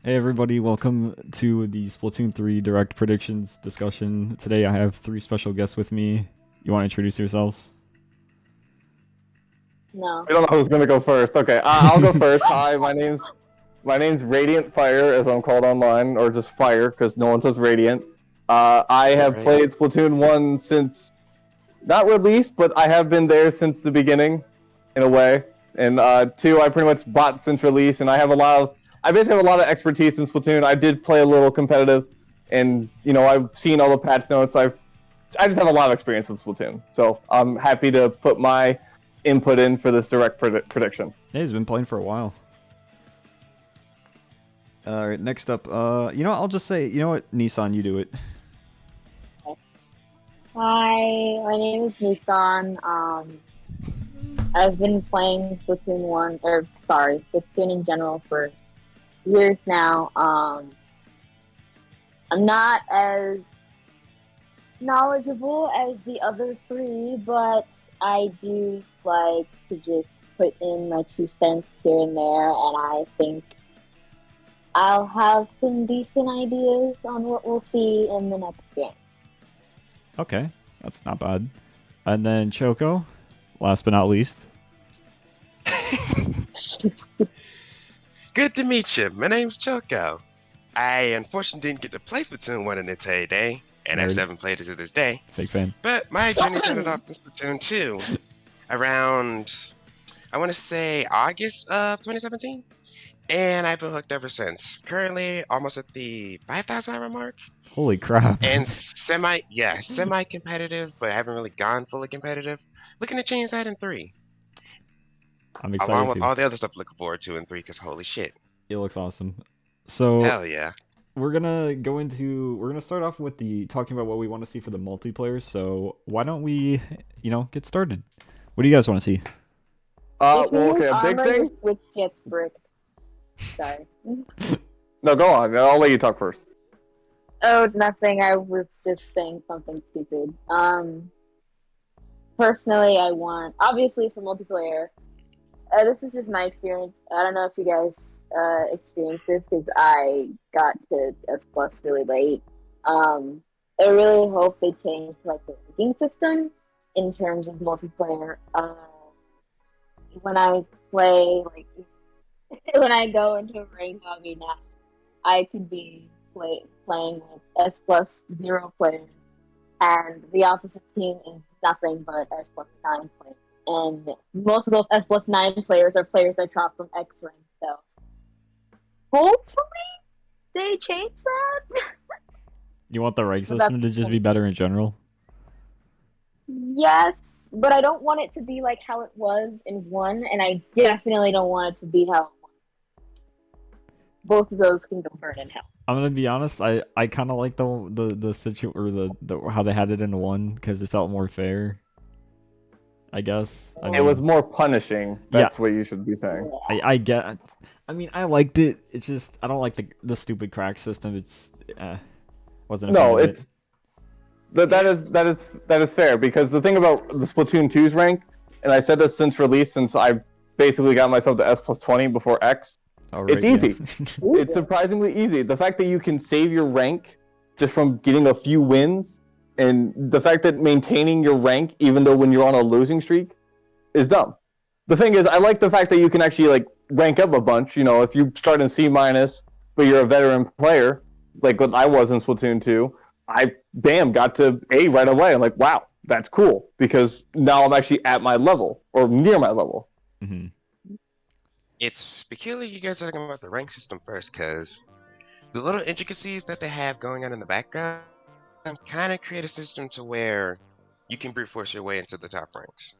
Hey everybody, welcome to the Splatoon 3 Direct Predictions discussion. Today I have three special guests with me. You want to introduce yourselves? No. I don't know who's gonna go first. Okay, I'll go first. Hi, my name's Radiant Fire, as I'm called online, or just Fire, because no one says Radiant. I have Right. played Splatoon 1 since not released, but I have been there since the beginning, in a way. And 2, I pretty much bought since release, and I basically have a lot of expertise in Splatoon. I did play a little competitive, and I've seen all the patch notes. I just have a lot of experience in Splatoon, so I'm happy to put my input in for this direct prediction. Hey, he's been playing for a while. Alright, next up, I'll just say, you know what, Nissan, you do it. Hi, my name is Nissan. I've been playing Splatoon in general for years now. I'm not as knowledgeable as the other three, but I do like to just put in my 2 cents here and there, and I think I'll have some decent ideas on what we'll see in the next game. Okay, that's not bad. And then Choco, last but not least. Good to meet you. My name's Choco. I unfortunately didn't get to play Splatoon 1 in its heyday, and I Nerd. still haven't played it to this day. Fake fan. But my journey started off in Splatoon 2 around, I want to say, August of 2017. And I've been hooked ever since. Currently, almost at the 5,000 hour mark. Holy crap. And semi-competitive, but I haven't really gone fully competitive. Looking to change that in 3. I'm excited Along with too. all the other stuff looking forward to in 3, because holy shit. It looks awesome. So, Hell yeah. we're gonna start off with talking about what we want to see for the multiplayer. So why don't we, get started? What do you guys want to see? Well, okay, a big Armor, thing. the switch gets bricked. Sorry. No, go on. I'll let you talk first. Oh, nothing. I was just saying something stupid. Personally, I want, obviously for multiplayer, this is just my experience. I don't know if you guys experienced this because I got to S Plus really late. I really hope they change like the ranking system in terms of multiplayer. When I play, like, when I go into a ranked lobby now, I could be playing with S plus 0 players, and the opposite team is nothing but S plus 9 players. And most of those S plus 9 players are players that drop from X rank, so hopefully they change that. You want the rank Well, system to that's just be better in general? Yes, but I don't want it to be like how it was in 1, and I definitely don't want it to be how it was. Both of those can go burn in hell. I'm gonna be honest. I kind of like the how they had it in 1 because it felt more fair. I guess. I It mean, was more punishing. That's what you should be saying. I get. I mean, I liked it. It's just I don't like the stupid crack system. It's wasn't. A fan No, of it. it's that is fair, because the thing about the Splatoon 2's rank, and I said this since release, since I basically got myself to S plus 20 before X. Oh, right, It's easy. yeah. It's surprisingly easy. The fact that you can save your rank just from getting a few wins, and the fact that maintaining your rank even though when you're on a losing streak is dumb. The thing is, I like the fact that you can actually like rank up a bunch. If you start in C minus, but you're a veteran player, like what I was in Splatoon 2, I got to A right away. I'm like, wow, that's cool, because now I'm actually at my level or near my level. Mm-hmm. It's peculiar you guys are talking about the rank system first, because the little intricacies that they have going on in the background kind of create a system to where you can brute force your way into the top ranks.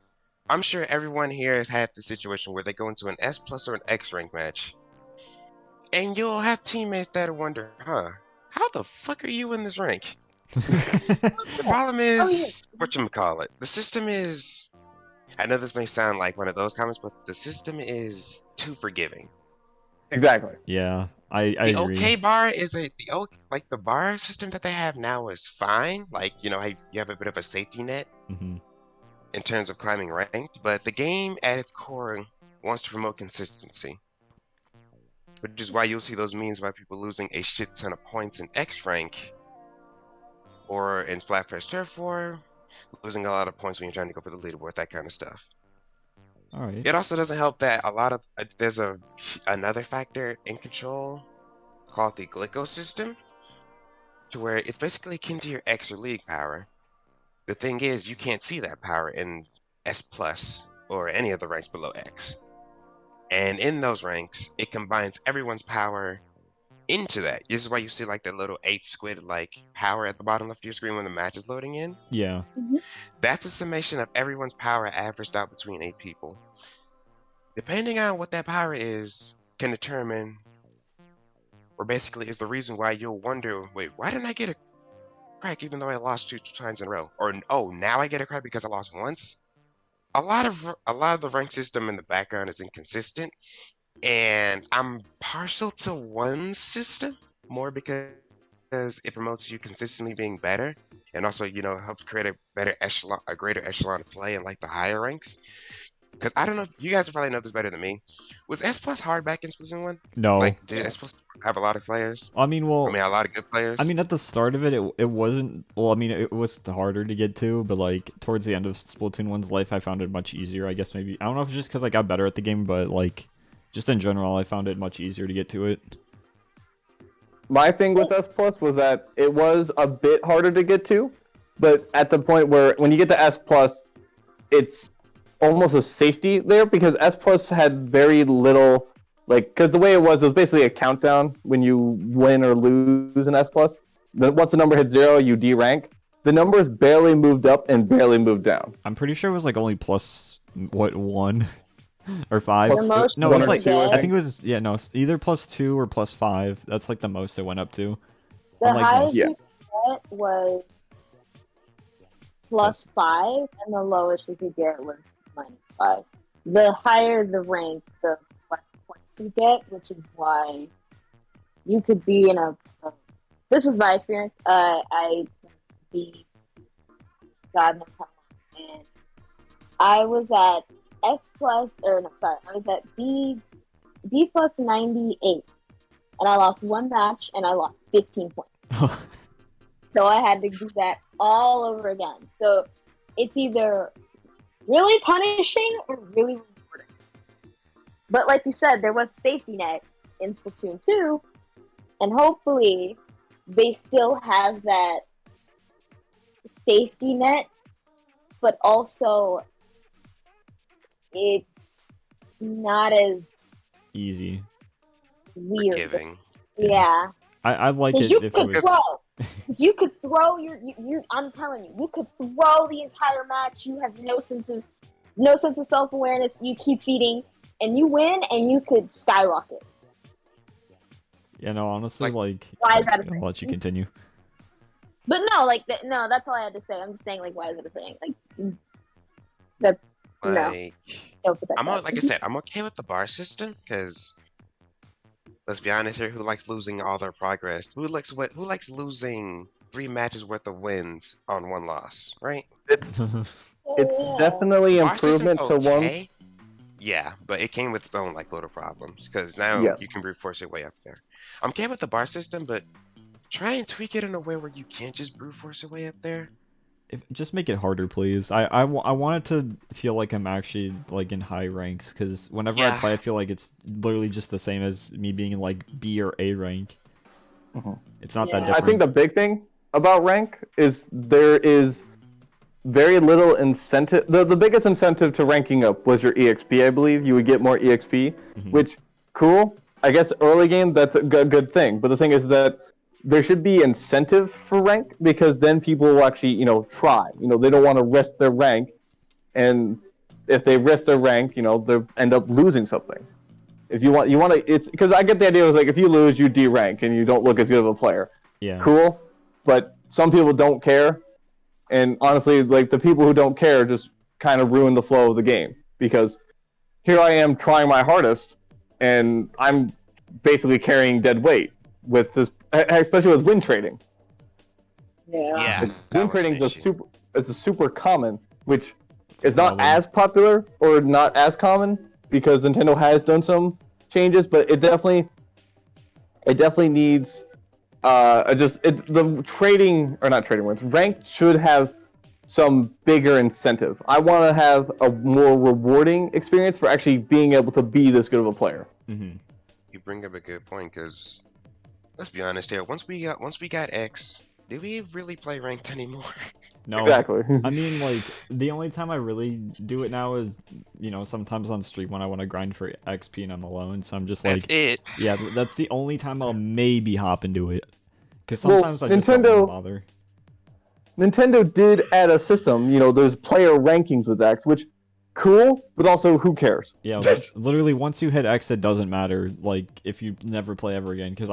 I'm sure everyone here has had the situation where they go into an S plus or an X rank match, and you'll have teammates that wonder, how the fuck are you in this rank? The problem is, whatchamacallit, the system is, I know this may sound like one of those comments, but the system is too forgiving. Exactly. Yeah, I The agree. okay bar is the bar system that they have now is fine. Like, you have a bit of a safety net Mm-hmm. in terms of climbing ranked, but the game at its core wants to promote consistency. which is why you'll see those memes about people losing a shit ton of points in X rank or in Splatfest Turf War, losing a lot of points when you're trying to go for the leaderboard, that kind of stuff. All right. It also doesn't help that a lot of there's another factor in control called the glyco system, to where it's basically akin to your X or League power. The thing is, you can't see that power in S plus or any of the ranks below X. And in those ranks, it combines everyone's power into that. This is why you see like that little 8 squid like power at the bottom left of your screen when the match is loading in. Yeah. That's a summation of everyone's power averaged out between 8 people. Depending on what that power is, can determine, or basically is the reason why you'll wonder, wait, why didn't I get a crack even though I lost 2 times in a row? Or oh, now I get a crack because I lost once? A lot of the rank system in the background is inconsistent, and I'm partial to one system more because it promotes you consistently being better, and also helps create a greater echelon of play in like the higher ranks. Because I don't know if you guys probably know this better than me. Was S plus hard back in Splatoon 1? No. Like, did S plus have a lot of players? I mean, well, a lot of good players. I mean, at the start of it, it wasn't. Well, I mean, it was harder to get to, but like towards the end of Splatoon 1's life, I found it much easier. I guess maybe I don't know if it's just because I got better at the game, but like just in general, I found it much easier to get to it. My thing with S Plus was that it was a bit harder to get to, but at the point where when you get to S Plus, it's almost a safety there because S Plus had very little, like, because the way it was basically a countdown when you win or lose in S Plus. Then once the number hit 0, you D rank. The numbers barely moved up and barely moved down. I'm pretty sure it was like only plus 1 or 5. The most No, it was or like two, I I think it was it's either plus 2 or plus 5. That's like the most it went up to. The Unlike highest most. Yeah. you could get was plus 5, and the lowest you could get was -5. The higher the rank, the less points you get, which is why you could be in a this was my experience. I beat God knows how long, and I was at S plus, or no, sorry, I was at B plus 98, and I lost one match, and I lost 15 points. So I had to do that all over again. So it's either really punishing or really rewarding. But like you said, there was safety net in Splatoon 2, and hopefully they still have that safety net, but also it's not as Easy. weird. Forgiving. Yeah. I'd like Because it you if it could was. throw. You could throw I'm telling you, you could throw the entire match. You have no sense of self-awareness. You keep feeding, and you win, and you could skyrocket. Yeah, no, honestly, like Why is that a I'll thing? let you continue. But no, no, that's all I had to say. I'm just saying, like, why is it a thing? Like, that's no. Like, Don't put that down. like I said, I'm okay with the bar system because let's be honest here, who likes losing all their progress? Who likes losing 3 matches worth of wins on 1 loss, right? It's Yeah. definitely Bar system's improvement to one. okay. Yeah, but it came with its own like load of problems because now Yes. you can brute force your way up there. I'm okay with the bar system, but try and tweak it in a way where you can't just brute force your way up there. Just make it harder, please. I want it to feel like I'm actually like in high ranks, because whenever I Yeah. play, I feel like it's literally just the same as me being in like B or A rank. Mhm. It's not Yeah. that I different. think the big thing about rank is there is very little incentive. The biggest incentive to ranking up was your EXP, I believe. You would get more EXP, Mhm. which, cool. I guess early game, that's a good thing. But the thing is that there should be incentive for rank, because then people will actually, try. They don't want to risk their rank. And if they risk their rank, they end up losing something. If you want to, it's because I get the idea was like, if you lose, you D-rank and you don't look as good of a player. Yeah. Cool, but some people don't care, and honestly, like, the people who don't care just kind of ruin the flow of the game, because here I am trying my hardest, and I'm basically carrying dead weight with this, especially with win trading. Yeah. Win trading is a super common, which is not problem. as popular or not as common because Nintendo has done some changes, but it definitely It definitely needs the trading or not trading ones. Ranked should have some bigger incentive. I want to have a more rewarding experience for actually being able to be this good of a player. Mm-hmm. You bring up a good point because let's be honest here. Once we got X, do we really play ranked anymore? No, Exactly. I mean, like, the only time I really do it now is, sometimes on stream when I want to grind for XP and I'm alone. So I'm just That's like, it. yeah, that's the only time I'll maybe hop into it. Because Well, sometimes I just don't want to bother. Nintendo did add a system. There's player rankings with X, which cool, but also who cares? Yeah, literally once you hit X, it doesn't matter, like, if you never play ever again. Because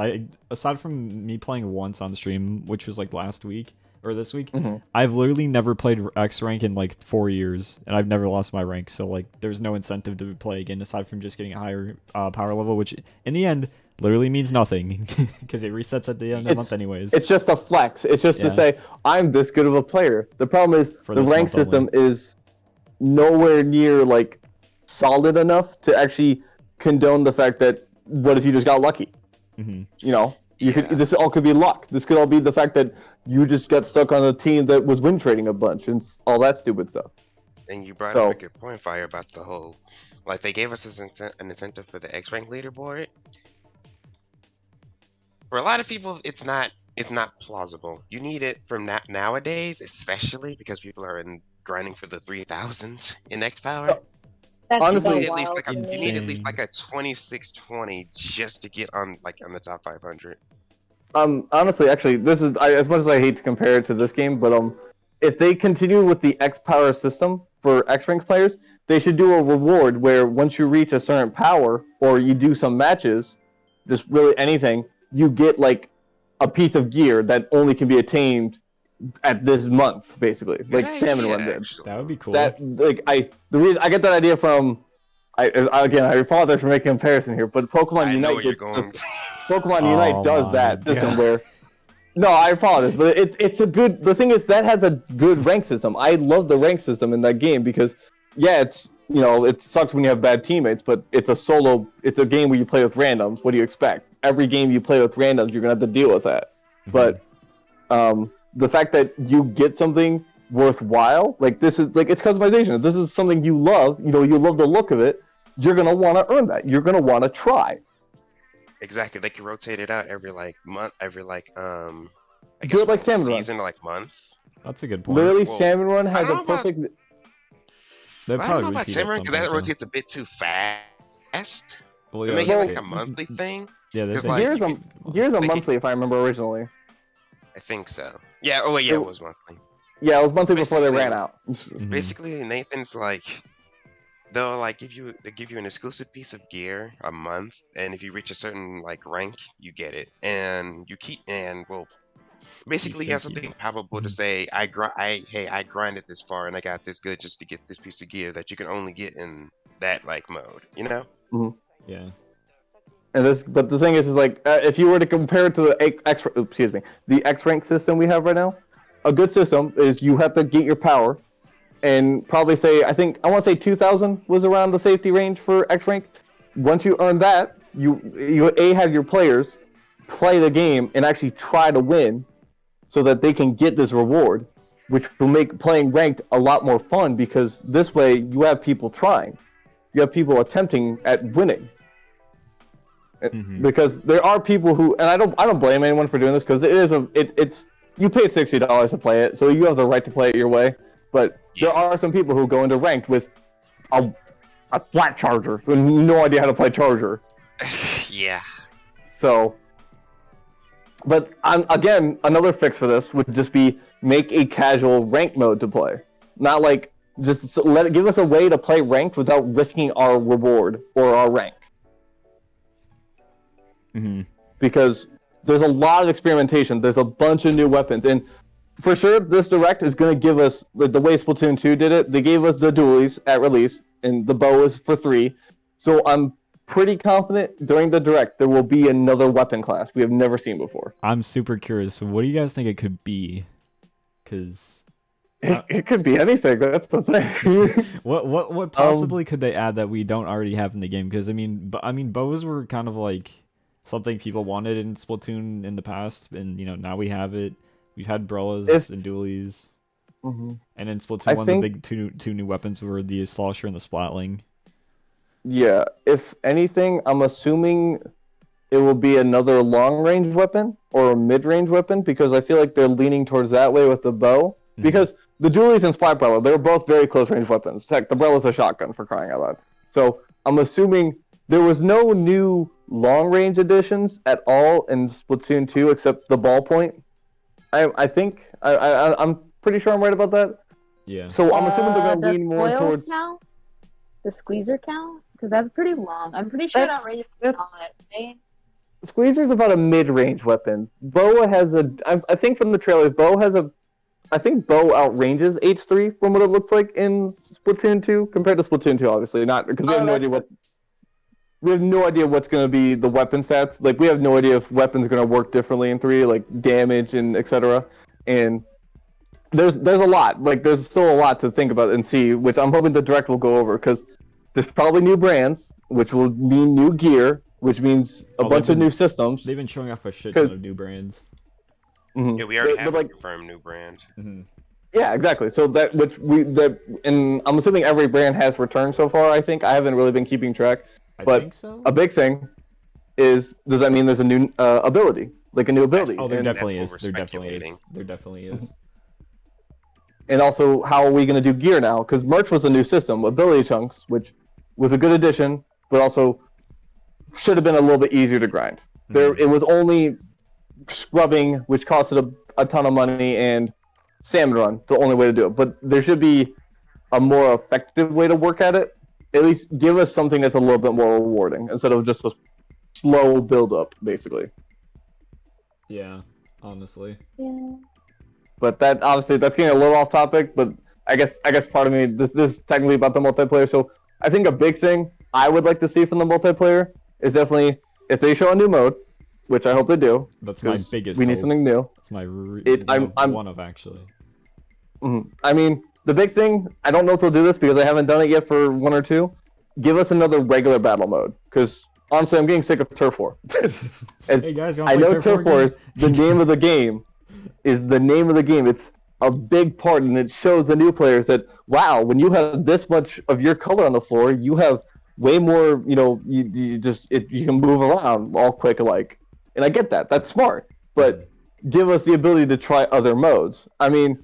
aside from me playing once on stream, which was like last week, or this week, I've literally never played X rank in like 4 years, and I've never lost my rank, so like there's no incentive to play again aside from just getting a higher power level, which in the end literally means nothing because it resets at the end of the month anyways. It's just a flex. It's just to say I'm this good of a player. The problem is the rank system is nowhere near like solid enough to actually condone the fact that what if you just got lucky? This all could be luck. This could all be the fact that you just got stuck on a team that was win trading a bunch and all that stupid stuff. And you brought up a good point, Fire, about the whole, like, they gave us an incentive for the X rank leaderboard. For a lot of people, it's not plausible. You need it from nowadays, especially because people are grinding for the 3000s in X power. That's honestly, so you need at least wild. like a 2620 just to get on the top 500. Honestly, actually, this is as much as I hate to compare it to this game, but if they continue with the X power system for X rank players, they should do a reward where once you reach a certain power or you do some matches, just really anything, you get like a piece of gear that only can be attained at this month, basically, like Salmon Run did. That would be cool. The reason I get that idea from, I apologize for making a comparison here, but Pokemon Unite Pokemon Unite does that system where. No, I apologize, but it's a good. The thing is that has a good rank system. I love the rank system in that game because, it sucks when you have bad teammates, but it's a game where you play with randoms. What do you expect? Every game you play with randoms, you're gonna have to deal with that. But, the fact that you get something worthwhile, like this is like it's customization. If this is something you love, you love the look of it. You're gonna want to earn that. You're gonna want to try. Exactly, they can rotate it out every month, every I do it like Salmon season, Run. month. That's a good point. Literally, Salmon Run has a perfect. I don't know about Salmon Run because that rotates a bit too fast. Well, make it like a monthly thing. Yeah, Gears a monthly, if I remember originally. I think so. Yeah. Oh wait, yeah, it was monthly. Yeah, it was monthly before they ran out. Basically, Nathan's like, they'll give you an exclusive piece of gear a month, and if you reach a certain rank, you get it, and basically you have something palpable to say. I grinded this far and I got this good just to get this piece of gear that you can only get in that mode. Yeah. But the thing is if you were to compare it to the X rank system we have right now, a good system is you have to get your power, and probably say I want to say 2000 was around the safety range for X rank. Once you earn that, you have your players play the game and actually try to win, so that they can get this reward, which will make playing ranked a lot more fun because this way you have people trying, you have people attempting at winning. Because there are people who, and I don't blame anyone for doing this because it's you paid $60 to play it, so you have the right to play it your way. But there are some people who go into ranked with a flat charger, so no idea how to play charger. Yeah. So, but again, another fix for this would just be make a casual ranked mode to play, not just give us a way to play ranked without risking our reward or our rank. Because there's a lot of experimentation. There's a bunch of new weapons, and for sure, this direct is going to give us the way Splatoon 2 did it. They gave us the dualies at release, and the bow is for 3. So I'm pretty confident during the direct there will be another weapon class we have never seen before. I'm super curious. What do you guys think it could be? Because it could be anything. That's the thing. What possibly could they add that we don't already have in the game? Because I mean, bows were kind of something people wanted in Splatoon in the past, and now we have it. We've had Brellas It's and Dualies, mhm. and in Splatoon I one of the think big two new weapons were the Slosher and the Splatling. yeah. If anything, I'm assuming it will be another long range weapon or a mid range weapon because I feel like they're leaning towards that way with the bow. Mhm. Because the Dualies and Splat Brella, they're both very close range weapons. Heck, the Brella's a shotgun for crying out loud. So I'm assuming there was no new long range additions at all in Splatoon 2 except the ballpoint. I think I'm pretty sure I'm right about that. Yeah. So I'm assuming they're gonna Does lean more foil towards count? The squeezer count? Because that's pretty long. I'm pretty sure That's- that range is that's- not, right? Squeezer's about a mid-range weapon. Boa has I think from the trailer, I think Bow outranges H3 from what it looks like in Splatoon 2 compared to Splatoon 2, obviously not because we have no idea what's going to be the weapon stats. Like we have no idea if weapons are going to work differently in 3, like damage and etc. And there's a lot. Like there's still a lot to think about and see, which I'm hoping the direct will go over because there's probably new brands, which will mean new gear, which means a bunch of new systems. They've been showing off a shit ton of new brands. Mhm. Yeah, we already have like, a confirmed new brand. Mm-hmm. Yeah, exactly. So and I'm assuming every brand has returned so far. I think I haven't really been keeping track, I think so. a big thing is does that mean there's a new ability, like a new ability? Oh, there and, definitely that's is. what There we're definitely is. speculating. There definitely is. and also how are we going to do gear now? Because merch was a new system, ability chunks, which was a good addition, but also should have been a little bit easier to grind. There, it was only scrubbing, which costed a ton of money, and salmon run, the only way to do it. But there should be a more effective way to work at it. At least give us something that's a little bit more rewarding instead of just a slow build up, basically. Yeah, honestly. Yeah. But that obviously that's getting a little off topic. But I guess part of me this is technically about the multiplayer. So I think a big thing I would like to see from the multiplayer is definitely if they show a new mode, which I hope they do. That's my biggest. We need hope. something new. That's my I'm one of actually. I mean, the big thing, I don't know if they'll do this because I haven't done it yet for 1 or 2. Give us another regular battle mode, because honestly, I'm getting sick of Turf War. Hey guys, I know Turf War is the name of the game. Is the name of the game. It's a big part, and it shows the new players that wow, when you have this much of your color on the floor, you have way more. You can move around all quick alike, and I get that. That's smart, but give us the ability to try other modes. I mean.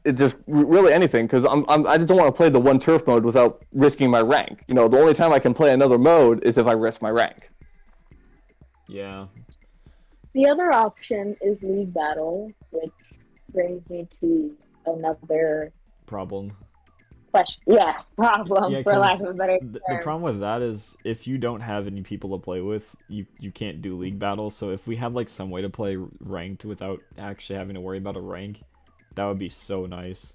It just really anything because I just don't want to play the one turf mode without risking my rank. The only time I can play another mode is if I risk my rank. Yeah. The other option is League Battle, which brings me to another Problem. question. Yeah, problem, Yeah, for 'cause lack of a better The term. problem with that is if you don't have any people to play with, you can't do league battles. So if we had like some way to play ranked without actually having to worry about a rank, that would be so nice.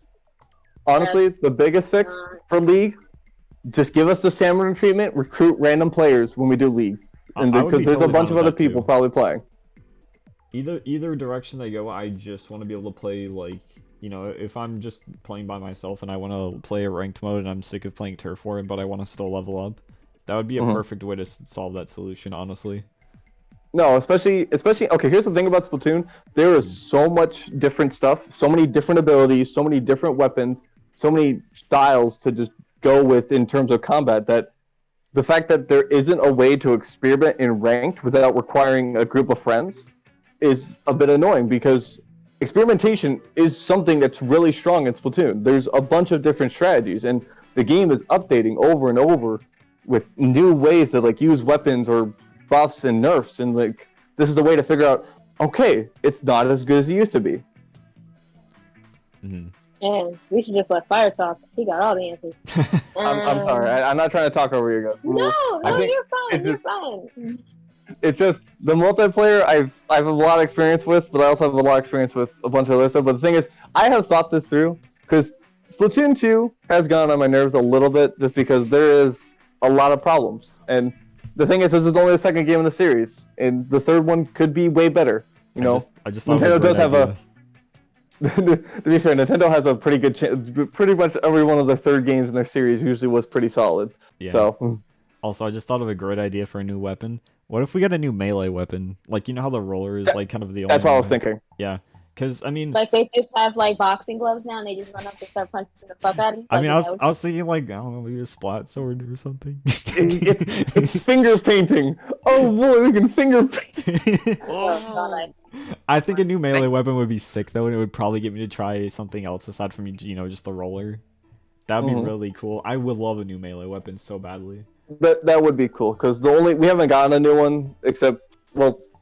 Honestly, Yes. the biggest fix for League, just give us the Samurai treatment, recruit random players when we do League. And I would because be there's totally a bunch down of with other that, people too. probably playing. Either direction they go, I just want to be able to play like if I'm just playing by myself and I want to play a ranked mode and I'm sick of playing Turf War, but I want to still level up, that would be a perfect way to solve that solution, honestly. No, especially okay, here's the thing about Splatoon. There is so much different stuff, so many different abilities, so many different weapons, so many styles to just go with in terms of combat that the fact that there isn't a way to experiment in ranked without requiring a group of friends is a bit annoying because experimentation is something that's really strong in Splatoon. There's a bunch of different strategies and the game is updating over and over with new ways to like use weapons or buffs and nerfs, and like this is the way to figure out okay, it's not as good as it used to be. Mm-hmm. And we should just let Fire talk. He got all the answers. I'm sorry, I'm not trying to talk over you guys. No, I think you're fine. it's You're just- fine. It's just the multiplayer I have a lot of experience with, but I also have a lot of experience with a bunch of other stuff. But the thing is, I have thought this through because Splatoon 2 has gone on my nerves a little bit just because there is a lot of problems. And the thing is, this is only the second game in the series, and the third one could be way better. I just thought it was Nintendo a great does have idea. to be fair, Nintendo has a pretty good chance. Pretty much every one of the third games in their series usually was pretty solid. Yeah. So Also, I just thought of a great idea for a new weapon. What if we get a new melee weapon? Like, you know how the roller is like kind of the only That's what I was one? thinking. Yeah, because I mean, Like they just have like boxing gloves now, and they just run up and start punching the fuck out of you. I Like, mean, is I that was what I was thinking like I don't know, maybe a splat sword or something. It's finger painting. Oh boy, we can finger paint. God, I think a new melee weapon would be sick though, and it would probably get me to try something else aside from just the roller. That'd be Mhm. really cool. I would love a new melee weapon so badly. That would be cool because we haven't gotten a new one except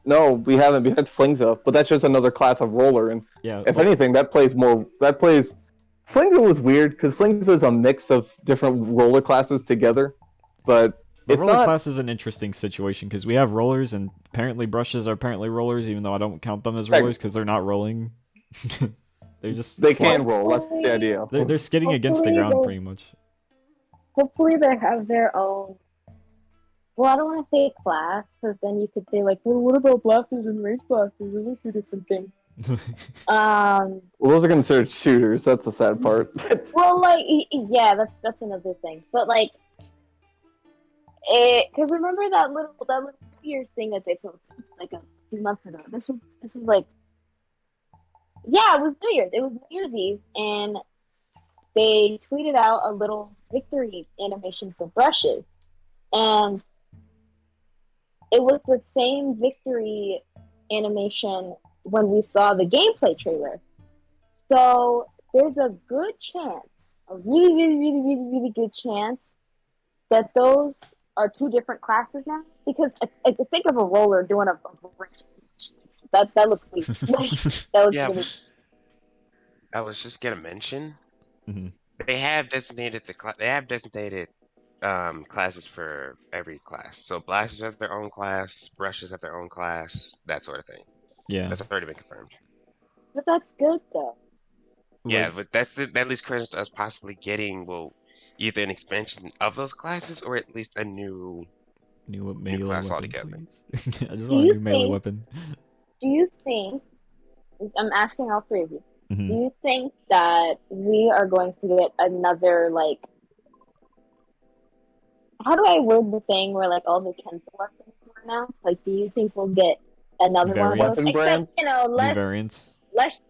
no, we haven't besides Flingza, but that's just another class of roller, and Yeah, if anything, that plays. Flingza was weird because Flingza is a mix of different roller classes together, but the it's roller not. class is an interesting situation because we have rollers and apparently brushes are apparently rollers, even though I don't count them as rollers because they're not rolling. They're just They sliding. can roll. That's the idea. They're skidding against the ground pretty much. Hopefully they have their own. Well, I don't want to say class, because then you could say like, well, what about blasters and race blasters? Those are two different things. Well, those are considered shooters. That's the sad part. Well, like, yeah, that's another thing. But like, because remember that little New Year's thing that they posted like a few months ago. This is like, yeah, it was New Year's. It was New Year's Eve, and they tweeted out a little victory animation for brushes, and it was the same victory animation when we saw the gameplay trailer. So there's a good chance, a really, really, really, really, really good chance that those are two different classes now. Because I think of a roller doing a that looks weird. That looks Yeah, really. I was just gonna mention Mhm. they have designated classes for every class. So blasters have their own class, brushes have their own class, that sort of thing. Yeah. That's already been confirmed. But that's good though. Yeah, Like, but that least credits to us possibly getting either an expansion of those classes or at least a new new melee class weapon, altogether. please. I just Do want a you new melee think? weapon. Do you think? I'm asking all three of you. Mhm. Do you think that we are going to get another like? How do I word the thing where like all the Kensa weapons are now? Like, do you think we'll get another one of those? Variants? Weapon Except brands? New less variants.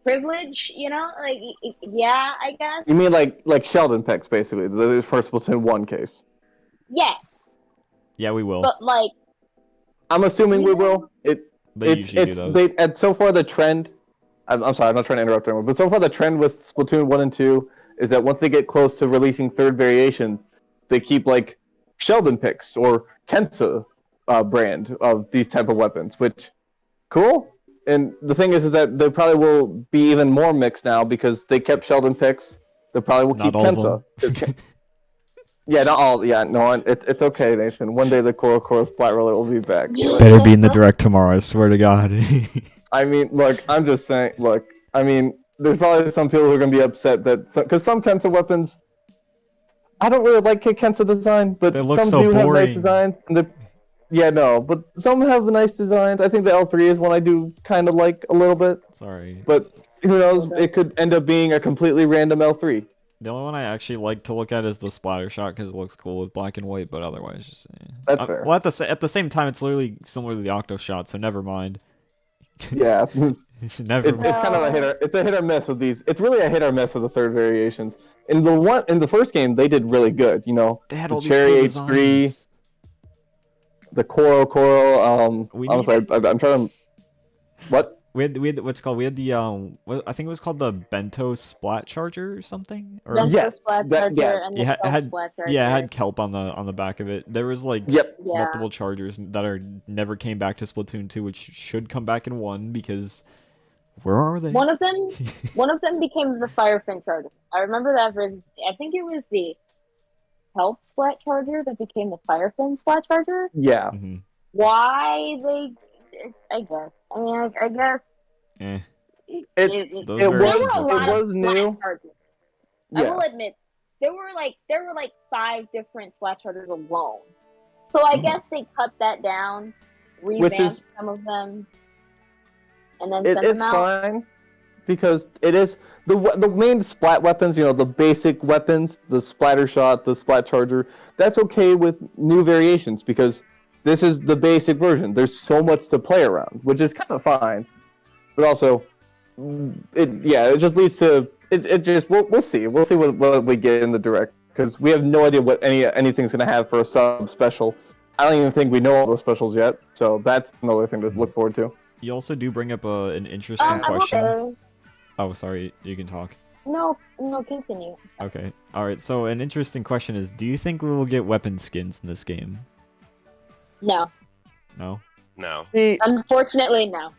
privilege. Like yeah, I guess. You mean like Sheldon picks basically the first Splatoon 1 case? Yes, Yeah, we will. but like I'm assuming we will. They usually do those. And so far the trend. I'm sorry, I'm not trying to interrupt anyone, but so far the trend with Splatoon 1 and 2 is that once they get close to releasing third variations, they keep like Sheldon picks or Kensa brand of these type of weapons, which cool. And the thing is that they probably will be even more mixed now because they kept Sheldon picks. They probably will Not keep all of Kensa. them. Yeah, not all. Yeah, no, it's okay, Nathan. One day the Koro Splat Roller will be back. But, Better be in the direct tomorrow, I swear to God. I mean, look, I'm just saying. Look, I mean, there's probably some people who are gonna be upset that because some Kensa weapons, I don't really like Kensa design, but They look some so do have nice boring. designs. And yeah, no, but some have nice designs. I think the L3 is one I do kind of like a little bit, Sorry. but who knows? It could end up being a completely random L3. The only one I actually like to look at is the splatter shot because it looks cool with black and white, but otherwise, just That's fair. well, at the same time, it's literally similar to the octo shot, so never mind. Yeah, Never it's mind. kind of a hit or miss with these. It's really a hit or miss with the third variations. In the first game, they did really good. You know, They had the all these Cherry cool H3, designs. the Koro. We I'm sorry, needed- I'm trying to. What? We had what's it called? We had the I think it was called the bento splat charger or something. Or Bento Yes, Splat that- Charger yeah. and the Yeah, it Kelp had Splat Charger. yeah, it had kelp on the back of it. There was like Yep. Yeah. multiple chargers that are never came back to Splatoon 2, which should come back in 1 because where are they? One of them became the Firefin Charger. I remember that version. I think it was the Kelp Splat Charger that became the Firefin Splat Charger. Yeah. Mhm. Why they? I guess. I mean, I guess. Eh. It Those There were variations a are lot cool. was of new. Splat Chargers. I Yeah. will admit, there were like 5 different Splat Chargers alone. So I guess they cut that down, Which revamped is some of them, and then sent them it's out. fine, because it is the main splat weapons. You know, the basic weapons, the splatter shot, the splat charger. That's okay with new variations because this is the basic version. There's so much to play around, which is kind of fine. But also, it just leads to it just we'll see what we get in the direct because we have no idea what anything's gonna have for a sub special. I don't even think we know all the specials yet, so that's another thing to look forward to. You also do bring up an interesting I will question. say, Oh, sorry, you can talk. no, continue. Okay, alright, so an interesting question is, do you think we will get weapon skins in this game? No, No? No. See, unfortunately, no.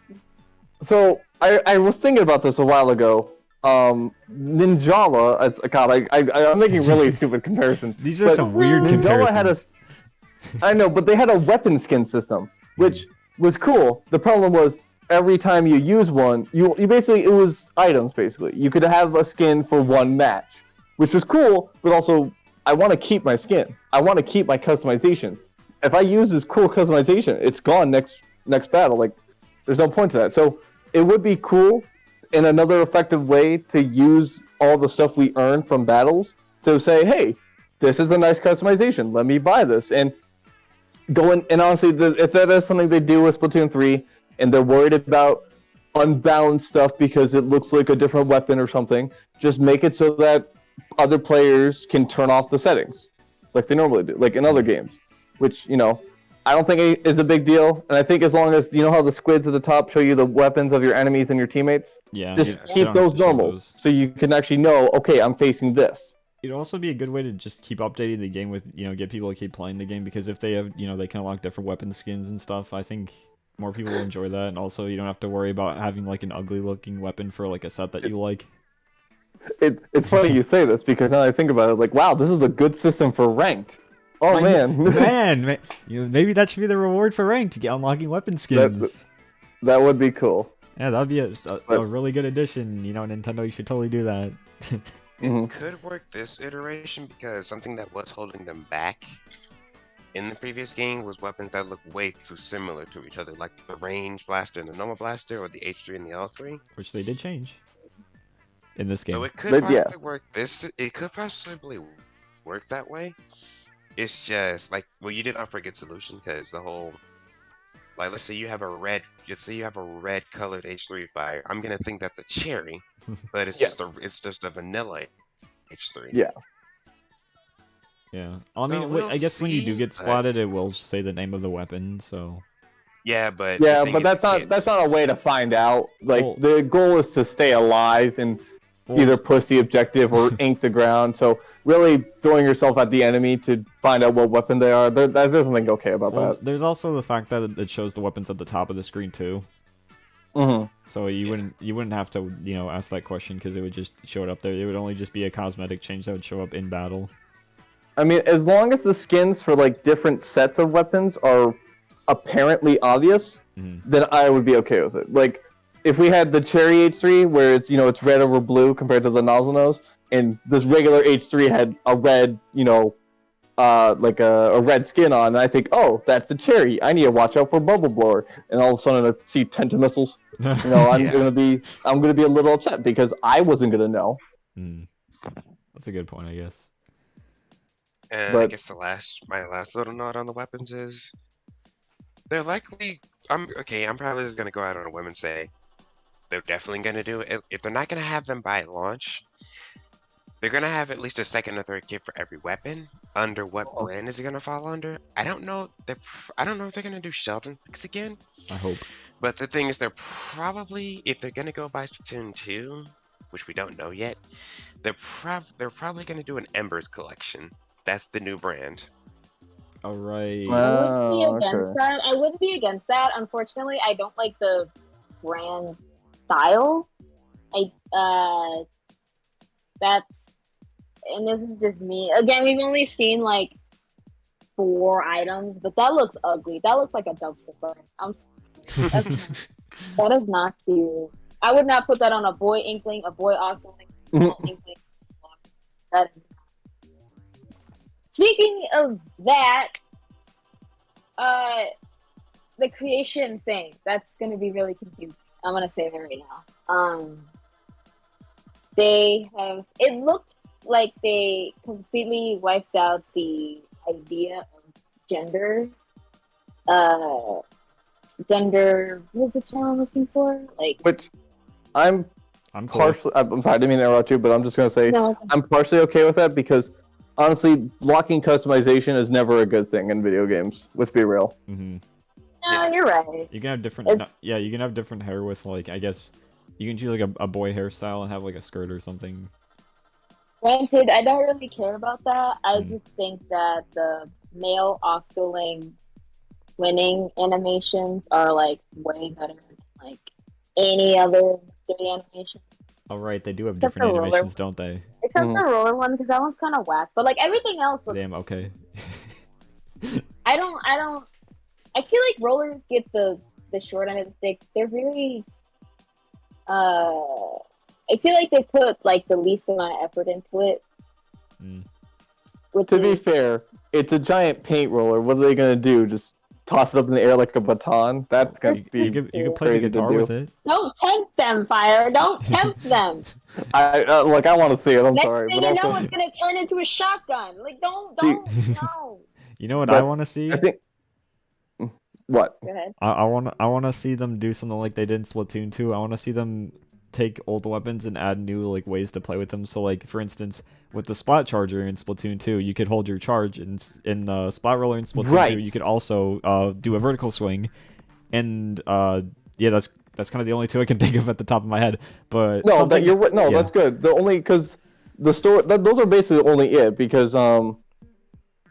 so I was thinking about this a while ago. Ninjala, God, I'm making really stupid comparisons. These are but some weird Ninjala comparisons. I know, but they had a weapon skin system, which was cool. The problem was every time you use one, you basically it was items basically. You could have a skin for one match, which was cool, but also I want to keep my skin. I want to keep my customization. If I use this cool customization, it's gone next battle. Like there's no point to that. So it would be cool in another effective way to use all the stuff we earn from battles to say, hey, this is a nice customization. Let me buy this. And honestly, if that is something they do with Splatoon 3 and they're worried about unbalanced stuff because it looks like a different weapon or something, just make it so that other players can turn off the settings like they normally do, like in other games, which, you know, I don't think is a big deal. And I think as long as, you know how the squids at the top show you the weapons of your enemies and your teammates? Yeah. Just you keep don't those have to show normal those. so you can actually know, okay, I'm facing this. It'd also be a good way to just keep updating the game with, you know, get people to keep playing the game, because if they have, you know, they can unlock different weapon skins and stuff, I think more people will enjoy that, and also you don't have to worry about having, like, an ugly-looking weapon for, like, a set that you like. It's funny you say this because now I think about it, like, wow, this is a good system for ranked. Oh, man. Man, you know, maybe that should be the reward for ranked, to get unlocking weapon skins. That would be cool. Yeah, that'd be a really good addition, you know, Nintendo, you should totally do that. It could work this iteration because something that was holding them back in the previous game was weapons that look way too similar to each other, like the range blaster and the normal blaster, or the H3 and the L3. Which they did change in this game. So it could But, possibly yeah. work this. It could possibly work that way. It's just like, well, you did not forget solution because the whole, like, let's say you have a red colored H3 fire. I'm gonna think that's a cherry, but it's just a vanilla H3. Yeah. Yeah. I So mean, we'll I guess when you do see, get but- splatted, it will say the name of the weapon, so... Yeah, but Yeah, the thing but is, that's not a way to find out. Like, Well- the goal is to stay alive and Well- either push the objective or ink the ground. So really throwing yourself at the enemy to find out what weapon they are, there's something okay about Well, that. there's also the fact that it shows the weapons at the top of the screen too. So you wouldn't have to, you know, ask that question because it would just show it up there. It would only just be a cosmetic change that would show up in battle. I mean, as long as the skins for like different sets of weapons are apparently obvious, then I would be okay with it. Like, if we had the cherry H3 where it's, you know, it's red over blue compared to the nozzle nose, and this regular H3 had a red, you know, like a red skin on, and I think, oh, that's a cherry. I need to watch out for bubble blower. And all of a sudden I see tentamissiles. You know, I'm Yeah. gonna be a little upset because I wasn't gonna know. That's a good point, I guess. And I But- guess my last little note on the weapons is they're likely. I'm probably just gonna go out on a whim and say they're definitely gonna do it. If they're not gonna have them by launch, they're gonna have at least a second or third kit for every weapon. Under what brand is it gonna fall under? I don't know. I don't know if they're gonna do Sheldon picks again. I hope. But the thing is, they're probably, if they're gonna go by Splatoon 2, which we don't know yet, they're probably gonna do an Embers collection. That's the new brand. Alright. I wouldn't be Oh, against okay. that. I wouldn't be against that. Unfortunately, I don't like the brand style. That's, and this is just me. Again, we've only seen like 4 items, but that looks ugly. That looks like a dumpster fire. That is not cute. I would not put that on a boy inkling, a boy octoling, inkling. That is. Speaking of that, the creation thing, that's going to be really confusing. I'm going to say that right now. they have. It looks like they completely wiped out the idea of gender. Uh, gender. What's the term I'm looking for? Like, Which I'm I'm cool. with- partially. I'm sorry, I didn't mean to interrupt you, but I'm just gonna say no, I'm partially okay with that because honestly, blocking customization is never a good thing in video games. Let's be real. Mhm. no, you're right. You can have different. It's- Yeah, you can have different hair with like I guess you can choose like a boy hairstyle and have like a skirt or something. Granted, I don't really care about that. I Mm. just think that the male Octoling winning animations are like way better than like any other story animation. All right, they do have Except different the roller. animations, don't they? Except Mhm. the roller one, because that one's kind of whack. But like everything else, looks, Damn. Okay. I don't. I feel like rollers get the short end of the stick. They're very. I feel like they put like the least amount of effort into it. Mm. Which To be is, fair, it's a giant paint roller. What are they gonna do? Just toss it up in the air like a baton? That's gonna Just- be. You could play the crazy to guitar do. with it. don't tempt them, Fire. Don't tempt them. I like. I want to see it. I'm Next sorry, thing but you know, also it's gonna turn into a shotgun. Like, don't, See- no. You know what But I want to see? I think. What? Go ahead. I want to see them do something like they did in Splatoon 2. I want to see them take old weapons and add new like ways to play with them. So like for instance, with the Splat Charger in Splatoon 2, you could hold your charge in the Splat Roller in Splatoon 2. Right. You could also do a vertical swing, and yeah, that's kind of the only two I can think of at the top of my head. But No, something, that you're right. No, yeah. that's good. The only because the store those are basically only it because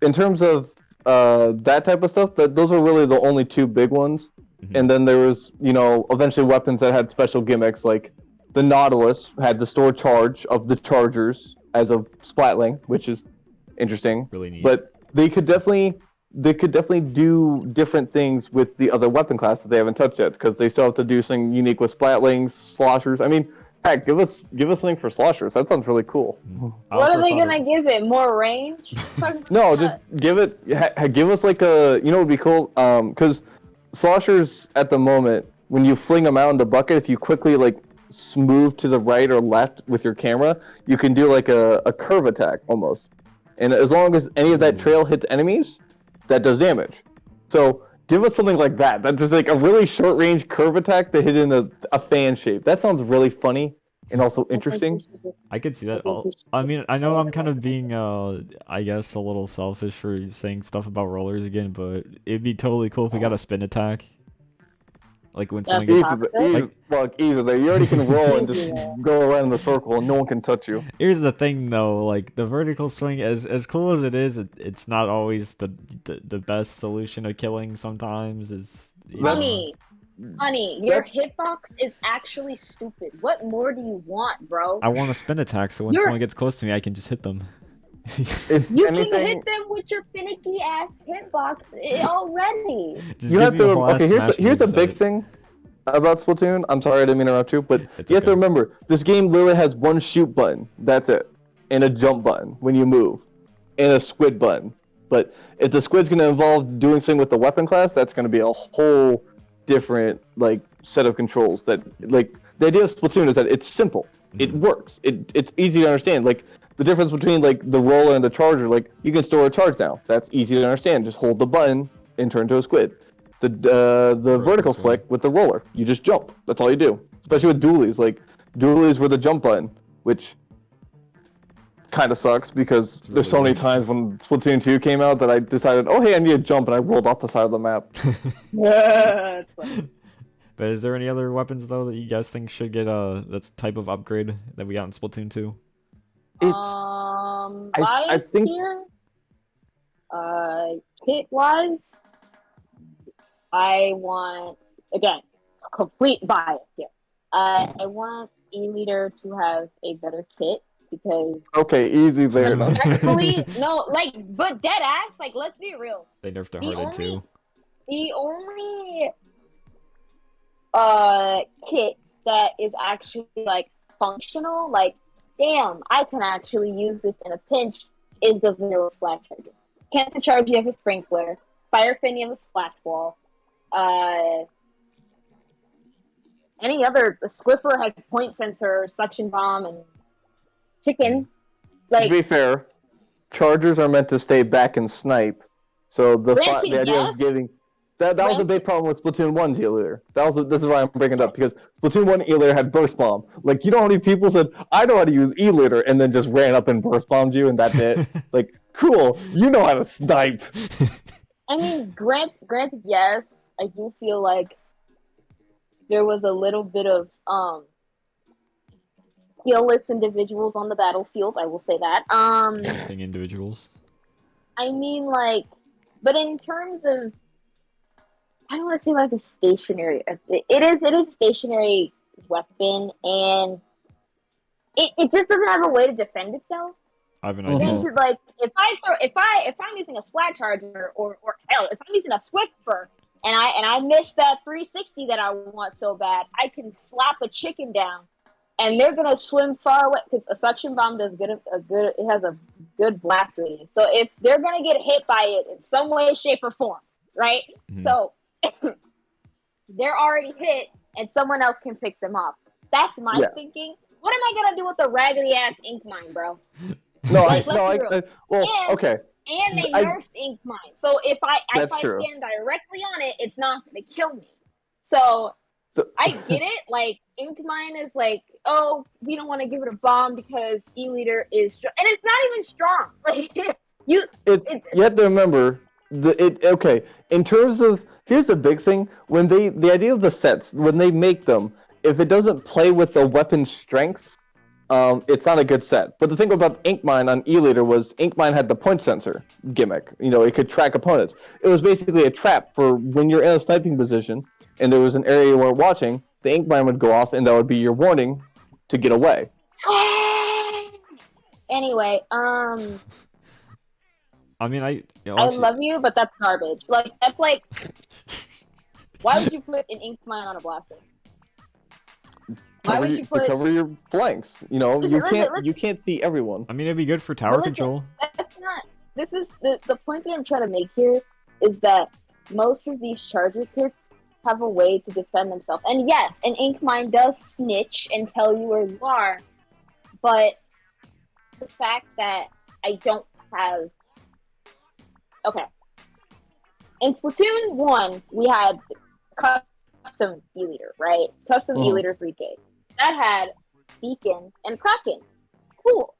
in terms of that type of stuff those are really the only two big ones. Mhm. And then there was eventually weapons that had special gimmicks like the Nautilus had the store charge of the chargers as a splatling, which is interesting. Really neat. But they could definitely do different things with the other weapon classes they haven't touched yet because they still have to do something unique with splatlings, sloshers. I mean, heck, give us something for sloshers. That sounds really cool. I What also are they thought gonna give it? More range? No, just give us like a would be cool because sloshers at the moment when you fling them out in the bucket, if you quickly like move to the right or left with your camera, you can do like a curve attack almost. And as long as any of that trail hits enemies, that does damage. So give us something like that. That's just like a really short range curve attack that hit in a fan shape. That sounds really funny and also interesting. I could see that. I mean, I know I'm kind of being, I guess, a little selfish for saying stuff about rollers again, but it'd be totally cool if we got a spin attack. Like when something Easy. gets... Easy there. You already can roll and just Easy. go around in the circle and no one can touch you. Here's the thing, though. Like the vertical swing, as cool as it is, it's not always the best solution of killing. Sometimes it's Honey, your hitbox is actually stupid. What more do you want, bro? I want a spin attack, so when someone gets close to me, I can just hit them. If You anything, can hit them with your finicky ass hitbox already. Just you give have me a to. whole ass Okay, smash here's a move big set. thing about Splatoon. I'm sorry I didn't mean to interrupt you, but It's you have to okay. remember this game literally has one shoot button. That's it, and a jump button when you move, and a squid button. But if the squid's going to involve doing something with the weapon class, that's going to be a whole different like set of controls. That like the idea of Splatoon is that it's simple. It works. It's easy to understand. Like the difference between like the roller and the charger, like you can store a charge now. That's easy to understand. Just hold the button and turn to a squid. The vertical swing. flick with the roller, you just jump. That's all you do. Especially with dualies, like dualies with the jump button, which kind of sucks because It's really there's so many weird. times when Splatoon 2 came out that I decided, oh hey, I need to jump, and I rolled off the side of the map. Yeah, it's funny. But is there any other weapons though that you guys think should get that's type of upgrade that we got in Splatoon 2? I Bias think- here. Kit wise, I want again complete bias here. I want E-Leader to have a better kit because Okay, easy there. respectfully, no, like, but dead ass, like, let's be real. They nerfed it The hard too. The only kit that is actually like functional, like, damn, I can actually use this in a pinch, is the vanilla splash charger. Cancer charge, you have a sprinkler. Fire fin, you have a splash wall. Any other, the Squiffer has point sensor, suction bomb, and chicken. To Like, be fair, chargers are meant to stay back and snipe. So the Granted, idea yes. of giving that was a big problem with Splatoon 1's E-liter. This is why I'm bringing it up, because Splatoon 1 E-liter had burst bomb. Like, you know how many people said, I know how to use E-liter, and then just ran up and burst bombed you, and that's it. Like, cool, you know how to snipe. I mean, granted, yes. I do feel like there was a little bit of skillless individuals on the battlefield. I will say that. Interesting individuals. I mean, like, but in terms of, I don't want to say like a stationary. It is a stationary weapon, and it just doesn't have a way to defend itself. I have an Mhm. idea. Granted, like if I'm using a splat charger or hell, if I'm using a Swiffer and I miss that 360 that I want so bad, I can slap a chicken down, and they're gonna swim far away because a suction bomb does it has a good blast rating. So if they're gonna get hit by it in some way, shape, or form, right? Mhm. So they're already hit, and someone else can pick them up. That's my thinking. What am I gonna do with the raggedy ass ink mine, bro? No, Like, let's be real. well, And- okay. And they nerfed ink mine, so if I That's true. stand directly on it, it's not gonna kill me. So I get it. Like, ink mine is like, oh, we don't want to give it a bomb because E-liter is strong, and it's not even strong. Like you Anyway, I mean, I love you, but that's garbage. Like, that's like, why would you put an ink mine on a blaster? Why would you put? To cover your flanks. You know, Listen. you can't see everyone. I mean, it'd be good for tower Listen, control. That's not. This is the point that I'm trying to make here is that most of these charger kits have a way to defend themselves. And yes, an ink mine does snitch and tell you where you are, but the fact that I don't have. Okay. In Splatoon 1, we had custom E-liter, right? Custom E-liter 3K. That had Beacon and Kraken. Cool.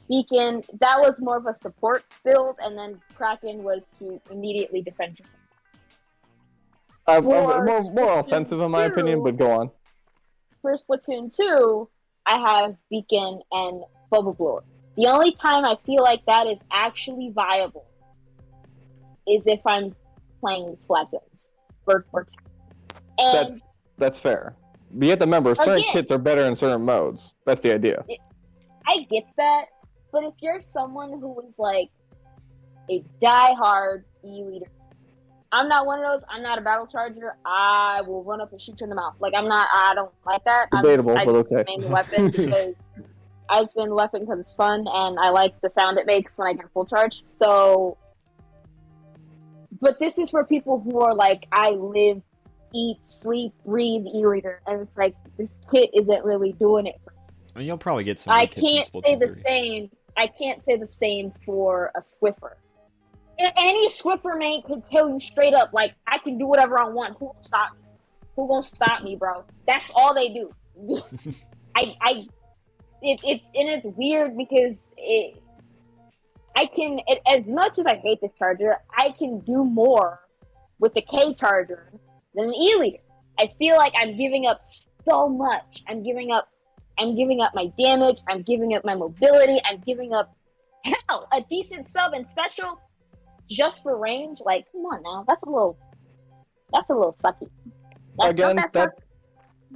Beacon, that was more of a support build, and then Kraken was to immediately defend yourself. More offensive in my opinion, but go on. For Splatoon 2, I have Beacon and Bubble Blower. The only time I feel like that is actually viable is if I'm playing Splatoon. And that's fair. But you have to remember, certain Again, kits are better in certain modes. That's the idea. I get that, but if you're someone who is like a die-hard E-liter, I'm not one of those. I'm not a battle charger. I will run up and shoot you in the mouth. Like, I don't like that. Debatable, but okay. I spin the weapon because I spin the weapon because it's fun, and I like the sound it makes when I get full charge. So, but this is for people who are like, I live, eat, sleep, breathe E-liter, and it's like, this kit isn't really doing it for me. I mean, you'll probably get some. I kits in can't say Splatoon the 3. same. I can't say the same for a Swiffer. Any Swiffer man could tell you straight up, like, I can do whatever I want. Who gonna stop me? Who gonna stop me, bro? That's all they do. It's weird because as much as I hate this charger, I can do more with the K charger than an E-liter. I feel like I'm giving up so much. I'm giving up my damage. I'm giving up my mobility. I'm giving up, hell, a decent sub and special just for range. Like, come on now, that's a little sucky.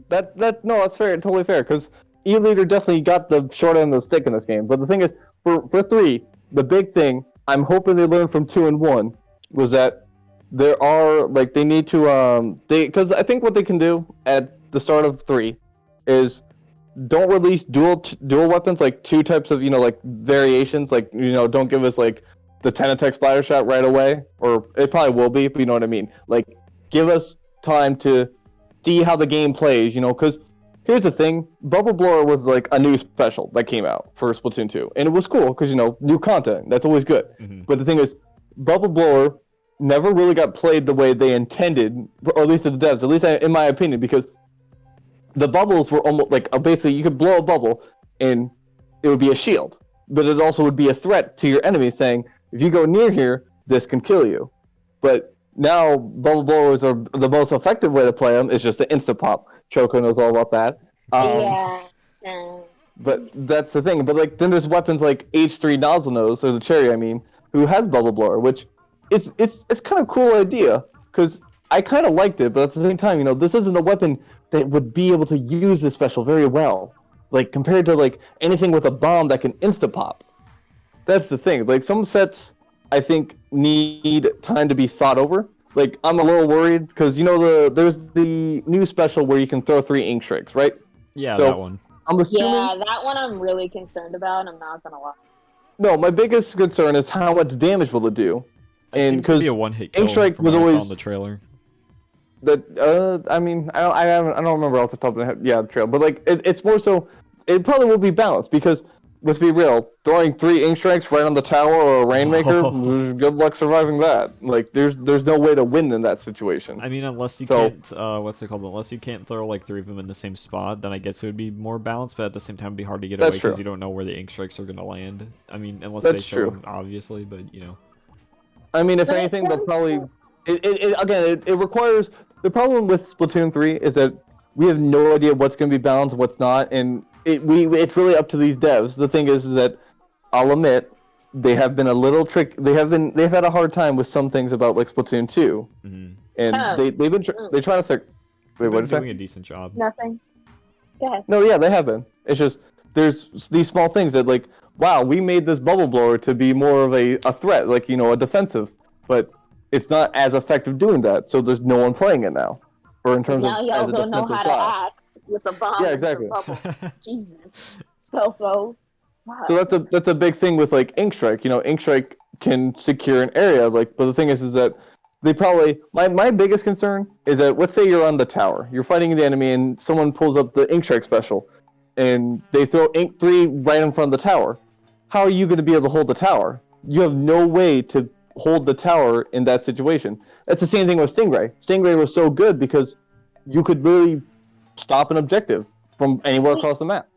That's fair, totally fair, because E-liter definitely got the short end of the stick in this game. But the thing is, for 3, the big thing I'm hoping they learned from 2 and 1 was that there are, like, they need to because I think what they can do at the start of 3 is don't release dual weapons, like 2 types of, like, variations, like, don't give us like the 10 attack splatter shot right away, or it probably will be, but you know what I mean. Like, give us time to see how the game plays, because here's the thing: Bubble Blower was like a new special that came out for Splatoon 2, and it was cool because new content. That's always good. Mhm. But the thing is, Bubble Blower never really got played the way they intended, or at least the devs, at least in my opinion, because the bubbles were almost like basically you could blow a bubble and it would be a shield, but it also would be a threat to your enemy, saying if you go near here, this can kill you. But now bubble blowers are the most effective way to play them is just the insta pop. Choco knows all about that. Yeah. But that's the thing. But like then there's weapons like H3 Nozzle Nose, or the Cherry, I mean, who has bubble blower, which it's kind of cool idea because I kind of liked it, but at the same time, this isn't a weapon that would be able to use this special very well, like compared to like anything with a bomb that can insta pop. That's the thing. Like some sets, I think need time to be thought over. Like I'm a little worried because there's the new special where you can throw 3 ink shrikes, right? Yeah, So, that one. I'm assuming. Yeah, that one I'm really concerned about. I'm not gonna lie. No, my biggest concern is how much damage will it do, It and seems to be because a one-hit kill ink strike from was what I saw always in the trailer. that. I mean, I don't remember off the top of my head. Yeah, the trail, but like it's more so. It probably will be balanced because let's be real, throwing 3 ink strikes right on the tower or a rainmaker, good luck surviving that. Like there's no way to win in that situation. I mean, unless you can't, what's it called? Unless you can't throw like 3 of them in the same spot, then I guess it would be more balanced. But at the same time, it'd be hard to get away because you don't know where the ink strikes are gonna land. I mean, unless they show them, obviously, but I mean, if anything, they'll probably. It requires. The problem with Splatoon 3 is that we have no idea what's going to be balanced and what's not, and it's really up to these devs. The thing is that I'll admit they have been a little trick. They've had a hard time with some things about like Splatoon 2, and they've been they trying to think. Wait, what is that? Doing a decent job. Nothing. Go ahead. No, yeah, they have been. It's just there's these small things that like, wow, we made this bubble blower to be more of a threat, like a defensive, but it's not as effective doing that. So there's no one playing it now, or in terms Now of y'all as a don't know defensive how to style. act with a bomb. Yeah, exactly. Jesus. Wow. So that's a big thing with like ink strike. Ink strike can secure an area, like, but the thing is that they probably my biggest concern is that let's say you're on the tower, you're fighting the enemy, and someone pulls up the ink strike special, and they throw ink 3 right in front of the tower. How are you going to be able to hold the tower? You have no way to hold the tower in that situation. That's the same thing with Stingray. Stingray was so good because you could really stop an objective from anywhere across the map.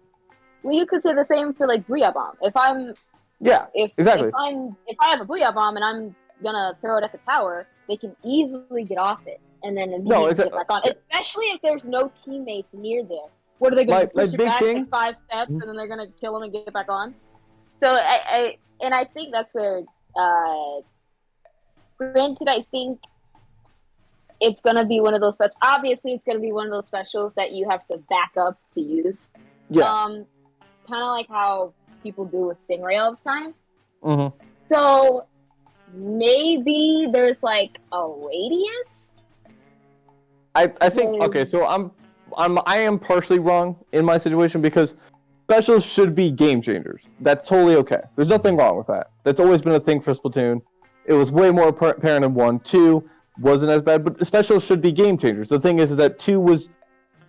Well, you could say the same for like Booyah Bomb. If Exactly. If I have a Booyah Bomb and I'm gonna throw it at the tower, they can easily get off it and then immediately get back on. Especially if there's no teammates near there. What are they gonna push it back like 5 steps and then they're gonna kill them and get back on? So I think that's where granted, I think it's gonna be one of those specials. Obviously, it's gonna be one of those specials that you have to back up to use. Yeah. Kind of like how people do with Stingray all the time. Mm-hmm. So maybe there's like a radius. I think okay. So I am partially wrong in my situation because specials should be game changers. That's totally okay. There's nothing wrong with that. That's always been a thing for Splatoon. It was way more apparent in 1. 2 wasn't as bad, but the specials should be game changers. The thing is that 2 was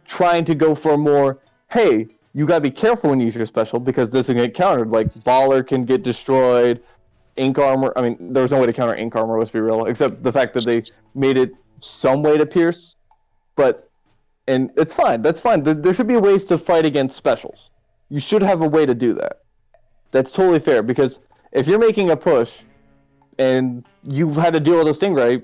trying to go for more, hey, you gotta be careful when you use your special because this can get countered. Like, Baller can get destroyed, Ink Armor, I mean, there was no way to counter Ink Armor, let's be real, except the fact that they made it some way to pierce. And it's fine, that's fine. There should be ways to fight against specials. You should have a way to do that. That's totally fair, because if you're making a push, and you've had to deal with a Stingray,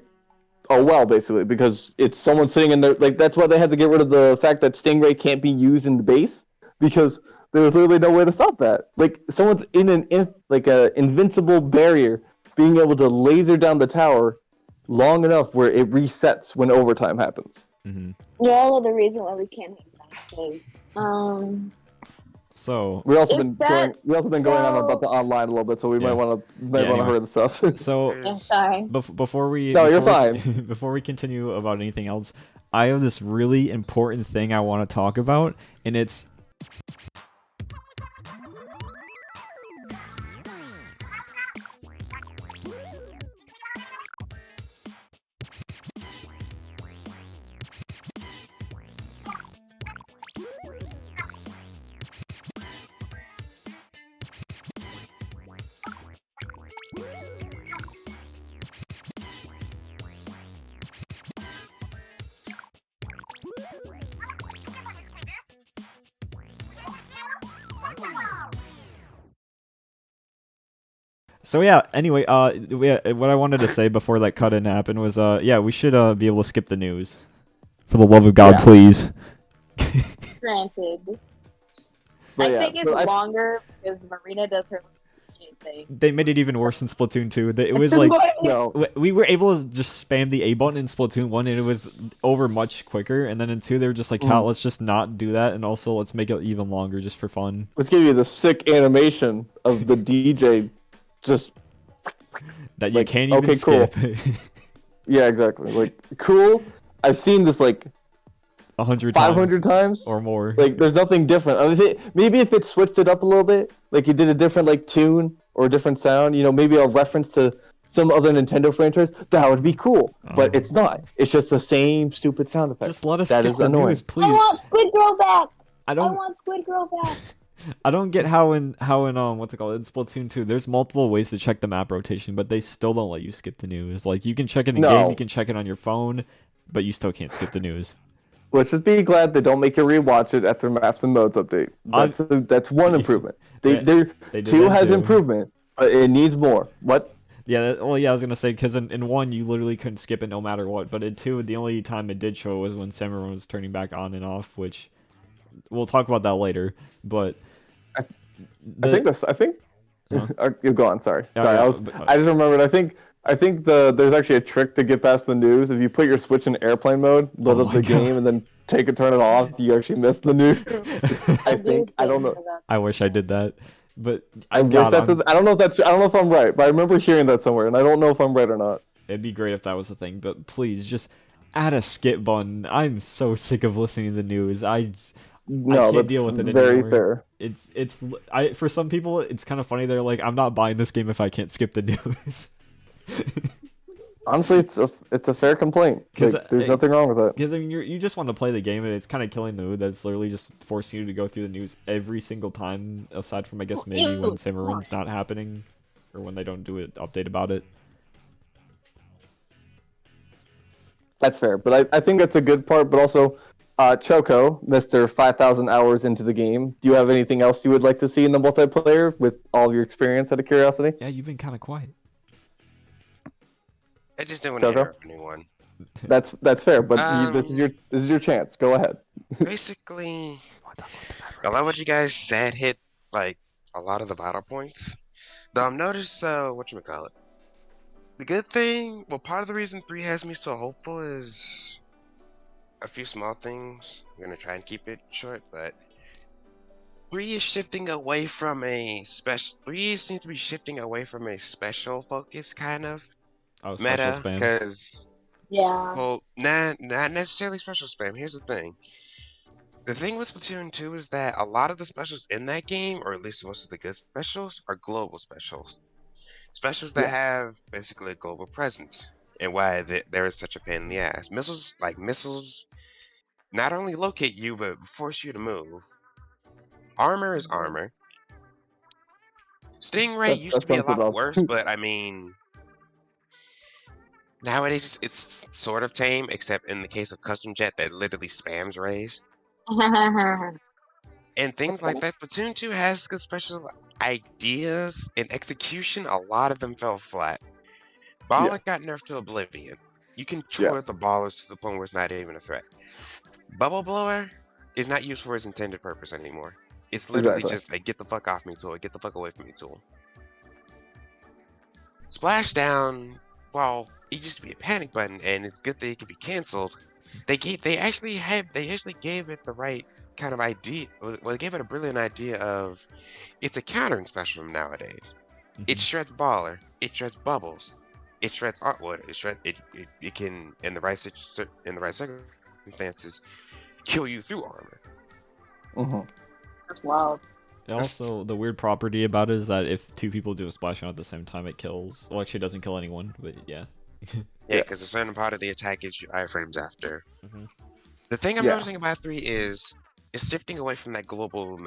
oh well, basically, because it's someone sitting in there. Like, that's why they had to get rid of the fact that Stingray can't be used in the base, because there was literally no way to stop that. Like, someone's in an invincible barrier, being able to laser down the tower long enough where it resets when overtime happens. Mm-hmm. You all know the reason why we can't hit that. So we also been going on about the online a little bit, so we might want to hurry this up. So I'm sorry. Before we you're fine. Before we continue about anything else, I have this really important thing I want to talk about, and it's So yeah. Anyway, what I wanted to say before that cut in happened was, yeah, we should be able to skip the news. For the love of God, Yeah. please. Granted. But I yeah, think it's but longer because Marina does her shit thing. They made it even worse in Splatoon 2. It was like no, we were able to just spam the A button in Splatoon 1 and it was over much quicker. And then in 2 they were just like, "Cal, let's just not do that, and also let's make it even longer just for fun." let's give you the sick animation of the DJ just That you like, can't even okay, cool. skip. Yeah, exactly. Like cool. I've seen this like 100 500 times or more. Like there's nothing different. I mean, maybe if it switched it up a little bit, like you did a different like tune or a different sound, maybe a reference to some other Nintendo franchise, that would be cool. But it's not. It's just the same stupid sound effect. Just let us That skip is the annoying. news, please. I want Squid Girl back. I I don't want Squid Girl back. I don't get how in what's it called, in Splatoon 2 there's multiple ways to check the map rotation, but they still don't let you skip the news. Like you can check it in game, you can check it on your phone, but you still can't skip the news. Let's just be glad they don't make you rewatch it after Maps and Modes update. That's one improvement. They Two did that has too. improvement, but it needs more. What? Yeah, well, yeah, I was gonna say because in 1 you literally couldn't skip it no matter what, but in 2 the only time it did show was when Samurai was turning back on and off, which we'll talk about that later. But I think you go on. Sorry. Yeah, Sorry. yeah, I just remembered. I think there's actually a trick to get past the news. If you put your Switch in airplane mode, load Oh up my the God. game, and then turn it off, you actually miss the news. I don't know. I wish I did that, but I don't know if I'm right, but I remember hearing that somewhere, and I don't know if I'm right or not. It'd be great if that was the thing, but please just add a skip button. I'm so sick of listening to the news. I can't deal with it very anymore. fair. It's for some people it's kind of funny. They're like, I'm not buying this game if I can't skip the news. Honestly, it's a fair complaint. Like, there's nothing wrong with it. Because I mean, you just want to play the game, and it's kind of killing the mood. That's literally just forcing you to go through the news every single time. Aside from, I guess, maybe when Simmeron's not happening, or when they don't do an update about it. That's fair, but I think that's a good part. But also, Choco, Mr. 5,000 hours into the game, do you have anything else you would like to see in the multiplayer with all of your experience? Out of curiosity. Yeah, you've been kind of quiet. I just don't want to interrupt anyone. That's fair, but this is your chance. Go ahead. Basically, a lot of what you guys said hit like a lot of the vital points. Though I've noticed whatchamacallit. The good thing, well, part of the reason 3 has me so hopeful is a few small things. I'm gonna try and keep it short, but 3 is shifting away from a special. 3 seems to be shifting away from a special focus kind of meta, because well, not necessarily special spam. Here's the thing. The thing with Splatoon 2 is that a lot of the specials in that game, or at least most of the good specials, are global specials. Specials that have basically a global presence, and why there is such a pain in the ass. Missiles not only locate you, but force you to move. Armor is armor. Stingray used to be a lot worse, but I mean, nowadays it's sort of tame, except in the case of Custom Jet that literally spams rays. And things like that. Splatoon 2 has good special ideas. In execution, a lot of them fell flat. Baller got nerfed to oblivion. You can chore the ballers to the point where it's not even a threat. Bubble Blower is not used for its intended purpose anymore. It's literally just a get the fuck off me tool, get the fuck away from me tool. Splashdown, well, it used to be a panic button, and it's good that it can be canceled. They actually gave it the right kind of idea. Well, they gave it a brilliant idea of it's a countering special nowadays. It shreds baller, it shreds bubbles, it shreds artwood, it can in the right circumstances kill you through armor. That's wild. Also, the weird property about it is that if 2 people do a splashdown at the same time, it kills. Well, actually, it doesn't kill anyone, but yeah. Yeah, because a certain part of the attack is iframes after. The thing I'm noticing about 3 is it's shifting away from that global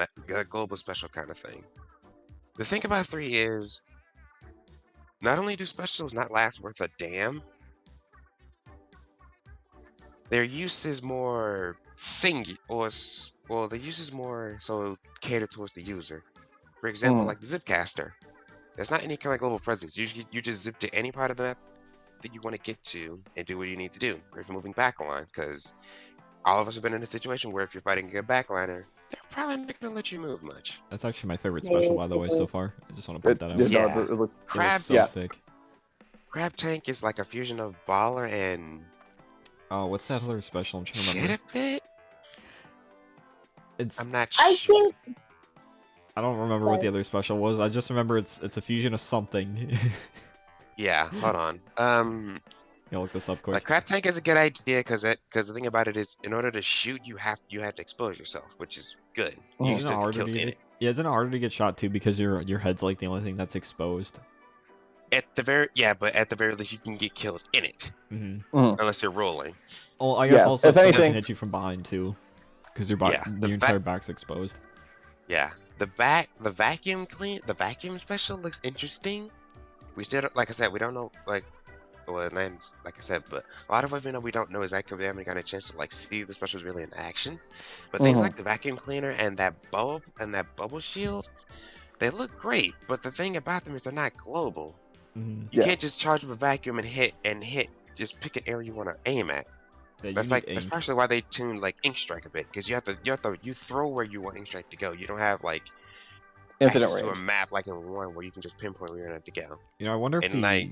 special kind of thing. The thing about 3 is not only do specials not last worth a damn, their use is more the use is more so catered towards the user. For example, like the Zipcaster. There's not any kind of global presence. You just zip to any part of the map that you want to get to and do what you need to do. Or if you're moving backlines, because all of us have been in a situation where if you're fighting a backliner, they're probably not going to let you move much. That's actually my favorite special, by the way, so far. I just want to point that out. Yeah, Yeah. no, it looks. It Crab, looks so Yeah. sick. Crab Tank is like a fusion of Baller and Oh, what's that other special? I'm trying to remember. Chitterpit? It's I'm not I sure. think I don't remember what the other special was. I just remember it's a fusion of something. Yeah, hold on. Yeah, look this up quick. Like Crab Tank is a good idea because the thing about it is in order to shoot you have to expose yourself, which is good. You can Isn't it still get harder to killed in get? it. Yeah, isn't it harder to get shot too because your head's like the only thing that's exposed? But at the very least you can get killed in it Mm-hmm. unless you're rolling. Well, I guess Yeah, also if someone anything- can hit you from behind too, because your Yeah, the entire back's exposed. Yeah, the vacuum special looks interesting. We still like I said we don't know well, and like I said, but a lot of us we don't know exactly we haven't got a chance to like see the specials really in action. But things like the vacuum cleaner and that bubble shield, they look great. But the thing about them is they're not global. Mm-hmm. You Yes. can't just charge up a vacuum and hit. Just pick an area you want to aim at. Yeah, That's partially why they tuned like Ink Strike a bit because you throw where you want Ink Strike to go. You don't have like Infinite access to a range. map like in one where you can just pinpoint where you want to go. You know, I wonder if And, like-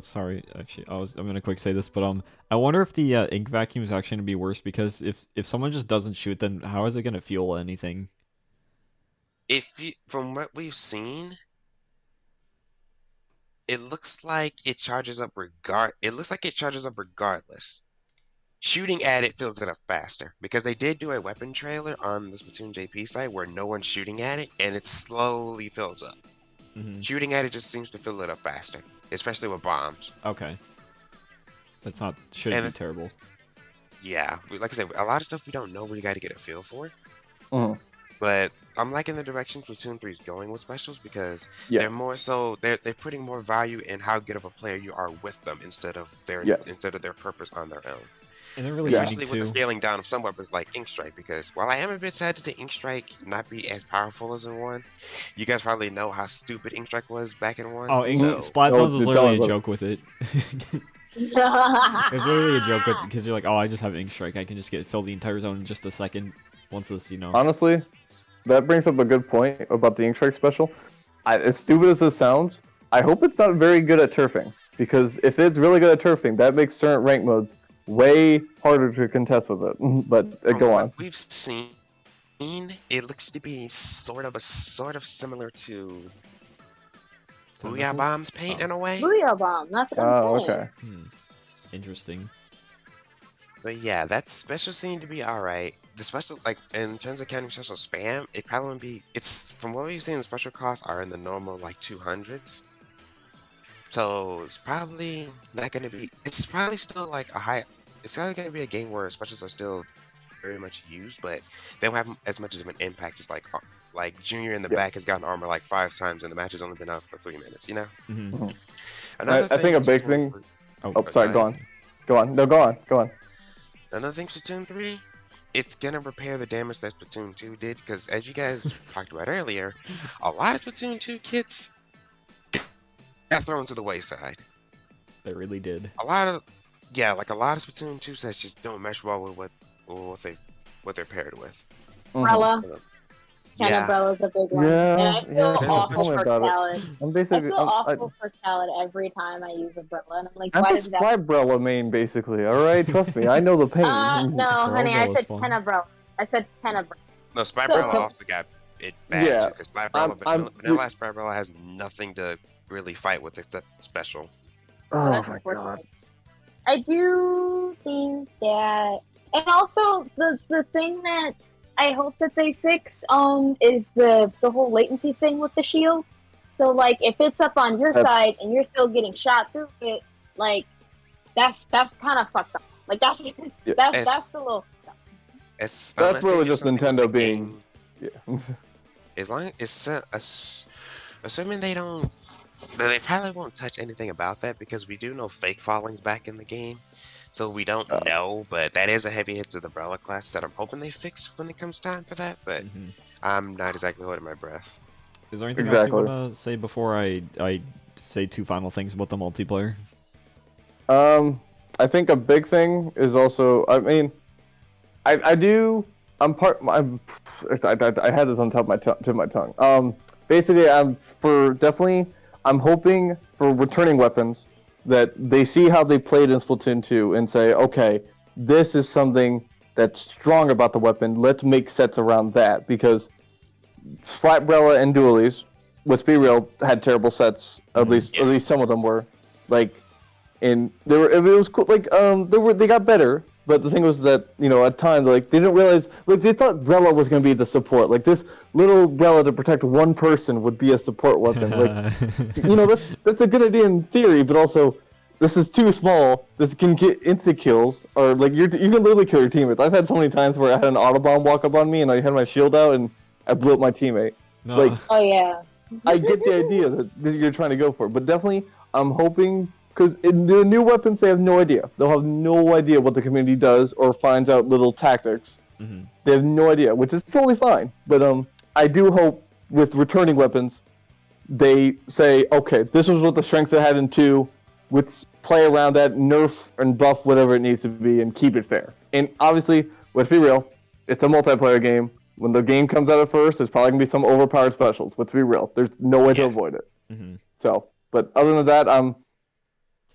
sorry, actually, I'm gonna quick say this, but I wonder if the ink vacuum is actually gonna be worse because if someone just doesn't shoot, then how is it gonna fuel anything? From what we've seen, it looks like it charges up regardless. Shooting at it fills it up faster because they did do a weapon trailer on the Splatoon JP site where no one's shooting at it and it slowly fills up. Mm-hmm. Shooting at it just seems to fill it up faster, especially with bombs. Okay, shouldn't And be it's- terrible. Yeah, like I said, a lot of stuff we don't know. We got to get a feel for. Mhm. But I'm liking the direction Splatoon 3 is going with specials because Yes. they're more so they're putting more value in how good of a player you are with them instead of their purpose on their own. And they're really Especially unique with the too. scaling down of some weapons like Ink Strike, because while I am a bit sad to see Ink Strike not be as powerful as in 1, you guys probably know how stupid Ink Strike was back in 1. Oh, so, Splat No, Zones was it literally a does. joke with it. It was literally a joke because you're like, oh, I just have Ink Strike. I can just fill the entire zone in just a second. Once this, Honestly, that brings up a good point about the Ink Strike special. As stupid as this sounds, I hope it's not very good at turfing. Because if it's really good at turfing, that makes certain rank modes way harder to contest with it. But from go what on. we've seen, it looks to be sort of similar to Booyah missiles? Bomb's paint in a way. Booyah bomb. That's what Oh, I'm saying. okay. Interesting. But yeah, that special seemed to be alright. The special, like, in terms of counting special spam, it probably wouldn't be, it's, from what we've seen, the special costs are in the normal, like, 200s. So, it's probably not going to be, it's probably still, like, it's probably going to be a game where specials are still very much used, but they don't have as much of an impact as, like Junior in the Yeah. back has gotten armor, like, 5 times, and the match has only been up for 3 minutes, you know? Mm-hmm. Another I think a with big Splatoon thing- 3 Oh, sorry, go on. Go on. No, go on. Go on. Another thing, Splatoon 3, it's gonna repair the damage that Splatoon 2 did, because as you guys talked about earlier, a lot of Splatoon 2 kits got thrown to the wayside. They really did. A lot of Splatoon 2 sets just don't mesh well with what they're paired with. Umbrella. Ken Yeah, Umbrella's a big one. Yeah, And I feel yeah, awful tell me for about it. Khaled. I'm I basically. feel awful for Khaled every time I use Umbrella. And I'm like, I'm why the does that? Spybrella main, basically. All right, trust me, I know the pain. No, honey, I Umbrella's said fun. 10 Umbrella. I said 10 Umbrella. no, Spybrella So- also got it bad Yeah, too, because Spybrella, I'm- Vanilla Spybrella has nothing to really fight with except special. Oh That's my unfortunate. god. I do think that, and also the thing that I hope that they fix is the whole latency thing with the shield. So like if it's up on your That's- side and you're still getting shot through it, like that's kind of fucked up. Like that's Yeah. that's a little. It's, That's unless they really do just something with Nintendo the being- game, Yeah. as long assuming they don't, then they probably won't touch anything about that because we do know fake falling's back in the game, so we don't Oh. know. But that is a heavy hit to the umbrella class that I'm hoping they fix when it comes time for that. But Mhm. I'm not exactly holding my breath. Is there anything else you Exactly. want to say before I say two final things about the multiplayer? I think a big thing is also. I mean, I do. I'm part. I had this on top of my tip of my tongue. Basically, I'm hoping for returning weapons that they see how they played in Splatoon 2 and say, okay, this is something that's strong about the weapon. Let's make sets around that because Splatbrella and Dualies, let's be real, had terrible sets. At least some of them were, like, and they were. It was cool. Like, they got better. But the thing was that, at times, like, they didn't realize, like, they thought Brella was going to be the support. Like, this little Brella to protect one person would be a support weapon. Like, that's a good idea in theory, but also, this is too small. This can get insta kills, or, like, you can literally kill your teammates. I've had so many times where I had an Autobomb walk up on me, and I had my shield out, and I blew up my teammate. No. Like, Oh yeah. I get the idea that you're trying to go for, but definitely, I'm hoping... Because in the new weapons, they have no idea. They'll have no idea what the community does or finds out little tactics. Mm-hmm. They have no idea, which is totally fine. But I do hope with returning weapons, they say, okay, this was what the strength they had in 2. Let's play around that, nerf and buff whatever it needs to be, and keep it fair. And obviously, let's be real, it's a multiplayer game. When the game comes out at first, there's probably going to be some overpowered specials. Let's be real. There's no way to avoid it. Mm-hmm. So, but other than that,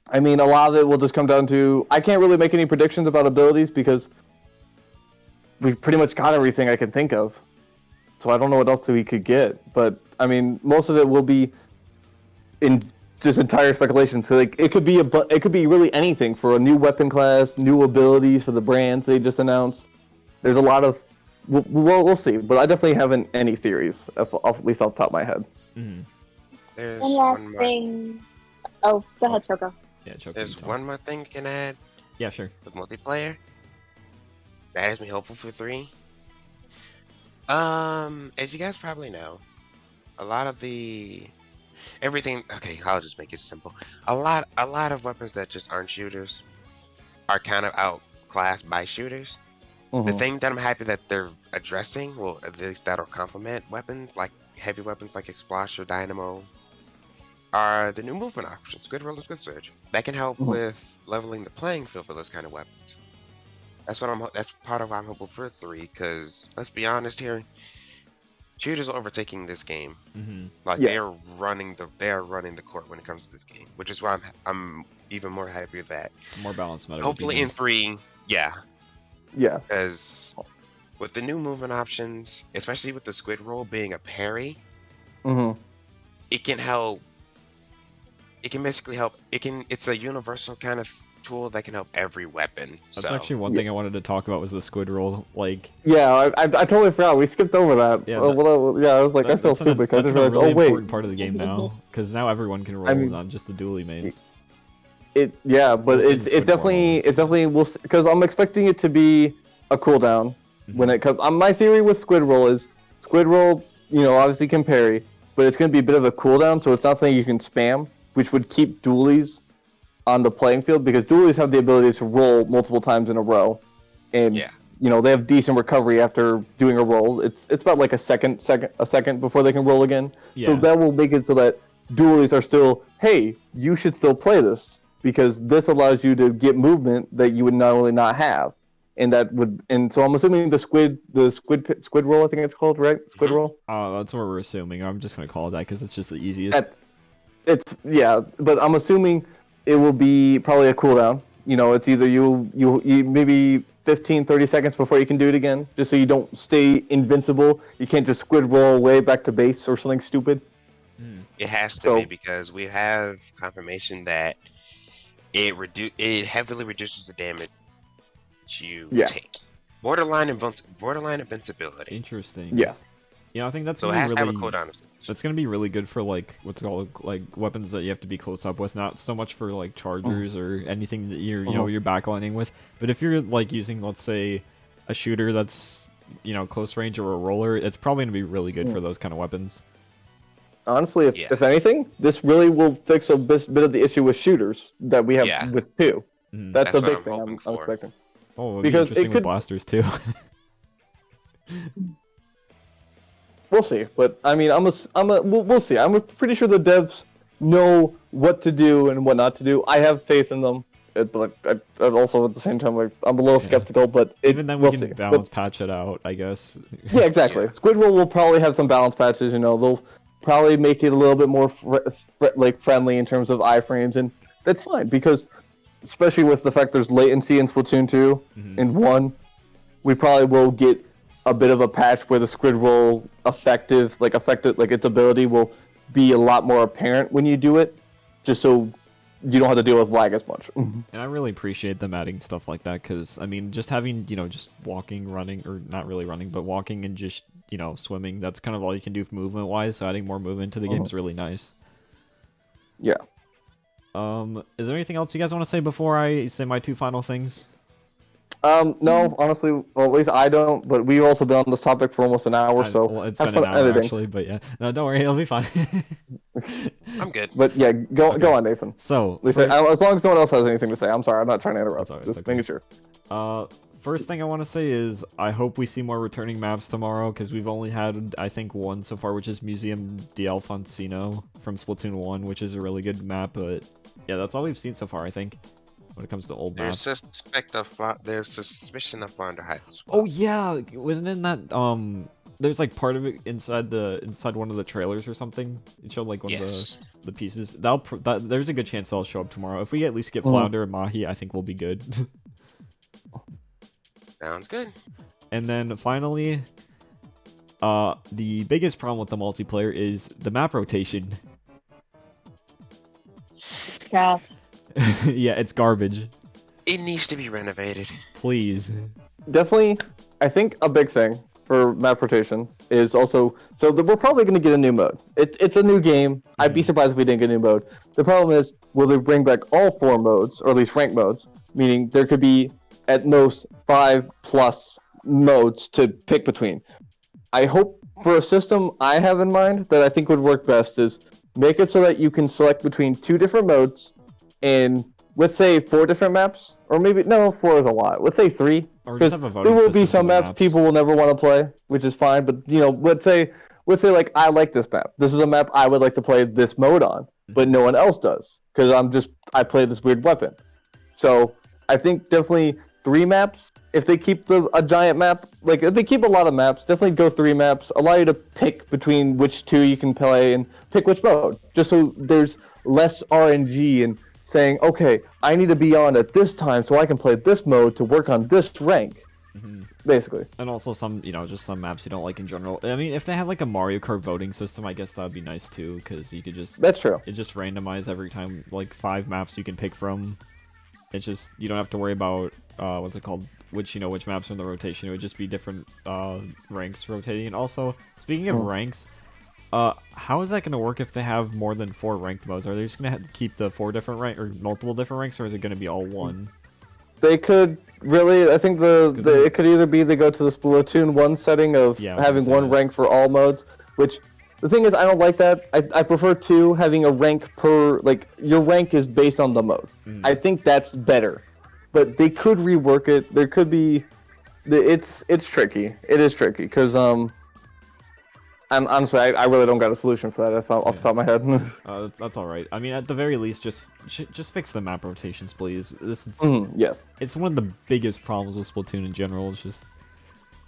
I mean, a lot of it will just come down to... I can't really make any predictions about abilities because we've pretty much got everything I can think of. So I don't know what else we could get. But, I mean, most of it will be in just entire speculation. So, like, it could be really anything for a new weapon class, new abilities for the brands they just announced. There's a lot of... We'll see. But I definitely haven't any theories, at least off the top of my head. Mm-hmm. There's One last thing. Oh, go ahead, Choco. Yeah, Choco, There's one more thing you can add Yeah, sure. with multiplayer. That has me hopeful for 3. As you guys probably know, a lot of everything. Okay, I'll just make it simple. A lot of weapons that just aren't shooters are kind of outclassed by shooters. The thing that I'm happy that they're addressing, well, at least that'll complement weapons like heavy weapons like Explosion or Dynamo, are the new movement options, Squid Roll and Squid Surge. That can help with leveling the playing field for those kind of weapons. That's part of why I'm hopeful for 3, because let's be honest here, shooters are overtaking this game. Mm-hmm. Like they are running the court when it comes to this game, which is why I'm even more happy that More balanced meta. hopefully in 3, yeah, because with the new movement options, especially with the Squid Roll being a parry, it can help. It can basically help. It's a universal kind of tool that can help every weapon. That's actually one thing I wanted to talk about was the Squid Roll. Like, I totally forgot. We skipped over that. Yeah, I was like, I feel stupid because I just realized, really oh wait, important part of the game now, because now everyone can roll, not just the dually mains. But it definitely will, because I'm expecting it to be a cooldown when it comes. My theory with Squid Roll is Squid Roll, obviously can parry, but it's going to be a bit of a cooldown, so it's not something you can spam, which would keep dualies on the playing field, because dualies have the ability to roll multiple times in a row, and they have decent recovery after doing a roll. It's about like a second before they can roll again. So that will make it so that dualies are still, hey, you should still play this, because this allows you to get movement that you would normally not have, and so I'm assuming the squid roll, I think it's called, right? Squid roll. That's what we're assuming. I'm just gonna call it that because it's just the easiest. But I'm assuming it will be probably a cooldown. It's either you maybe 15, 30 seconds before you can do it again, just so you don't stay invincible. You can't just squid roll away back to base or something stupid. It has to be, because we have confirmation that it heavily reduces the damage you take. Borderline invincibility. Interesting. Yes. I think that's so it has to have a cooldown. That's gonna be really good for like what's called like weapons that you have to be close up with, not so much for like chargers or anything that you're you're backlining with. But if you're like using, let's say, a shooter that's close range or a roller, it's probably gonna be really good for those kind of weapons. Honestly, if anything, this really will fix a bit of the issue with shooters that we have with 2. That's a big thing I'm expecting. Oh, it'll be interesting with blasters too. we'll see. But I mean, we'll see. I'm pretty sure the devs know what to do and what not to do. I have faith in them. But also at the same time, like, I'm a little skeptical. But even then, we we'll can see. balance patch it out, I guess. Yeah, exactly. Yeah. Squidward will probably have some balance patches. They'll probably make it a little bit more friendly in terms of iframes, and that's fine because, especially with the fact there's latency in Splatoon 2 and 1, we probably will get a bit of a patch where the Squidward effective, like its ability will be a lot more apparent when you do it, just so you don't have to deal with lag as much. And I really appreciate them adding stuff like that because, I mean, just having, just walking, running, or not really running, but walking and just, swimming, that's kind of all you can do movement-wise, so adding more movement to the game is really nice. Yeah. Is there anything else you guys want to say before I say my two final things? No, honestly, well, at least I don't, but we've also been on this topic for almost an hour, so well, it's have been an fun hour, editing. actually, but yeah. No, don't worry, it'll be fine. I'm good. But yeah, go on, Nathan. So, At least as long as no one else has anything to say. I'm sorry, I'm not trying to interrupt. That's all right, Just it's okay. making sure. First thing I want to say is I hope we see more returning maps tomorrow because we've only had, I think, one so far, which is Museum di Alfonsino from Splatoon 1, which is a really good map, but yeah, that's all we've seen so far, I think, when it comes to old There's maps. there's suspicion of Flounder Heights as well. Oh yeah, wasn't in that there's like part of it inside one of the trailers or something. It showed like one of the pieces. There's a good chance that'll show up tomorrow. If we at least get Flounder and Mahi, I think we'll be good. Sounds good. And then finally, the biggest problem with the multiplayer is the map rotation. It's crap. Yeah, it's garbage. It needs to be renovated. Please. Definitely, I think a big thing for map rotation is also we're probably going to get a new mode. It's a new game. I'd be surprised if we didn't get a new mode. The problem is, will they bring back all 4 modes, or at least rank modes? Meaning there could be at most 5+ modes to pick between. I hope for a system I have in mind that I think would work best is make it so that you can select between 2 different modes in, let's say, 4 different maps, or maybe no, 4 is a lot. Let's say 3, Or because just have a there voting will be system for some the maps people will never want to play, which is fine. But let's say like I like this map. This is a map I would like to play this mode on, but no one else does because I play this weird weapon. So I think definitely 3 maps. If they keep a giant map, like if they keep a lot of maps, definitely go 3 maps. Allow you to pick between which 2 you can play and pick which mode, just so there's less RNG and saying, okay, I need to be on at this time so I can play this mode to work on this rank. Basically. And also some, just some maps you don't like in general. I mean, if they had like a Mario Kart voting system, I guess that would be nice too, because you could just... That's true. It just randomize every time, like 5 maps you can pick from. It's just, you don't have to worry about, what's it called? Which maps are in the rotation. It would just be different ranks rotating. And also, speaking of ranks, how is that going to work if they have more than 4 ranked modes? Are they just going to keep the 4 different rank or multiple different ranks, or is it going to be all one? They could really, I think it could either be they go to the Splatoon 1 setting of having one rank for all modes, which the thing is I don't like that. I prefer 2, having a rank per, like your rank is based on the mode. I think that's better. But they could rework it. There could be, it's tricky. It is tricky because honestly, I really don't got a solution for that off the top of my head. That's all right. I mean, at the very least, just fix the map rotations, please. Yes. It's one of the biggest problems with Splatoon in general. It's just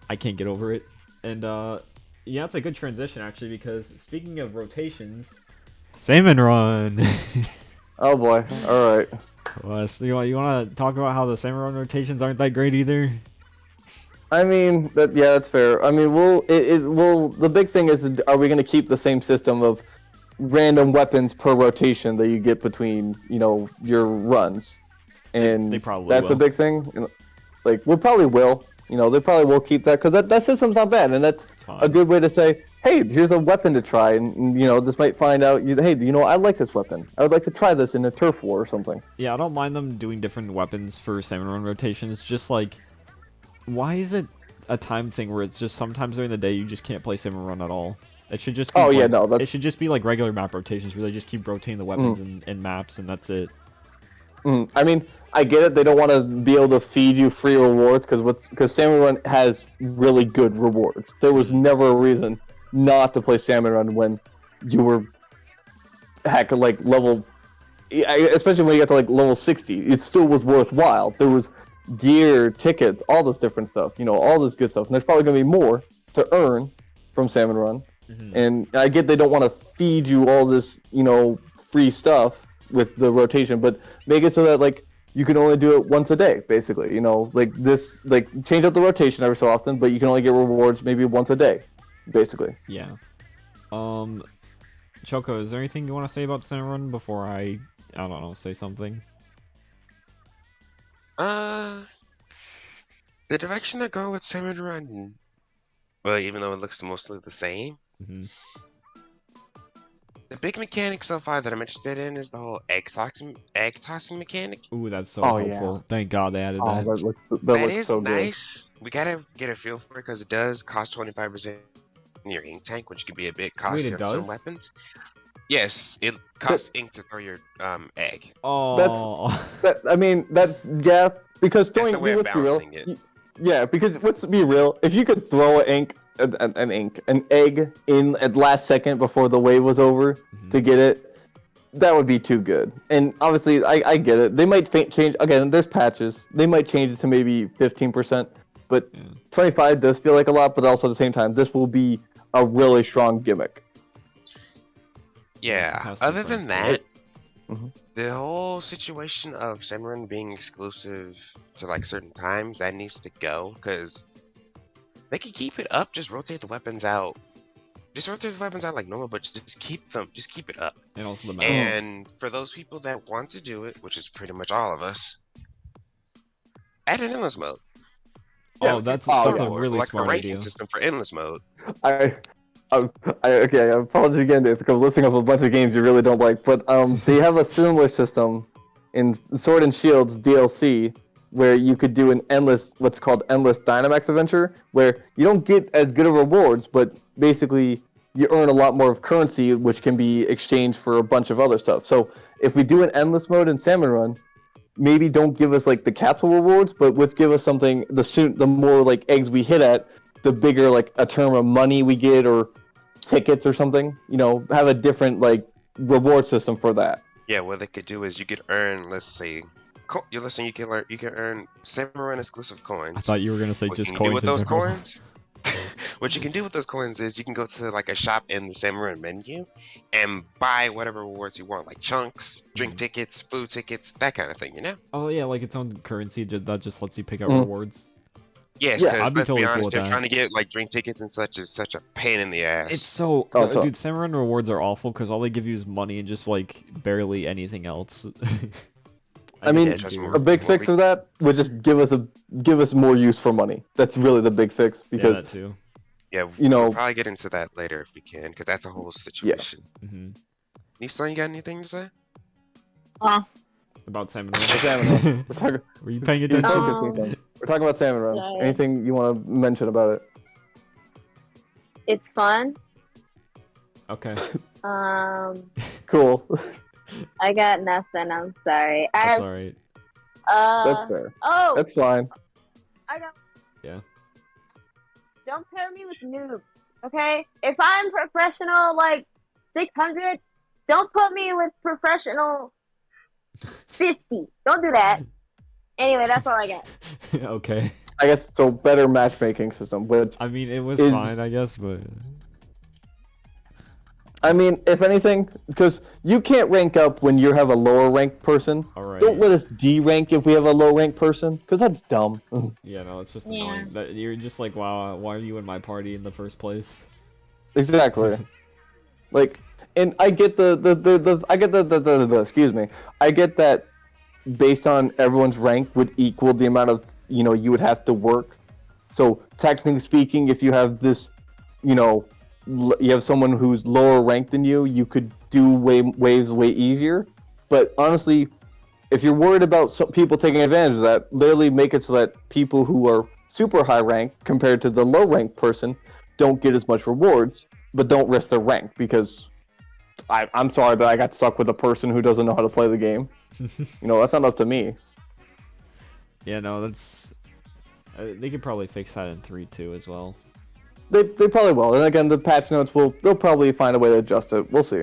I can't get over it. And yeah, it's a good transition actually, because speaking of rotations, Salmon Run. Oh boy. All right. So you want to talk about how the Salmon Run rotations aren't that great either? I mean, that's fair. I mean, the big thing is, are we going to keep the same system of random weapons per rotation that you get between, your runs? And they probably that's will. a big thing. Like, we probably will. They probably will keep that, because that system's not bad, and that's a good way to say, hey, here's a weapon to try, and this might find out, hey, I like this weapon. I would like to try this in a turf war or something. Yeah, I don't mind them doing different weapons for Salmon Run rotations, just like, why is it a time thing where it's just sometimes during the day you just can't play Salmon Run at all? It should just be it should just be like regular map rotations where they just keep rotating the weapons and maps, and that's it. I mean, I get it. They don't want to be able to feed you free rewards because Salmon Run has really good rewards. There was never a reason not to play Salmon Run when you were heck like level, especially when you got to like level 60. It still was worthwhile. There was gear, tickets, all this different stuff. You know, all this good stuff. And there's probably gonna be more to earn from Salmon Run. And I get they don't want to feed you all this, you know, free stuff with the rotation, but make it so that like you can only do it once a day, basically. You know, like this, like change up the rotation every so often, but you can only get rewards maybe once a day, basically. Yeah. Choco, is there anything you want to say about Salmon Run before I don't know, say something? The direction I go with Salmon Run, well, even though it looks mostly the same, the big mechanic so far that I'm interested in is the whole egg tossing mechanic. Ooh, that's so Oh, helpful. yeah. Thank God they added Oh, that. that looks That so nice. We gotta get a feel for it because it does cost 25% in your ink tank, which could be a bit costly on some weapons. Yes, it costs ink to throw your egg. Oh, I mean, yeah, because That's throwing, the way of let's be real. balancing it. Yeah, because let's be real. If you could throw an egg in at last second before the wave was over to get it, that would be too good. And obviously, I get it. They might change again. There's patches. They might change it to maybe 15%, but 25 does feel like a lot. But also at the same time, this will be a really strong gimmick. Yeah. Other than that, the whole situation of Salmon Run being exclusive to like certain times, that needs to go because they can keep it up. Just rotate the weapons out. Just rotate the weapons out like normal, but just keep them. Just keep it up. and also the map. And for those people that want to do it, which is pretty much all of us, add an endless mode. Oh, that's a really like smart a ranking idea. system for endless mode. Okay, I apologize again because I'm listing up a bunch of games you really don't like, but they have a similar system in Sword and Shield's DLC where you could do an what's called endless Dynamax adventure, where you don't get as good of rewards, but basically you earn a lot more of currency, which can be exchanged for a bunch of other stuff. So if we do an endless mode in Salmon Run, maybe don't give us like the capsule rewards, but let's give us something. The more like eggs we hit at, the bigger like a term of money we get or tickets or something. You know, have a different like reward system for that. Yeah, what they could do is you could earn, let's say, you can earn Salmon Run exclusive coins. I thought you were gonna say What just can you coins do with in those general. coins? What you can do with those coins is you can go to like a shop in the Salmon Run menu and buy whatever rewards you want, like chunks, drink tickets, food tickets, that kind of thing, you know? Oh yeah, like its own currency that just lets you pick out rewards. Yes, Yeah, because I'd be let's totally be cool honest, with they're that. trying to get like drink tickets and such is such a pain in the ass. It's so Oh, dude, Salmon Run rewards are awful because all they give you is money and just like barely anything else. I mean, me, a big fix of that would just give us more use for money. That's really the big fix yeah, because that too. Yeah, you know, we'll probably get into that later if we can, because that's a whole situation. Nissan, you got anything to say? About Salmon Salmon Run. we're talking. Were you paying You're attention? focused, Ethan. We're talking about Salmon Run. Yeah. Anything you want to mention about it? It's fun. Okay. Cool. I got nothing. I'm sorry. That's alright. That's fair. Oh, That's fine. I got. Yeah. Don't pair me with noobs, okay? If I'm professional, like 600, don't put me with professional 50. Don't do that. Anyway, that's all I got. Okay. I guess so. Better matchmaking system, which I mean, it was is- fine, I guess, but I mean, if anything, because you can't rank up when you have a lower ranked person. alright. Don't let us D-rank if we have a low ranked person, because that's dumb. Yeah, no, it's just Yeah. annoying. That you're just like, wow, why are you in my party in the first place? Exactly. Like, and I get the excuse me. I get that based on everyone's rank would equal the amount of, you would have to work. So technically speaking, if you have this, you have someone who's lower ranked than you, you could do waves way easier. But honestly, if you're worried about people taking advantage of that, literally make it so that people who are super high ranked compared to the low ranked person don't get as much rewards, but don't risk their rank, because I'm sorry, but I got stuck with a person who doesn't know how to play the game. That's not up to me. Yeah, no, that's. They could probably fix that in 3 too as well. They probably will. And again, the patch notes they'll probably find a way to adjust it. We'll see.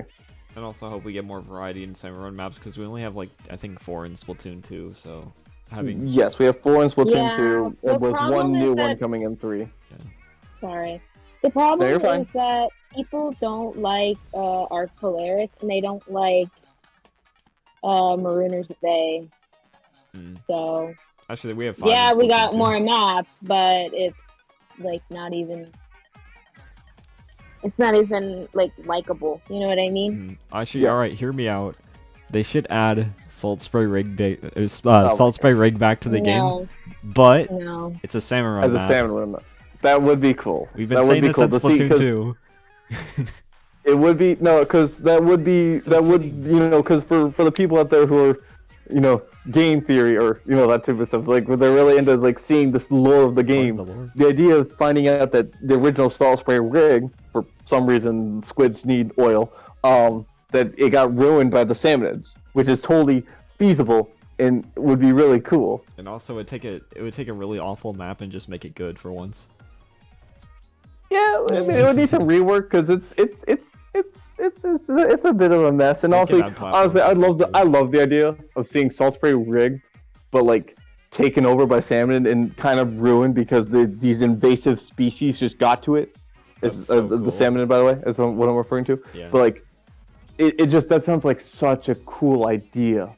And also hope we get more variety in Salmon Run maps because we only have like I think 4 in Splatoon 2. So having Yes, we have 4 in Splatoon 2, the with problem one is new that- one coming in 3. Sorry. The problem you're fine. is that people don't like our Polaris and they don't like Marooners Bay. So Actually, we have 5. yeah, in we Splatoon got 2. more maps, but it's like not even. It's not even like likable. You know what I mean? Actually, Yeah. all right, hear me out. They should add Salt Spray Rig my Spray Rig back to the game, No, but no. it's a Salmon Run As a map. salmon run. That would be cool. We've been that saying would be this cool since to see, Splatoon 'cause 2. It would be because that would fitting. because for the people out there who are, game theory or that type of stuff, like when they're really into like seeing this lore of the game, the lore. the idea of finding out that the original Salt Spray Rig, for some reason squids need oil, that it got ruined by the salmonids, which is totally feasible and would be really cool. And also, it would take a really awful map and just make it good for once. Yeah, I mean, it would need some rework because it's a bit of a mess. And They honestly, could add platforms I and love stuff, I love the idea of seeing Salt Spray Rig, but like taken over by salmon and kind of ruined because these invasive species just got to it. That's so The cool. salmon, by the way, is what I'm referring to. Yeah. But like, it just that sounds like such a cool idea.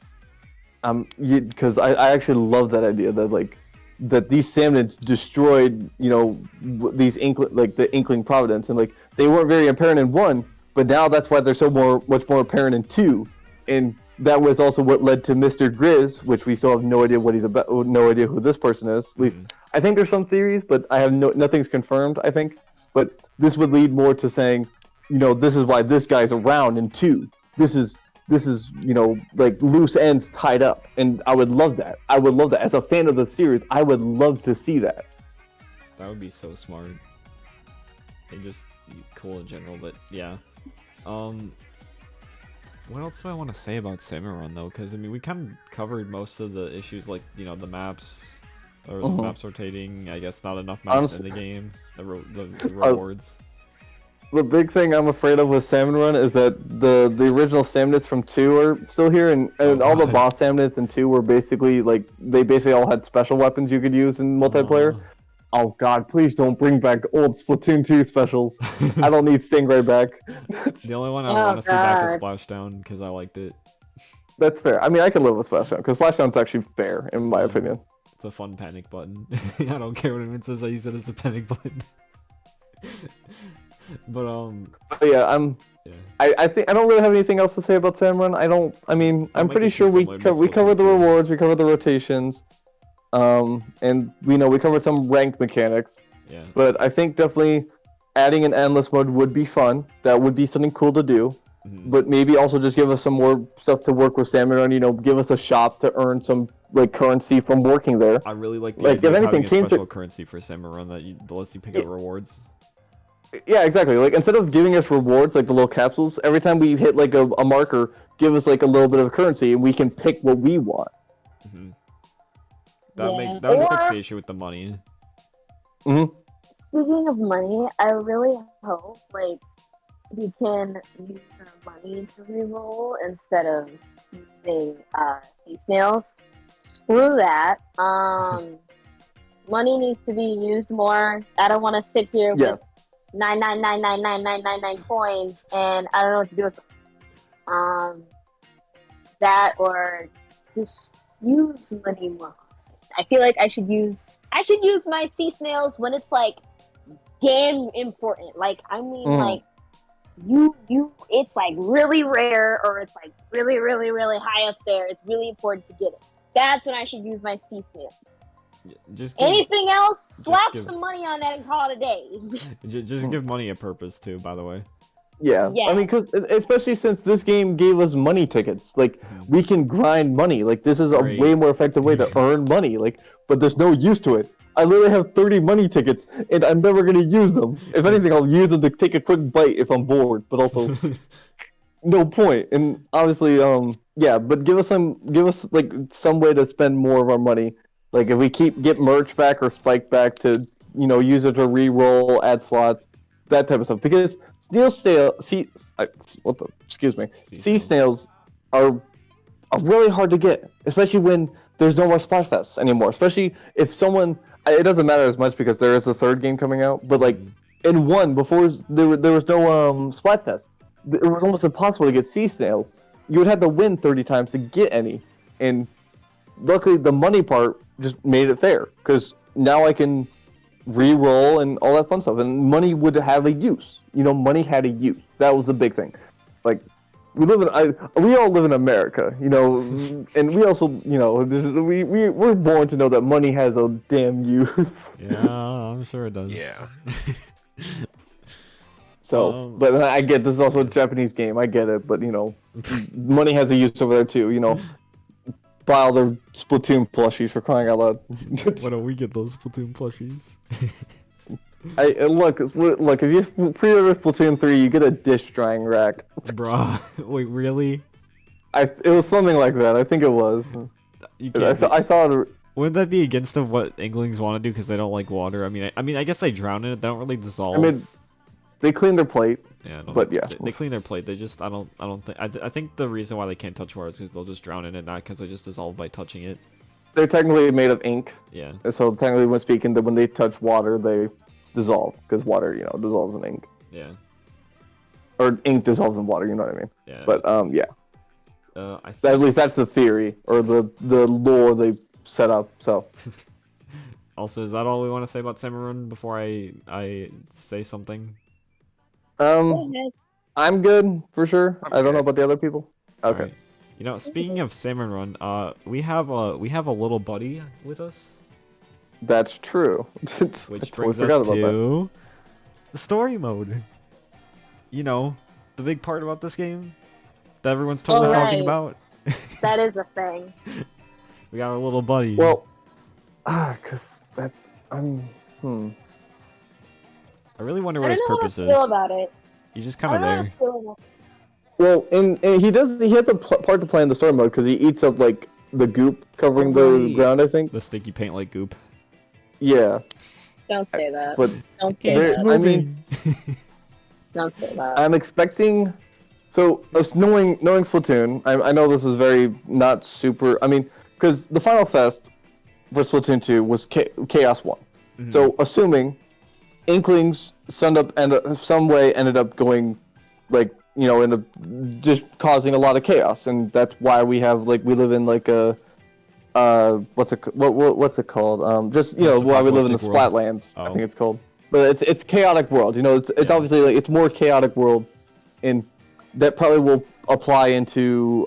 Because I actually love that idea that these salmonids destroyed, these the Inkling Providence, and like they weren't very apparent in 1, but now that's why they're much more apparent in 2, and that was also what led to Mr. Grizz, which we still have no idea what he's about, no idea who this person is. At least I think there's some theories, but I have nothing's confirmed. I think, but this would lead more to saying, this is why this guy's around in 2. This is like loose ends tied up, and I would love that. I would love that as a fan of the series. I would love to see that. That would be so smart. And just cool in general, but yeah. What else do I want to say about Salmon Run though? Because I mean, we kind of covered most of the issues, like the maps, or the maps rotating. I guess not enough maps in the game. The rewards. The big thing I'm afraid of with Salmon Run is that the original Salmonids from 2 are still here, and all the boss Salmonids in 2 were basically they basically all had special weapons you could use in multiplayer. Oh god, please don't bring back old Splatoon 2 specials. I don't need Stingray back. The only one I want to see back is Splashdown because I liked it. That's fair. I mean, I can live with Splashdown because Splashdown's actually fair in my opinion. It's a fun panic button. I don't care what it says. I use it as a panic button. But yeah, yeah. I think I don't really have anything else to say about Salmon Run. I'm pretty sure we covered the rewards, we covered the rotations, and we covered some ranked mechanics. Yeah. But I think definitely adding an endless mode would be fun. That would be something cool to do. But maybe also just give us some more stuff to work with Salmon Run. Give us a shop to earn some currency from working there. I really like the idea if of anything, having a special currency for Salmon Run that lets you pick up rewards. Yeah, exactly. Instead of giving us rewards, the little capsules, every time we hit a marker, give us a little bit of currency, and we can pick what we want. That would fix the issue with the money. Speaking of money, I really hope we can use our money to reroll instead of using snails. Screw that. Money needs to be used more. I don't want to sit here with 9999999 coins and I don't know what to do with them. That or just use money more. I feel like I should use my sea snails when it's damn important. It's really rare or it's really, really, really high up there. It's really important to get it. That's when I should use my sea snails. Anything else? Slap some money on that and call it a day. Just give money a purpose too, by the way. Yeah. I mean, because especially since this game gave us money tickets, we can grind money. This is a way more effective way to earn money. But there's no use to it. I literally have 30 money tickets, and I'm never gonna use them. If anything, I'll use them to take a quick bite if I'm bored. But also, no point. And obviously, But give us some way to spend more of our money. If we get merch back or spike back to use it to re-roll, add slots, that type of stuff. Because excuse me, sea snails are really hard to get, especially when there's no more Splatfests anymore. Especially if someone, it doesn't matter as much because there is a third game coming out. But like in one, before there was no Splatfest, it was almost impossible to get sea snails. You would have to win 30 times to get any, and luckily the money part just made it fair because now I can re-roll and all that fun stuff, and money would have a use. Money had a use. That was the big thing. Like we all live in America, and we also, we're born to know that money has a damn use. Yeah, I'm sure it does. Yeah. So, but I get this is also a Japanese game. I get it, but money has a use over there too. Buy all their Splatoon plushies for crying out loud. Why don't we get those Splatoon plushies? Look, if you pre-order Splatoon 3, you get a dish drying rack. Bruh, wait, really? It was something like that. I think it was. I saw it. Wouldn't that be against of what Inklings want to do because they don't like water? I guess they drown in it. They don't really dissolve. I mean, they clean their plate. Yeah, but yeah, they clean their plate. They just I don't think I think the reason why they can't touch water is because they'll just drown in it, not because they just dissolve by touching it. They're technically made of ink. Yeah. So technically, when they touch water, they dissolve because water, dissolves in ink. Yeah. Or ink dissolves in water. You know what I mean? Yeah. But yeah. At least that's the theory or the lore they set up. So. Also, is that all we want to say about Salmon before I say something? I'm good for sure. I don't know about the other people. Okay. Right. Speaking of Salmon Run, we have a little buddy with us. That's true. Which brings us to the story mode. The big part about this game that everyone's totally talking about. That is a thing. We got our little buddy. Well, because that I really wonder what his purpose is. I feel about it. He's just kind of there. Well, and he has a part to play in the story mode because he eats up like the goop covering the ground. I think the sticky paint like goop. Yeah. Don't say that. But don't say that. I mean, don't say that. I'm expecting. So, knowing Splatoon, I know this is very not super. I mean, because the final fest for Splatoon 2 was Chaos 1. Mm-hmm. So, assuming Inklings some way ended up going, like, just causing a lot of chaos, and that's why we live in like a what's it called? Just why we live in the Splatlands. Oh. I think it's called. But it's chaotic world. It's obviously like it's more chaotic world, and that probably will apply into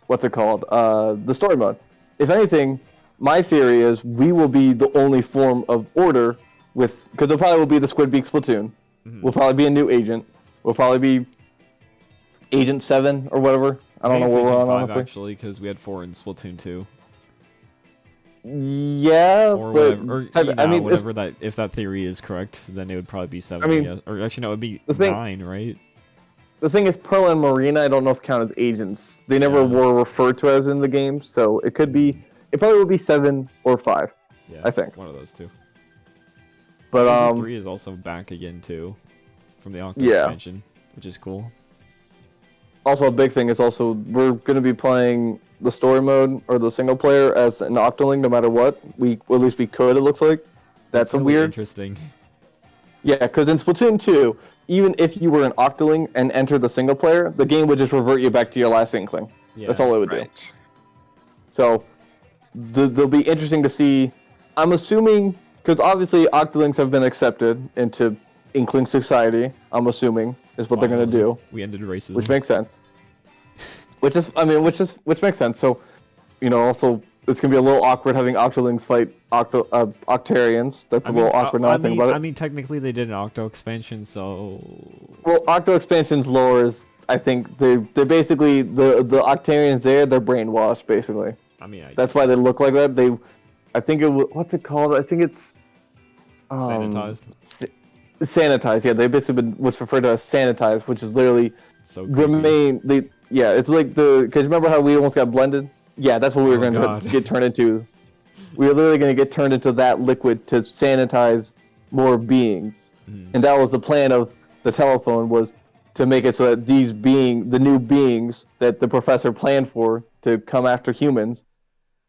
what's it called? The story mode. If anything, my theory is we will be the only form of order because there probably will be the Squidbeak Splatoon. Mm-hmm. We'll probably be a new agent. We'll probably be Agent 7 or whatever. I don't know what we're on, honestly. Actually, because we had 4 in Splatoon 2. Yeah, or but whatever, if that theory is correct, then it would probably be 7. Or actually, no, it would be 9, right? The thing is, Pearl and Marina, I don't know if count as agents. They never were referred to as in the game, so it could be. It probably would be 7 or 5. Yeah, I think one of those two. But 3 is also back again too, from the Octo expansion, which is cool. Also, a big thing is we're going to be playing the story mode or the single player as an Octoling, no matter what. At least we could. It looks like that's really weird. Interesting. Yeah, because in Splatoon 2, even if you were an Octoling and entered the single player, the game would just revert you back to your last Inkling. Yeah, that's all it would do. So, they'll be interesting to see. I'm assuming, because obviously Octolings have been accepted into Inkling society, I'm assuming, is what they're going to do. We ended racism. Which makes sense. Which makes sense. So, also, it's going to be a little awkward having Octolings fight Octarians. That's a little awkward now I think about it. I mean, technically they did an Octo expansion, so... Well, Octo expansion's lore is, I think, they're basically, the Octarians they're brainwashed, basically. That's why they look like that. I think what's it called? I think it's... sanitized? Sanitized, yeah. They basically what's referred to as sanitized, which is literally it's like because remember how we almost got blended? Yeah, that's what we were going to get turned into. We are literally going to get turned into that liquid to sanitize more beings. And that was the plan of the telephone, was to make it so that the new beings that the professor planned for to come after humans,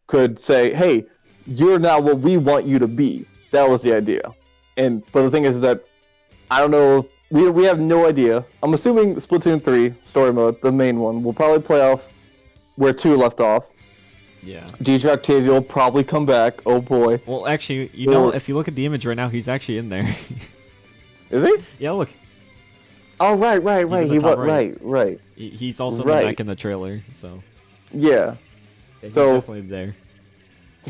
could say, "Hey, you're not what we want you to be." That was the idea. But the thing is that I don't know. We have no idea. I'm assuming Splatoon 3 story mode, the main one, will probably play off where 2 left off. Yeah. DJ Octavia will probably come back. Oh boy. Well, actually, you know, if you look at the image right now, he's actually in there. Is he? Yeah, look. Oh, right. in the He top was right. right. He's also in the back in the trailer, so. Yeah. He's So- definitely there.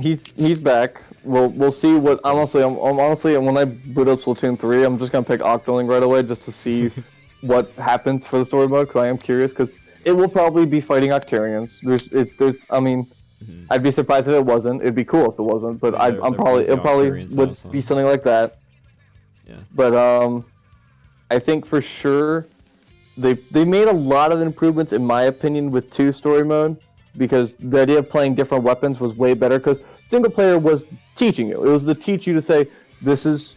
He's back. We'll see what. Honestly, I'm honestly, when I boot up Splatoon 3, I'm just gonna pick Octoling right away just to see what happens for the story mode, because I am curious, because it will probably be fighting Octarians. I mean, I'd be surprised if it wasn't. It'd be cool if it wasn't, but Yeah, they're it probably Octarians would now, so. be something like that. Yeah. But I think for sure they made a lot of improvements, in my opinion, with 2 story mode, because the idea of playing different weapons was way better, because single player was teaching you. It was to teach you to say, this is,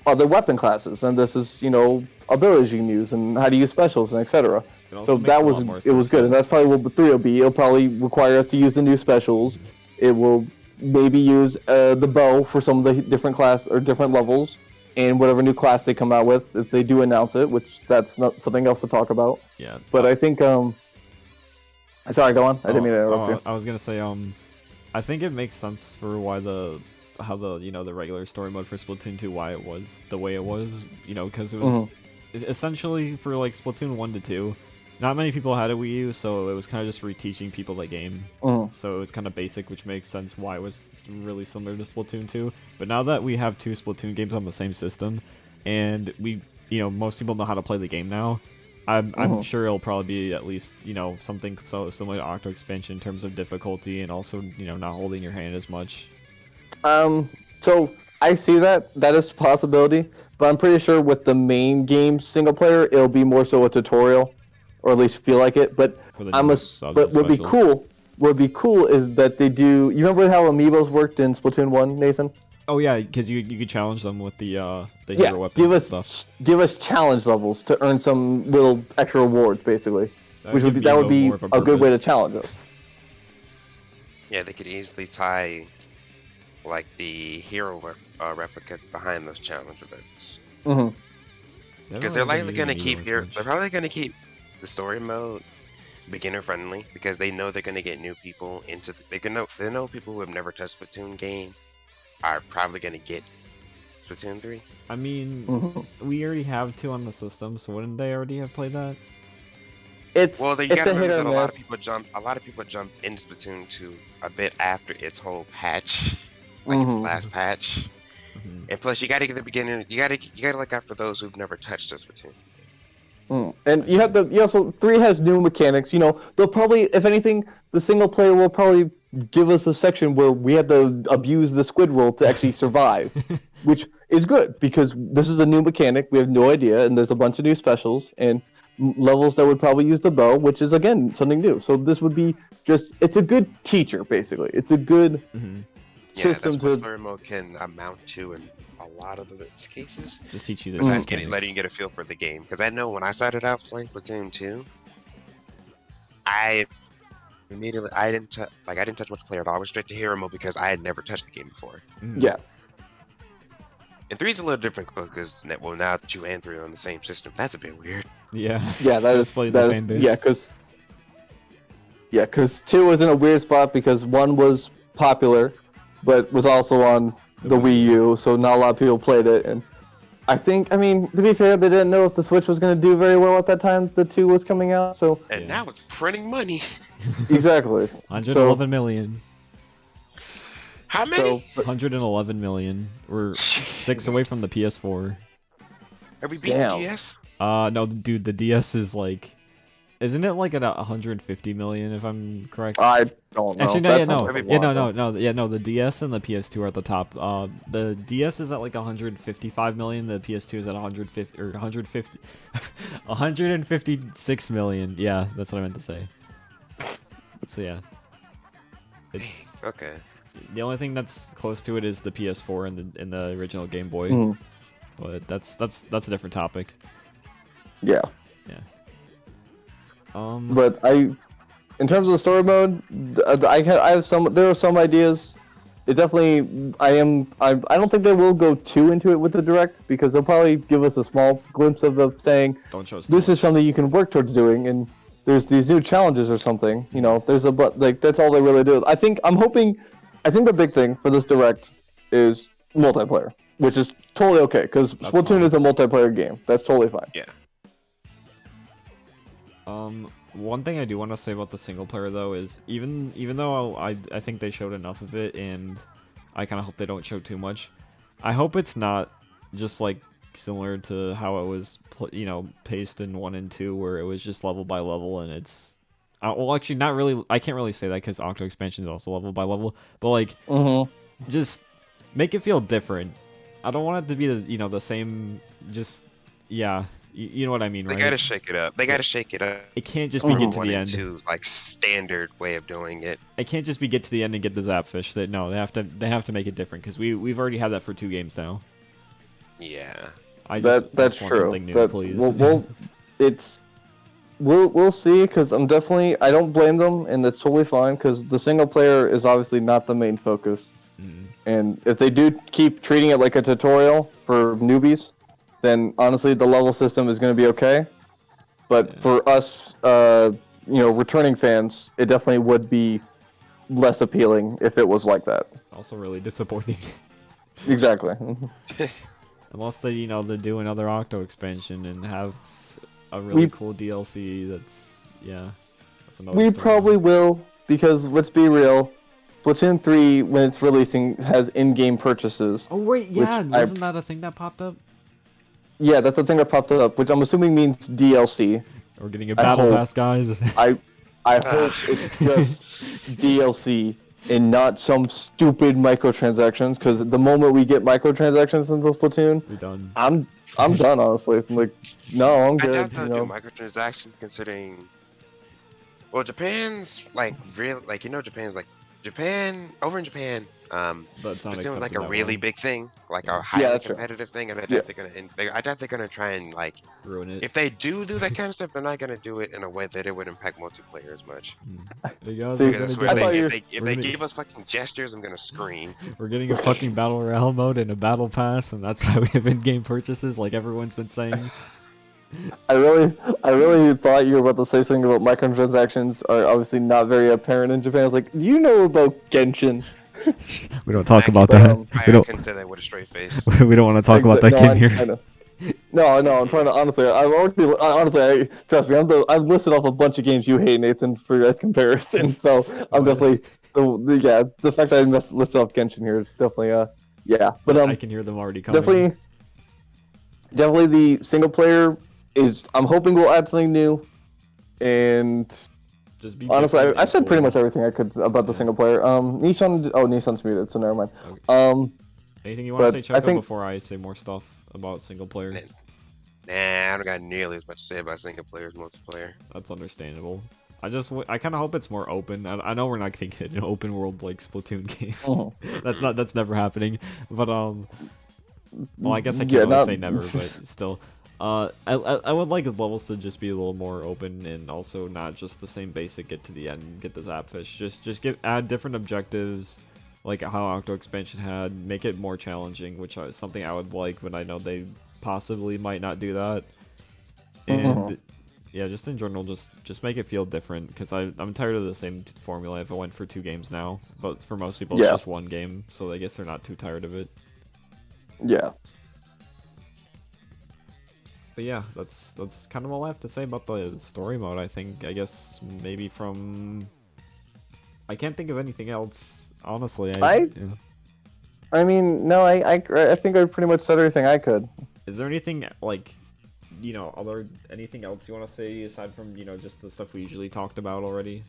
other weapon classes, and this is, abilities you can use, and how to use specials, and etc. So that was good, and that's probably what the 3 will be. It'll probably require us to use the new specials. It will maybe use the bow for some of the different class or different levels, and whatever new class they come out with, if they do announce it, which that's not something else to talk about. Yeah. But I think sorry, go on. I didn't mean to interrupt you. I was gonna say, I think it makes sense for how the regular story mode for Splatoon 2, why it was the way it was, because it was essentially for like Splatoon 1 to 2, not many people had a Wii U, so it was kind of just reteaching people the game. So it was kind of basic, which makes sense why it was really similar to Splatoon 2. But now that we have 2 Splatoon games on the same system, and most people know how to play the game now, I'm sure it'll probably be at least, something so similar to Octo Expansion in terms of difficulty, and also, not holding your hand as much. So I see that is a possibility, but I'm pretty sure with the main game single player, it'll be more so a tutorial, or at least feel like it. But but what'd be cool is that they do. You remember how amiibos worked in Splatoon 1, Nathan? Oh yeah, because you could challenge them with the hero weapons and stuff. Give us challenge levels to earn some little extra rewards, basically. That would be a good way to challenge us. Yeah, they could easily tie like the hero replica behind those challenge events. Because they're likely going to keep They're probably going to keep the story mode beginner friendly, because they know they're going to get new people into. They know people who have never touched Splatoon game are probably going to get Splatoon 3. I mean, we already have 2 on the system, so wouldn't they already have played that? You gotta remember that a lot of people jump into Splatoon 2 a bit after its whole patch, like its last patch. And plus, you gotta get the beginning. You gotta look out for those who've never touched a Splatoon. And you have so 3 has new mechanics. They'll probably, if anything, the single player will probably give us a section where we have to abuse the squid roll to actually survive, which is good, because this is a new mechanic. We have no idea, and there's a bunch of new specials and levels that would probably use the bow, which is again something new. So this would be it's a good teacher, basically. It's a good system. That's what story mode can amount to in a lot of the cases. Just teach you besides letting you get a feel for the game. Because I know when I started out playing Splatoon 2, I didn't touch multiplayer at all. I went straight to hero mode because I had never touched the game before. Yeah. And 3's a little different because now 2 and 3 are on the same system. That's a bit weird. Yeah. Yeah, because 2 was in a weird spot because 1 was popular, but was also on the Wii U, so not a lot of people played it. And I mean, to be fair, they didn't know if the Switch was going to do very well at that time the 2 was coming out. So now it's printing money. Exactly. 111 million. How many? 111 million. We're 6 away from the PS4. Are we beating the DS? No, dude, the DS is like, isn't it like at 150 million if I'm correct? I don't know. Actually, no. The DS and the PS2 are at the top. The DS is at like 155 million. The PS2 is at 156 million. Yeah, that's what I meant to say. So yeah. Okay. The only thing that's close to it is the PS4 and the original Game Boy, Mhm. but that's a different topic. Yeah. Yeah. But in terms of the story mode, I have some. There are some ideas. It definitely. I don't think they will go too into it with the direct because they'll probably give us a small glimpse of saying Don't show us too this is much. something you can work towards doing, and there's these new challenges or something. You know, there's that's all they really do. I'm hoping. I think the big thing for this direct is multiplayer, which is totally okay because Splatoon fine. is a multiplayer game. That's totally fine. Yeah. One thing I do want to say about the single player though is even though I think they showed enough of it, and I kind of hope they don't show too much. I hope it's not just like similar to how it was, paced in 1 and 2, where it was just level by level, and it's well, actually, not really. I can't really say that because Octo Expansion is also level by level, but like, just make it feel different. I don't want it to be the same. Just yeah. You know what I mean, They right? gotta shake it up. They gotta shake it up. It can't just be get to One the and end. two, like standard way of doing it. It can't just be get to the end and get the Zapfish. No, they have to make it different because we've already had that for 2 games now. Yeah. That's want true. something new, please. We'll see because I don't blame them, and it's totally fine because the single player is obviously not the main focus. And if they do keep treating it like a tutorial for newbies, then honestly the level system is going to be okay. But for us, returning fans, it definitely would be less appealing if it was like that. Also really disappointing. Exactly. Unless they do another Octo expansion and have a really cool DLC. That's another We story. probably will because let's be real, Splatoon 3 when it's releasing has in-game purchases. Oh wait, yeah, which wasn't that a thing that popped up? Yeah, that's the thing that popped up, which I'm assuming means DLC. We're getting a battle pass, guys. I hope it's just DLC and not some stupid microtransactions. Because the moment we get microtransactions into Splatoon, We're done. I'm done honestly. I'm like, no, I'm I good. doubt they'll do microtransactions considering. Well, Japan's like real, like Japan's like over in Japan. That's not It's doing like accepted a that really way. big thing, like Yeah, a highly that's true. competitive thing, and I Yeah. doubt they're gonna try and like Ruin it. if they do that kind of stuff, they're not gonna do it in a way that it would impact multiplayer as much. Hey guys, See, we're, Because I gonna swear, get- if they give us fucking gestures, I'm gonna scream. we're getting a fucking battle royale mode and a battle pass, and that's why we have in-game purchases, like everyone's been saying. I really thought you were about to say something about microtransactions are obviously not very apparent in Japan. I was like, do you know about Genshin? We don't talk about that. that. We I couldn't say that with a straight face. We don't want to talk about that game I here. know. No, I'm trying to honestly. Trust me. I've listed off a bunch of games you hate, Nathan, for as comparison. So I'm definitely the fact that I listed off Genshin here is definitely But I can hear them already coming. definitely the single player is. I'm hoping we'll add something new, and Just be honestly, different I've and said pretty cool. much everything I could about the single player. Nissan's muted, so never mind. Okay. Anything you want to but say, I Choco, think- before I say more stuff about single player? Nah, I don't got nearly as much to say about single player as multiplayer. That's understandable. I kind of hope it's more open. I know we're not gonna get an open world like Splatoon game. That's never happening. But well, I guess I can't really say never, but still. I would like the levels to just be a little more open and also not just the same basic get to the end and get the Zapfish. Just add different objectives, like how Octo Expansion had. Make it more challenging, which is something I would like, but I know they possibly might not do that. And yeah, just in general, just make it feel different because I'm tired of the same formula. If I went for 2 games now, but for most people it's just 1 game, so I guess they're not too tired of it. Yeah. But yeah, that's kind of all I have to say about the story mode. I guess maybe I can't think of anything else. Honestly, I mean, no, I think I pretty much said everything I could. Is there anything like, anything else you want to say aside from just the stuff we usually talked about already?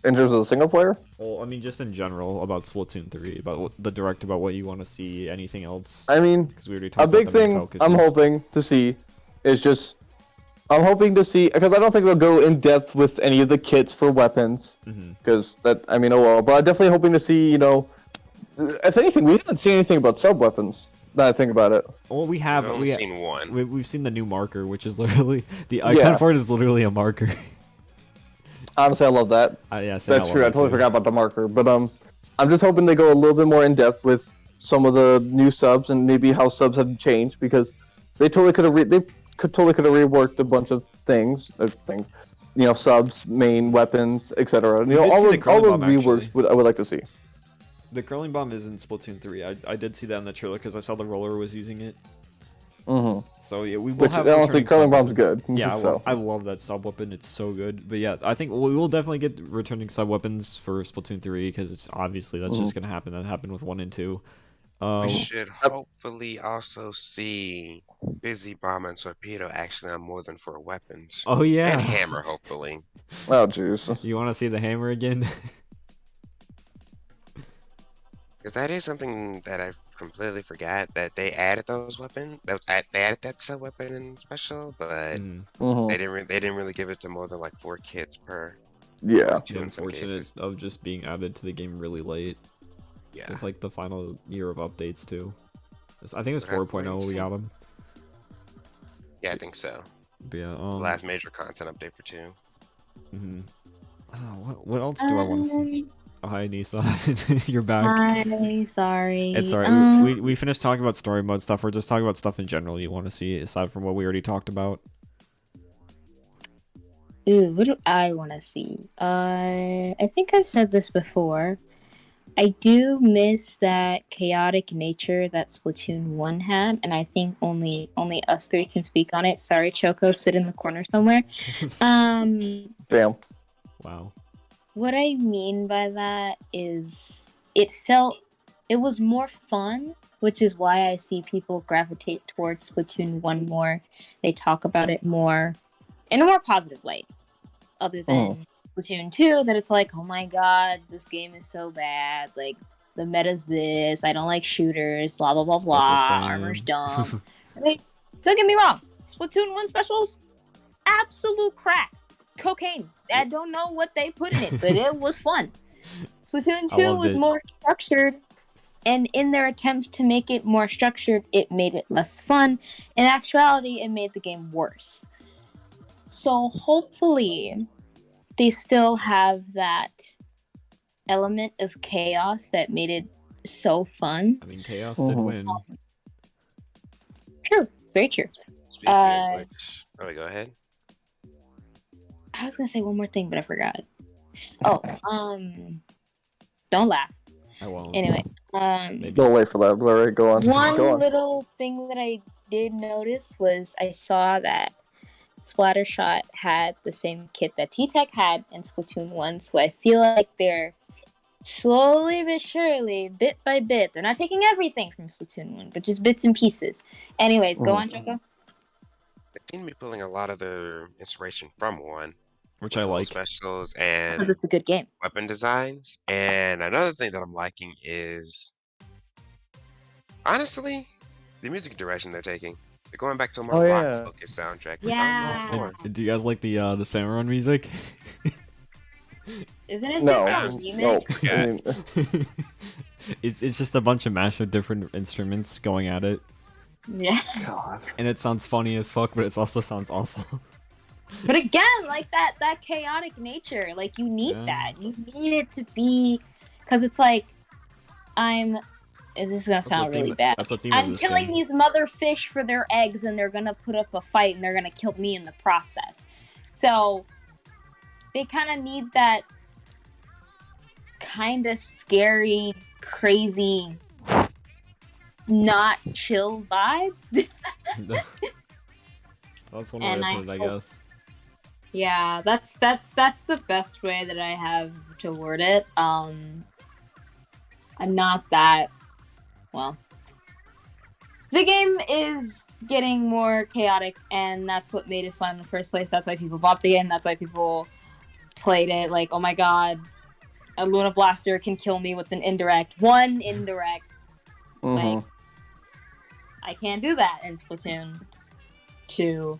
In terms of the single player? Well, I mean, just in general about Splatoon 3, about the direct, about what you want to see. Anything else? I mean, Because we already talked a big about the main thing focuses. I'm hoping to see is just I'm hoping to see, because I don't think they'll go in depth with any of the kits for weapons, because that, I mean, oh well. But I'm definitely hoping to see, if anything, we haven't seen anything about sub weapons. Now I think about it. Well, we have. I've only seen one. We've seen the new marker, which is literally the icon for it is literally a marker. Honestly, I love that. Yeah, that's true. I totally forgot about the marker, but I'm just hoping they go a little bit more in depth with some of the new subs and maybe how subs have changed, because they totally could have reworked a bunch of things, subs, main weapons, etc. All the reworks I would like to see. The curling bomb is in Splatoon 3. I did see that in the trailer because I saw the roller was using it. So yeah, we will have. Honestly, curling bomb's good. Yeah, so. I love that sub weapon. It's so good. But yeah, I think we will definitely get returning sub weapons for Splatoon 3 because it's obviously that's just gonna happen. That happened with 1 and 2. We should hopefully also see Busy Bomb and Torpedo actually on more than 4 weapons. Oh yeah, and Hammer hopefully. Oh jeez. You want to see the hammer again? Because that is something that I completely forgot that they added those weapons. They added that sub weapon in special, but they didn't really give it to more than like 4 kits per. Yeah. Unfortunate of just being added to the game really late. Yeah. It's like the final year of updates too. I think it was 4.0 we got them. Yeah, I think so. But yeah. Last major content update for 2. What else do I want to see? Oh, hi, Nisa. You're back. Hi, sorry. It's alright. We finished talking about story mode stuff. We're just talking about stuff in general you want to see, aside from what we already talked about. Ooh, what do I want to see? I think I've said this before. I do miss that chaotic nature that Splatoon 1 had, and I think only us 3 can speak on it. Sorry, Choco, sit in the corner somewhere. Damn. Wow. What I mean by that is it was more fun, which is why I see people gravitate towards Splatoon 1 more. They talk about it more in a more positive light, other than Splatoon 2, that it's like, oh my god, this game is so bad, like, the meta's this, I don't like shooters, blah blah blah blah, armor's dumb. Like, don't get me wrong, Splatoon 1 specials, absolute crack. Cocaine. I don't know what they put in it, but it was fun. Splatoon 2 was more structured, and in their attempts to make it more structured, it made it less fun. In actuality, it made the game worse. So hopefully, they still have that element of chaos that made it so fun. I mean, chaos did win. True. Very true. Speaking of which, go ahead. I was gonna say one more thing, but I forgot. Oh, don't laugh. I won't. Anyway, Don't wait for that. All right, go on. One little thing that I did notice was I saw that Splattershot had the same kit that T-Tech had in Splatoon 1, so I feel like they're slowly but surely, bit by bit, they're not taking everything from Splatoon 1, but just bits and pieces. Anyways, go on, Draco. They seem to be pulling a lot of their inspiration from 1. Which I like. Specials and because it's a good game. Weapon designs. And another thing that I'm liking is, honestly, the music direction they're taking. They're going back to a more rock-focused soundtrack. Yeah. Do you guys like the Samurón music? Isn't it just a remix? No. It's just a bunch of mashed with different instruments going at it. Yeah. God. And it sounds funny as fuck, but it also sounds awful. But again, like that chaotic nature, like you need that. You need it to be, because it's like, this is gonna sound really bad. I'm killing these mother fish for their eggs, and they're gonna put up a fight, and they're gonna kill me in the process. So they kind of need that kind of scary, crazy, not chill vibe. That's one way to put it, I guess. Yeah, that's the best way that I have to word it. I'm not that well. The game is getting more chaotic, and that's what made it fun in the first place. That's why people bought the game. That's why people played it. Like, oh my god, a Luna Blaster can kill me with an indirect. One indirect. Like, I can't do that in Splatoon 2.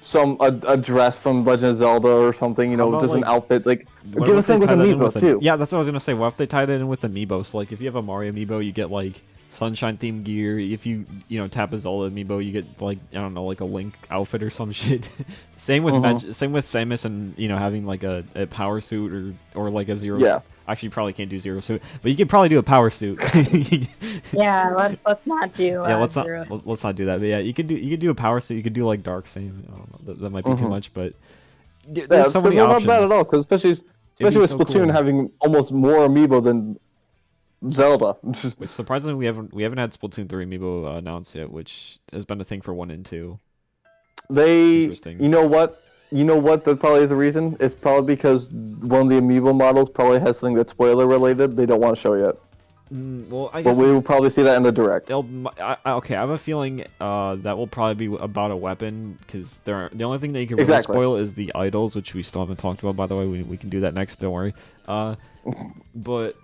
a dress from Legend of Zelda or something, How about, just an like, outfit. Like, What give if us they something with tie that in amiibo with too. Yeah, that's what I was gonna say. What if they tied it in with amiibo? So like, if you have a Mario amiibo, you get like sunshine themed gear. If you tap a Zelda amiibo, you get like, I don't know, like a Link outfit or some shit. Same with same with Samus and having like a power suit or like a zero. Yeah. Actually, you probably can't do zero suit, but you could probably do a power suit. Yeah, let's not do Yeah, let's Zero. let's not do that. But yeah, you could do a power suit. You could do like dark same. I don't know, that might be too much, but there's so many options. Not bad at all, because especially with so Splatoon cool. having almost more amiibo than Zelda. Which surprisingly we haven't had Splatoon 3 amiibo announced yet, which has been a thing for 1 and 2. Interesting. You know what? That probably is a reason. It's probably because one of the amiibo models probably has something that's spoiler related. They don't want to show yet. Well, I guess. But we will probably see that in the direct. Okay, I have a feeling that will probably be about a weapon, because the only thing that you can really Exactly. spoil is the idols, which we still haven't talked about. By the way, we can do that next. Don't worry. But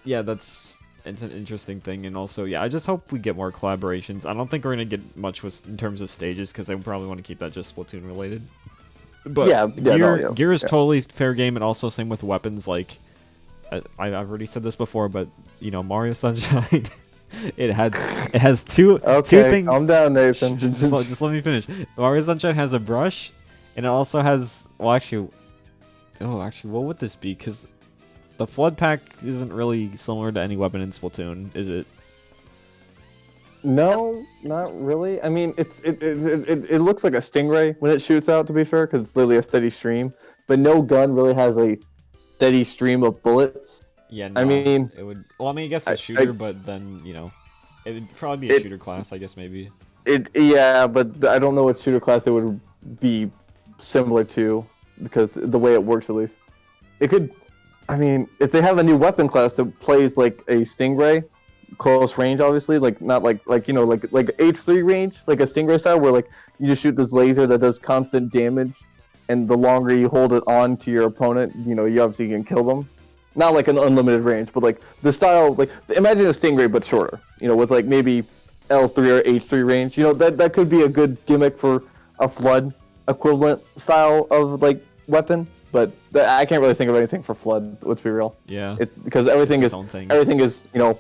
yeah, it's an interesting thing, and also yeah, I just hope we get more collaborations. I don't think we're gonna get much in terms of stages, because they probably want to keep that just Splatoon related. But gear is totally fair game, and also same with weapons. Like I've already said this before, but Mario Sunshine, it has two things. Calm down, Nathan. Just let me finish. Mario Sunshine has a brush, and it also has actually, what would this be? Because the Flood Pack isn't really similar to any weapon in Splatoon, is it? No, not really. I mean, it looks like a stingray when it shoots out, to be fair, because it's literally a steady stream. But no gun really has a steady stream of bullets. Yeah, no, I mean, it would. Well, I mean, I guess a shooter, but then it would probably be a shooter class, I guess maybe. Yeah, but I don't know what shooter class it would be similar to, because the way it works, at least, it could. I mean, if they have a new weapon class that plays like a stingray, close range, obviously, like not like H3 range, like a stingray style, where like you just shoot this laser that does constant damage, and the longer you hold it on to your opponent, you obviously can kill them. Not like an unlimited range, but like the style, like imagine a stingray but shorter, with like maybe L3 or H3 range. That could be a good gimmick for a Flood equivalent style of like weapon. But I can't really think of anything for Flood. Let's be real. Yeah. Because everything is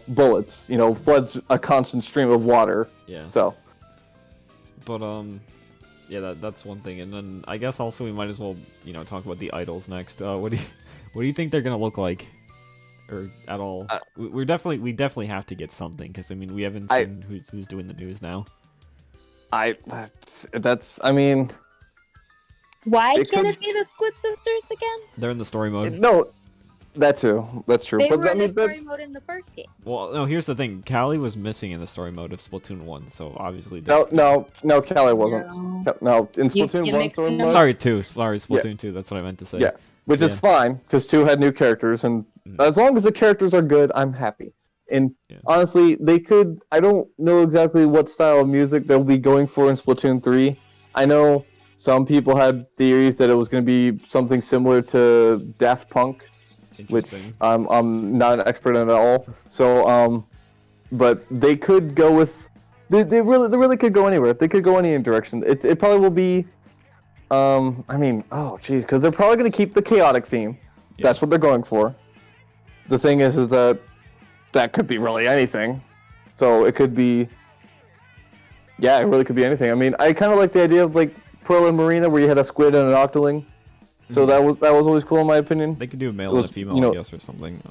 bullets. Flood's a constant stream of water. Yeah. So. But yeah, that's one thing, and then I guess also we might as well talk about the idols next. What do you think they're gonna look like, or at all? We definitely have to get something, because I mean we haven't seen who's doing the news now. Why can't it be the Squid Sisters again? They're in the story mode. No, that too. That's true. They but were in the story mode in the first game. Well, no. Here's the thing. Callie was missing in the story mode of Splatoon 1, so obviously. No, Callie wasn't. No, in Splatoon 1 story mode. Sorry, Splatoon 2. That's what I meant to say. Yeah, which is fine, because 2 had new characters, and as long as the characters are good, I'm happy. And honestly, they could. I don't know exactly what style of music they'll be going for in Splatoon 3. I know some people had theories that it was going to be something similar to Daft Punk, which I'm not an expert in at all. So, but they could go with. They really could go anywhere. They could go any direction. It probably will be. Because they're probably going to keep the chaotic theme. Yeah. That's what they're going for. The thing is that could be really anything. So it could be. Yeah, it really could be anything. I mean, I kind of like the idea of like Pearl and Marina, where you had a squid and an octoling. So that was always cool in my opinion. They could do a male and a female, I guess, or something.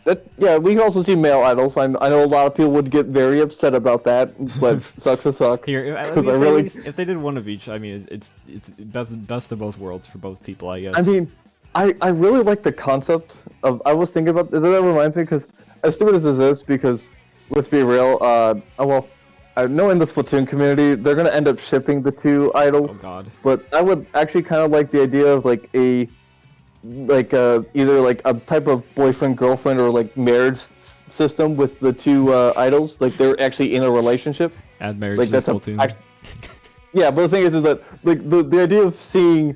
We can also see male idols. I know a lot of people would get very upset about that, but sucks to suck. Here, if they did one of each, I mean, it's best of both worlds for both people, I guess. I mean, I really like the concept of. I was thinking about that. Reminds me, because as stupid as this is, because let's be real. I know in the Splatoon community, they're gonna end up shipping the 2 idols. Oh God! But I would actually kind of like the idea of like either like a type of boyfriend girlfriend or like marriage system with the 2 idols. Like they're actually in a relationship. Add marriage to Splatoon. Yeah, but the thing is that like the idea of seeing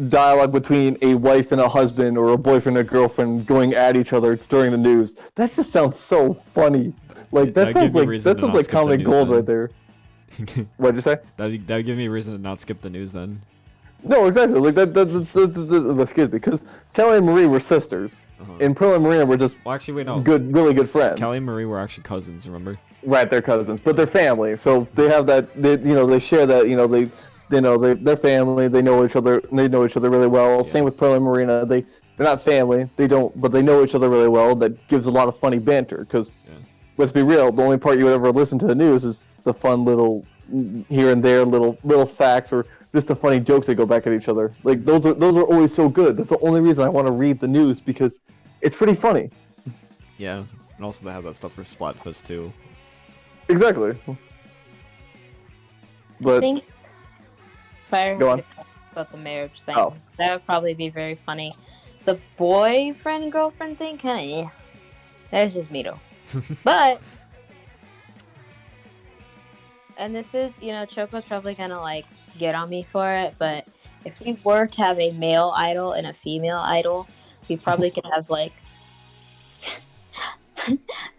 dialogue between a wife and a husband or a boyfriend and a girlfriend going at each other during the news, that just sounds so funny. Like that sounds like comedy gold right there. What'd you say? That'd give me a reason to not skip the news then. No, exactly. Like excuse me, because Kelly and Marie were sisters, and Pearl and Marina were just Well, actually, wait, no. really good friends. Kelly and Marie were actually cousins. Remember? Right, they're cousins, but they're family. So they have that. They share that. They're family. They know each other. They know each other really well. Yeah. Same with Pearl and Marina. They're not family. They don't, but they know each other really well. That gives a lot of funny banter. Because let's be real, the only part you would ever listen to the news is the fun little here and there little facts or just the funny jokes that go back at each other. Like those are always so good. That's the only reason I want to read the news, because it's pretty funny. Yeah, and also they have that stuff for Splatfest too. Exactly. But I think Fire Go on. has talk about the marriage thing. Oh. That would probably be very funny. The boyfriend girlfriend thing, kind of, that's just me though. But, and this is, Choco's probably gonna like get on me for it, but if we were to have a male idol and a female idol, we probably could have like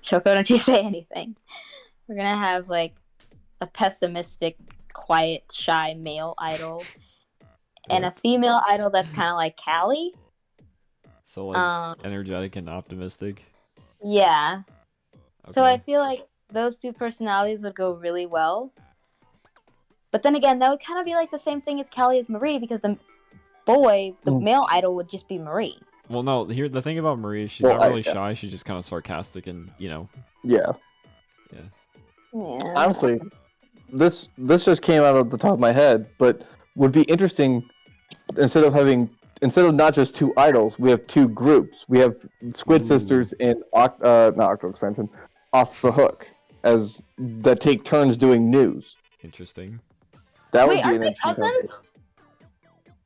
Choco, don't you say anything. We're gonna have like a pessimistic, quiet, shy male idol and a female idol that's kind of like Callie. So like energetic and optimistic. Yeah. Okay. So I feel like those two personalities would go really well. But then again, that would kind of be like the same thing as Callie as Marie, because the male idol would just be Marie. Well, no, here the thing about Marie, she's Well, not really shy. She's just kind of sarcastic and Yeah. Yeah. Honestly, this just came out of the top of my head, but would be interesting instead of not just two idols, we have two groups. We have Squid Sisters and not Octo Expansion, Off the Hook, as that take turns doing news. interesting. That Wait, would be are an they interesting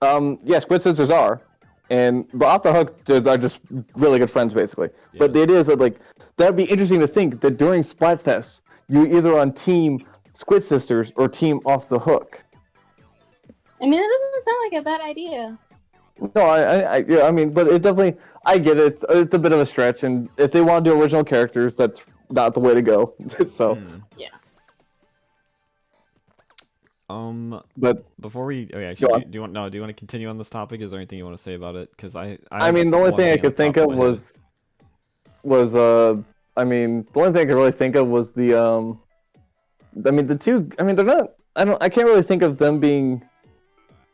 cousins? Yeah, Squid Sisters are, but Off the Hook are just really good friends basically. Yeah. But the idea is that like that'd be interesting to think that during Splatfest you're either on Team Squid Sisters or Team Off the Hook. I mean, that doesn't sound like a bad idea. No, I mean, but it definitely, I get it. It's a bit of a stretch, and if they want to do original characters, that's not the way to go. So, Yeah. but Before we, Go actually, on. do you want to continue on this topic? Is there anything you want to say about it? Because I mean, the only one thing I on could the think top of my head. was I mean, the only thing I could really think of was the I mean, the two. I mean, they're not. I can't really think of them being.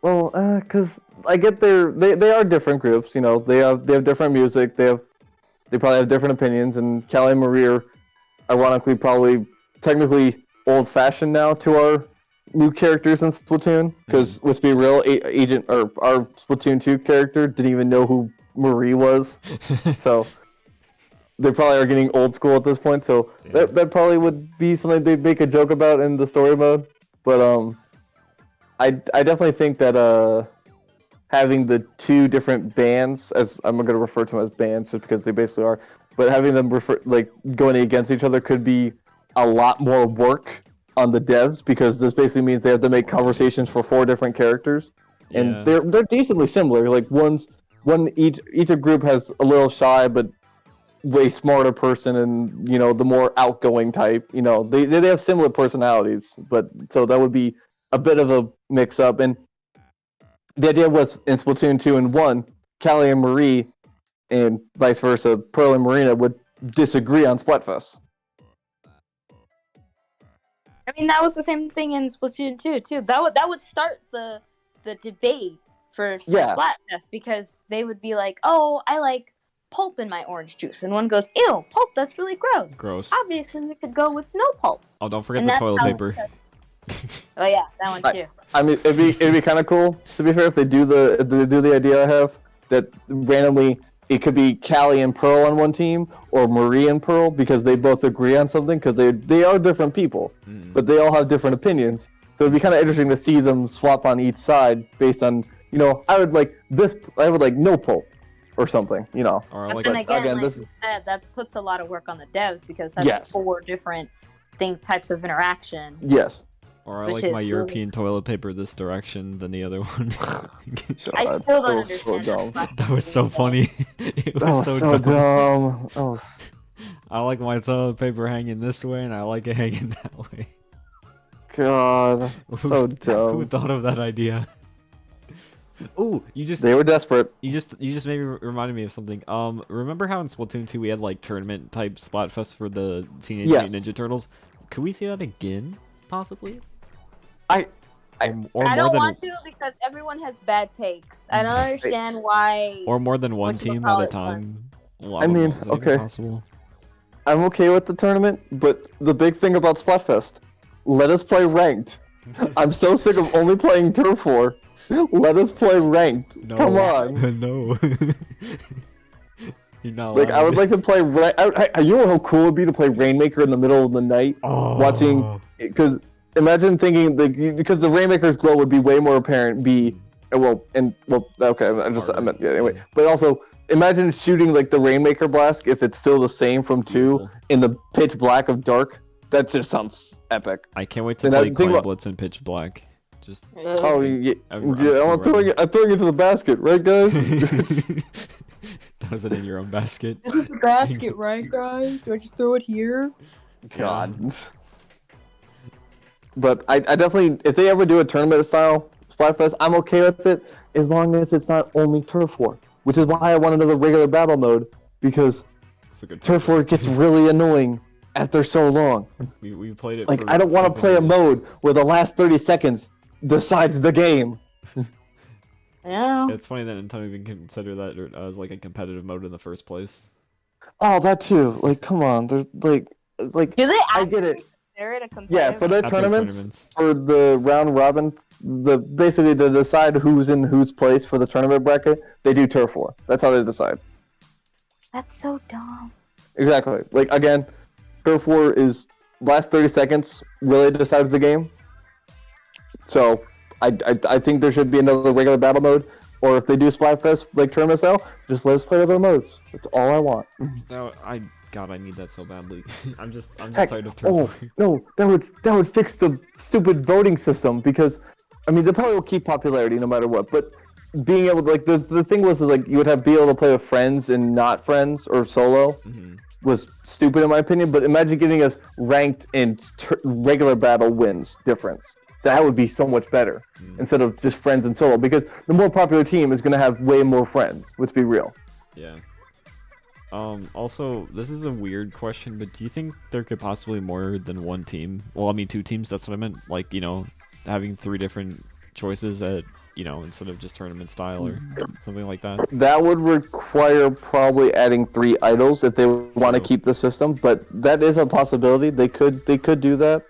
Well, because I get they are different groups. They have different music. They probably have different opinions. And Callie and Marie are, ironically, probably technically old-fashioned now to our new characters in Splatoon. Because let's be real, Agent or our Splatoon 2 character didn't even know who Marie was. So they probably are getting old school at this point. So that probably would be something they'd make a joke about in the story mode. But I definitely think that having the two different bands, as I'm going to refer to them as bands just because they basically are, but having them going against each other could be a lot more work on the devs, because this basically means they have to make conversations for 4 different characters, and they're decently similar. Like each group has a little shy but way smarter person, and the more outgoing type. They have similar personalities, but so that would be a bit of a mix-up. And the idea was in Splatoon 2 and 1, Callie and Marie, and vice versa, Pearl and Marina would disagree on Splatfest. I mean, that was the same thing in Splatoon 2 too. That would start the debate for Splatfest, because they would be like, "Oh, I like pulp in my orange juice," and one goes, "Ew, pulp, that's really gross." Gross. Obviously, we could go with no pulp. Oh, don't forget And the that's toilet how- paper. Oh yeah, that one too. I mean, it'd be kind of cool, to be fair, if they do the idea I have, that randomly it could be Callie and Pearl on one team, or Marie and Pearl, because they both agree on something, because they are different people, but they all have different opinions. So it'd be kind of interesting to see them swap on each side based on, I would like no pulp, or something, Or But like then again, again, like this you is- said, that puts a lot of work on the devs, because that's Yes. 4 different types of interaction. Yes. Or I Which like is my really- European toilet paper this direction than the other one. I God, still don't so understand dumb. That was so funny. It That was so dumb. I like my toilet paper hanging this way, and I like it hanging that way. God, so Who dumb. thought of that idea? Oh, They were desperate. you just maybe reminded me of something. Remember how in Splatoon 2 we had like tournament type Splatfest for the Teenage Yes. Mutant Ninja Turtles? Could we see that again, possibly? I Or I more don't than want to because everyone has bad takes. I don't understand why. or more than one team at a whatchamacallit time. Well, I don't know, mean, is that even okay. possible? I'm okay with the tournament, but the big thing about Splatfest, let us play ranked. I'm so sick of only playing Turf War. Let us play ranked. No. Come on. No. You're not Like I would allowed. like to play. You know how cool it would be to play Rainmaker in the middle of the night, watching. Because imagine thinking because the Rainmaker's glow would be way more apparent. Okay. I meant yeah. Anyway, but also imagine shooting like the Rainmaker blast if it's still the same from 2 Beautiful. in the pitch black of dark. That just sounds epic. I can't wait to And play think Clan about- Blitz in pitch black. Just Oh yeah, I'm yeah. so I'm throwing ready. it to the basket, right, guys? Throws it in your own basket. This is the basket, right, guys? Do I just throw it here? God. But I definitely, if they ever do a tournament style Splatfest, I'm okay with it as long as it's not only Turf War, which is why I want another regular battle mode because It's a good Turf War gets really annoying after so long. We played it. Like for I don't want to 7 play a years. mode where the last 30 seconds decides the game. Yeah. It's funny that Nintendo even consider that as like a competitive mode in the first place. Oh, that too. Like, come on. There's like Do they I get it. consider it a competitive? Yeah, for their At their tournaments, for the round robin, basically to decide who's in whose place for the tournament bracket, they do Turf War. That's how they decide. That's so dumb. Exactly. Like again, Turf War is last 30 seconds really decides the game. So I think there should be another regular battle mode, or if they do Splatfest like tournament style, just let us play other modes. That's all I want. No, God, I need that so badly. I'm just Heck, tired of Turf oh War. no, that would fix the stupid voting system because, I mean, they probably will keep popularity no matter what. But being able to like the thing was like you would be able to play with friends and not friends or solo Mhm. was stupid in my opinion. But imagine getting us ranked in regular battle wins difference. That would be so much better instead of just friends and solo because the more popular team is going to have way more friends. Let's be real. Yeah. Also, this is a weird question, but do you think there could possibly more than one team? Well, I mean, 2 teams, that's what I meant. Like, having 3 different choices at, instead of just tournament style or something like that. That would require probably adding 3 idols if they want to True. keep the system, but that is a possibility. They could do that.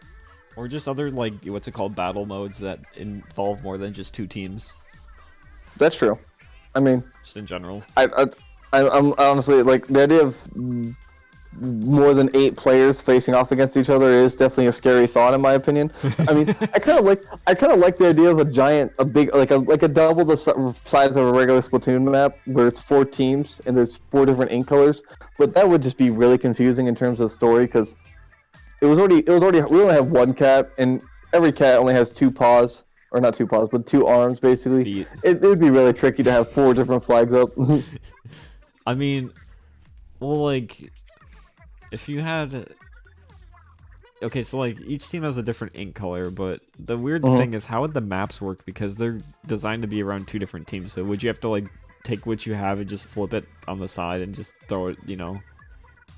Or just other, like, what's it called, battle modes that involve more than just 2 teams, That's true. I mean, just in general. I'm honestly like the idea of more than 8 players facing off against each other is definitely a scary thought in my opinion. I mean, I kind of like the idea of a big like a double the size of a regular Splatoon map where it's 4 teams and there's 4 different ink colors. But that would just be really confusing in terms of story because it was already we only have 1 cat and every cat only has 2 paws. Or not 2 paws, but 2 arms, basically. Feet. It would be really tricky to have 4 different flags up. I mean, well, like, if you had... Okay, so, like, each team has a different ink color, but the weird thing is, how would the maps work? Because they're designed to be around 2 different teams, so would you have to, like, take what you have and just flip it on the side and just throw it,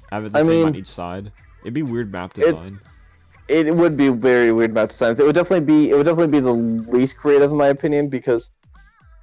have it the same on each side? It'd be weird map design. It would be very weird map designs. It would definitely be the least creative in my opinion because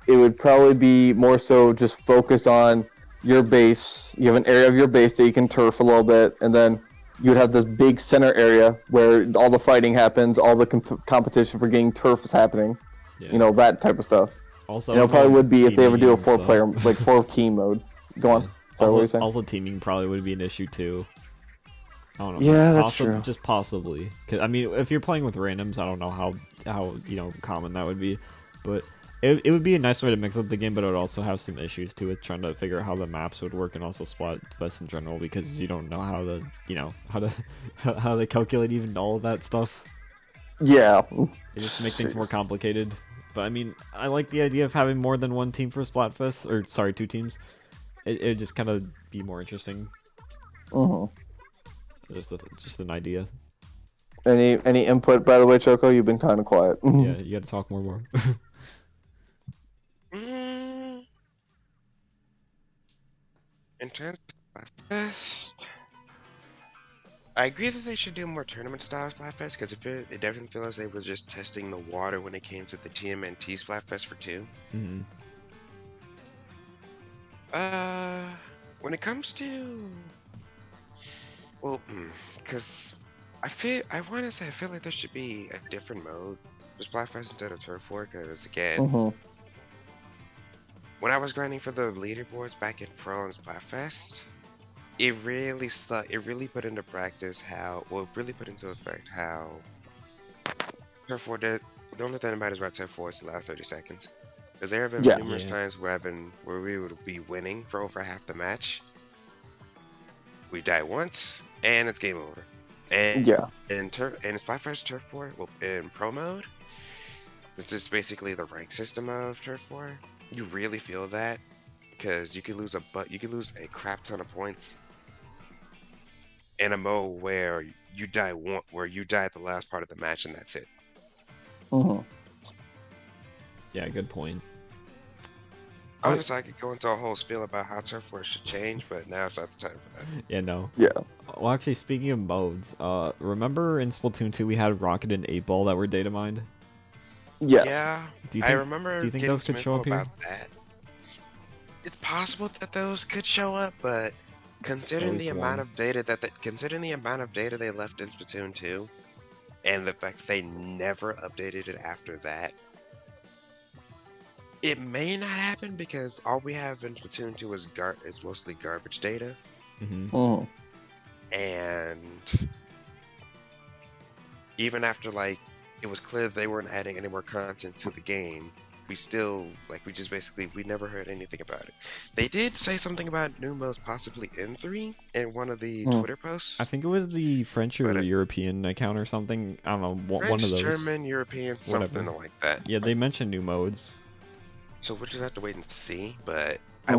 it would probably be more so just focused on your base. You have an area of your base that you can turf a little bit, and then you would have this big center area where all the fighting happens, all the competition for getting turf is happening. Yeah. That type of stuff. Also, Probably would be if they ever do a teaming and 4-player, stuff. like 4-team mode. Go on. Sorry, what were you saying? Also, teaming probably would be an issue too. I don't know. Yeah, that's true. Just possibly. 'Cause, I mean, if you're playing with randoms, I don't know how common that would be, but it would be a nice way to mix up the game. But it would also have some issues to it, trying to figure out how the maps would work and also Splatfest in general because you don't know how to calculate even all of that stuff. Yeah. It just make things more complicated. But I mean, I like the idea of having more than 1 team for Splatfest, or sorry, 2 teams. It'd just kind of be more interesting. Mhm. Just an idea. Any input, by the way, Choco? You've been kind of quiet. Yeah, you gotta talk more. Mm, in terms of Splatfest, I agree that they should do more tournament style Splatfest because it definitely feels like they were just testing the water when it came to the TMNT Splatfest for 2. Mm-hmm. When it comes to, well, because I want to say I feel like there should be a different mode for Splatfest instead of Turf War. Because again, when I was grinding for the leaderboards back in Pro and Splatfest, it really put into practice really put into effect how Turf War did. The only thing that matters about Turf War is the last 30 seconds. Because there have been numerous times where we would be winning for over half the match. We die once, and it's game over. And in Splatfest Turf War, well, in Pro mode, this is basically the rank system of Turf War. You really feel that because you could lose a crap ton of points in a mode where you die at the last part of the match and that's it. Yeah, good point. Honestly, I could go into a whole spiel about how Turf War should change, but now it's not the time for that. Yeah, no. Yeah. Well, actually, speaking of modes, remember in Splatoon 2 we had Rocket and 8 Ball that were data mined? Yeah. Yeah. Do you think, I remember do you think getting those could some show info up here? about that. It's possible that those could show up, but considering the amount of data they left in Splatoon 2, and the fact that they never updated it after that, it may not happen because all we have in Splatoon 2 is mostly garbage data. And even after it was clear that they weren't adding any more content to the game, we never heard anything about it. They did say something about new modes possibly in 3 in one of the Twitter posts. I think it was the French or European account or something. I don't know, one of those. German, European, something like that. Yeah, they mentioned new modes. So we'll just have to wait and see, but They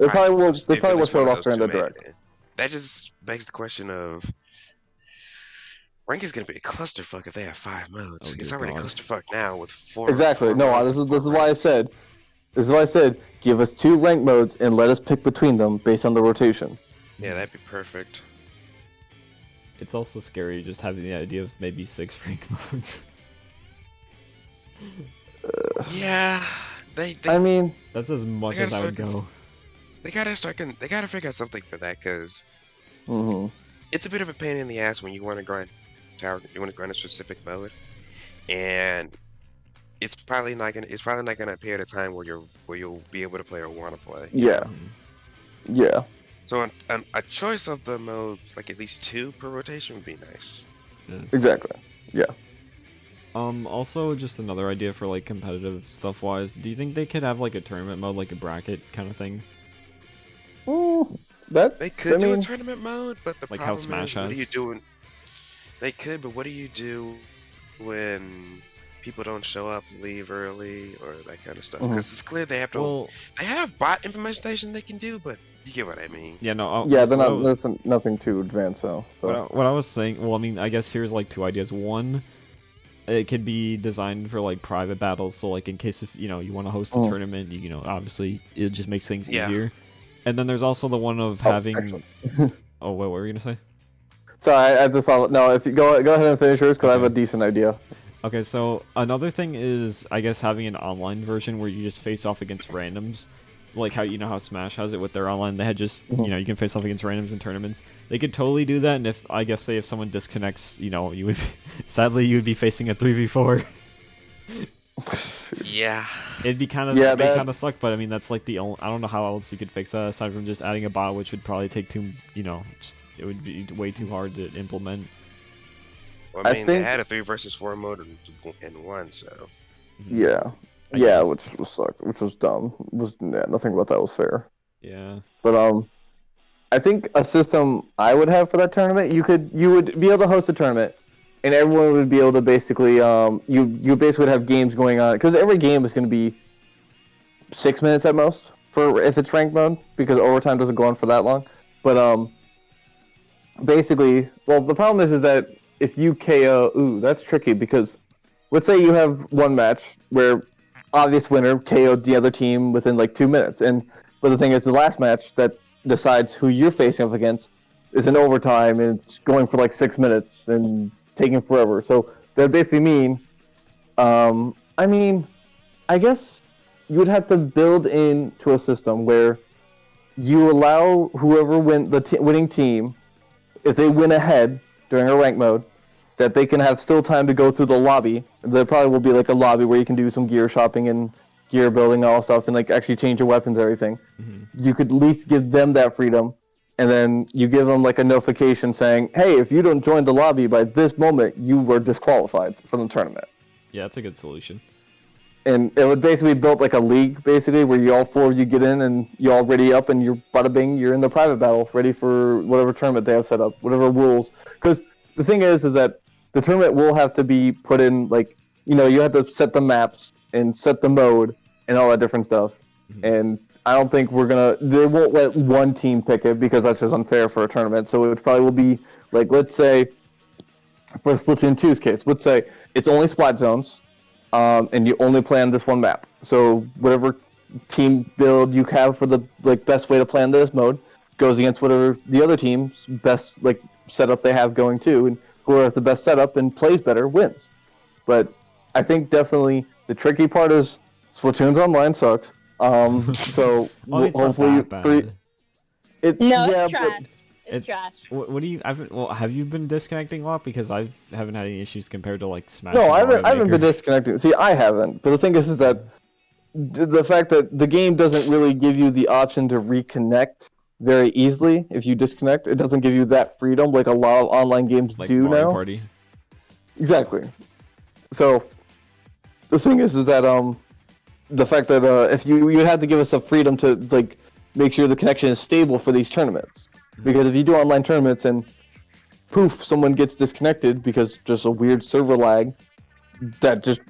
probably will show it off during the direct. That just begs the question of rank is going to be a clusterfuck if they have 5 modes. It's already a clusterfuck now with 4. Exactly. No, this is why I said. This is why I said give us 2 rank modes and let us pick between them based on the rotation. Yeah, that'd be perfect. It's also scary just having the idea of maybe 6 rank modes. Yeah. I mean, that's as much as I would go. They gotta figure out something for that because it's a bit of a pain in the ass when you want to grind a specific mode, and it's probably not gonna appear at a time where you'll be able to play or want to play. Yeah. Yeah. So a choice of the modes, like at least 2 per rotation, would be nice. Yeah. Exactly. Yeah. Also, just another idea for like competitive stuff wise. Do you think they could have like a tournament mode, like a bracket kind of thing? They could do a tournament mode, but the like problem how Smash is, has. what are you doing? They could, but what do you do when people don't show up, leave early, or that kind of stuff? Because it's clear they have to. Well, they have bot implementation they can do, but you get what I mean. Yeah, no. Yeah, they're not. That's nothing too advanced, so. What I was saying. Well, I mean, I guess here's like 2 ideas. One, it could be designed for like private battles, so like in case if you want to host a tournament, obviously it just makes things easier. And then there's also the one of having. Oh wait, what were you gonna say? Sorry, I just saw. No, if you go ahead and finish yours, because I have a decent idea. Okay, so another thing is, I guess, having an online version where you just face off against randoms, like how Smash has it with their online. They had just you can face off against randoms in tournaments. They could totally do that, and if if someone disconnects, you would sadly you would be facing a 3v4. Yeah, it'd be kind of suck, but I mean that's like the only. I don't know how else you could fix that aside from just adding a bot, which would probably take it would be way too hard to implement. Well, I mean, they had a 3 versus 4 mode in 1, so. Yeah, which was dumb. Nothing about that was fair. Yeah. But I think a system I would have for that tournament, you would be able to host a tournament, and everyone would be able to basically you basically would have games going on because every game is going to be 6 minutes at most for if it's ranked mode because overtime doesn't go on for that long. But basically, well, the problem is that if you KO, that's tricky because let's say you have one match where obvious winner KO'd the other team within like 2 minutes, but the thing is, the last match that decides who you're facing up against is in overtime and it's going for like 6 minutes and taking forever. So that would basically mean, I mean, I guess you would have to build into a system where you allow whoever winning team, if they win ahead during a rank mode, that they can have still time to go through the lobby. There probably will be like a lobby where you can do some gear shopping and gear building and all stuff and like actually change your weapons and everything. Mm-hmm. You could at least give them that freedom, and then you give them like a notification saying, hey, if you don't join the lobby by this moment, you were disqualified from the tournament. Yeah, that's a good solution. And it would basically build like a league, basically, where you all four of you get in and you all ready up and you're bada bing, you're in the private battle, ready for whatever tournament they have set up, whatever rules. Because the thing is that the tournament will have to be put in, like, you know, you have to set the maps and set the mode and all that different stuff. Mm-hmm. And I don't think they won't let one team pick it because that's just unfair for a tournament. So it probably will be, like, let's say, for Splatoon 2's case, let's say it's only Splat Zones. And you only play on this one map. So whatever team build you have for the best way to play on this mode goes against whatever the other team's best setup they have going too, and whoever has the best setup and plays better wins. But I think definitely the tricky part is Splatoon's online sucks. So hopefully it's trash. It's trash. What do you? Have you been disconnecting a lot? Because I haven't had any issues compared to like Smash. No, I haven't been disconnecting. See, I haven't. But the thing is that the fact that the game doesn't really give you the option to reconnect very easily if you disconnect. It doesn't give you that freedom like a lot of online games like do Mario now. Party. Exactly. So the thing is that the fact that if you had to give us some freedom to like make sure the connection is stable for these tournaments. Because if you do online tournaments and poof, someone gets disconnected because just a weird server lag, that just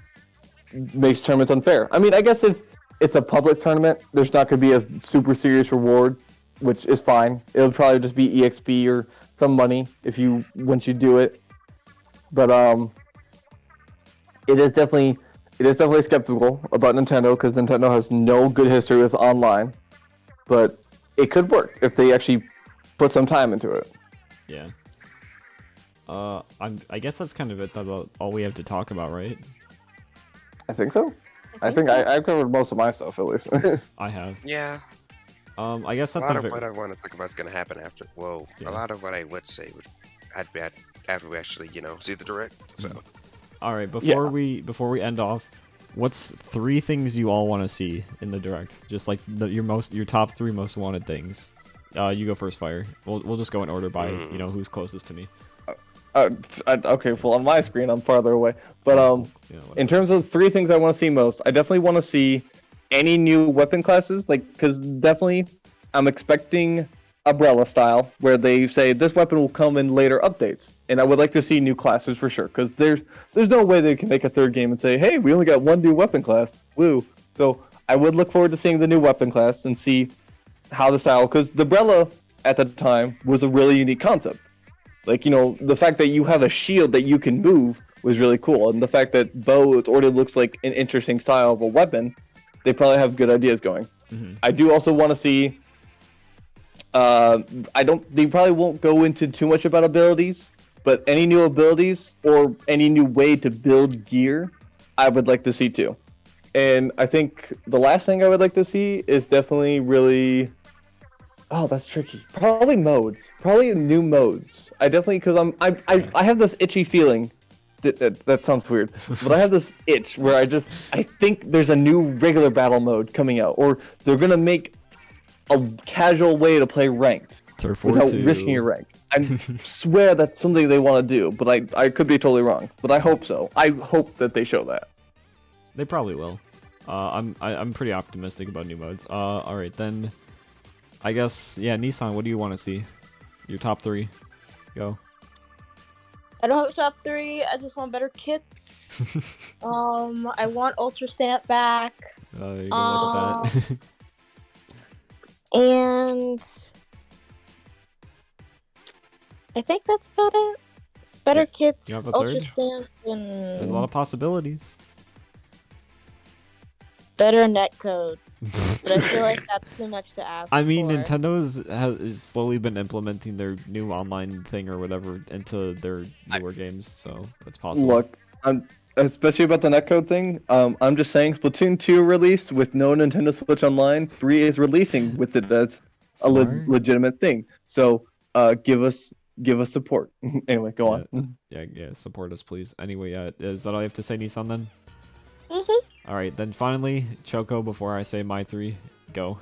makes tournaments unfair. I mean, I guess if it's a public tournament, there's not going to be a super serious reward, which is fine. It'll probably just be EXP or some money once you do it. But it is definitely skeptical about Nintendo because Nintendo has no good history with online. But it could work if they actually put some time into it. Yeah. I guess that's kind of it about all we have to talk about, right? I think so. I think I've covered most of my stuff at least. I have. Yeah. I guess that's a lot of what I want to talk about is going to happen after. Well, yeah. A lot of what I would say I'd be after we actually see the direct. So. All right. Before we end off, what's 3 things you all want to see in the direct? Just like your top 3 most wanted things. You go first, Fire. We'll just go in order by who's closest to me. Okay, well on my screen I'm farther away, but in terms of 3 things I want to see most, I definitely want to see any new weapon classes, because definitely I'm expecting Umbrella style, where they say this weapon will come in later updates, and I would like to see new classes for sure, because there's no way they can make a 3rd game and say, hey, we only got 1 new weapon class, woo. So I would look forward to seeing the new weapon class and see how the style, because the Umbrella at the time was a really unique concept. Like, the fact that you have a shield that you can move was really cool, and the fact that bow already looks like an interesting style of a weapon, they probably have good ideas going. Mm-hmm. I do also want to see, they probably won't go into too much about abilities, but any new abilities or any new way to build gear, I would like to see too. And I think the last thing I would like to see is definitely really... Oh, that's tricky. Probably modes. Probably new modes. I definitely, because I have this itchy feeling. That sounds weird, but I have this itch where I think there's a new regular battle mode coming out, or they're gonna make a casual way to play ranked without risking your rank. I swear that's something they want to do, but I could be totally wrong. But I hope so. I hope that they show that. They probably will. I'm pretty optimistic about new modes. All right then. I guess Nissan. What do you want to see? Your top 3. Go. I don't have a top 3. I just want better kits. I want Ultra Stamp back. You're gonna look at that. And I think that's about it. better kits, You have a ultra third? stamp, There's a lot and of possibilities. better netcode. But I feel like that's too much to ask I mean, for. has slowly been implementing their new online thing or whatever into their newer games, so it's possible. Look, especially about the netcode thing. I'm just saying, Splatoon 2 released with no Nintendo Switch Online. 3 is releasing with it as a Smart. legitimate thing. So, give us support. Anyway, go on. Yeah, support us, please. Anyway, is that all you have to say, Nissan, then? Mhm. Alright, then finally, Choco, before I say my 3, go.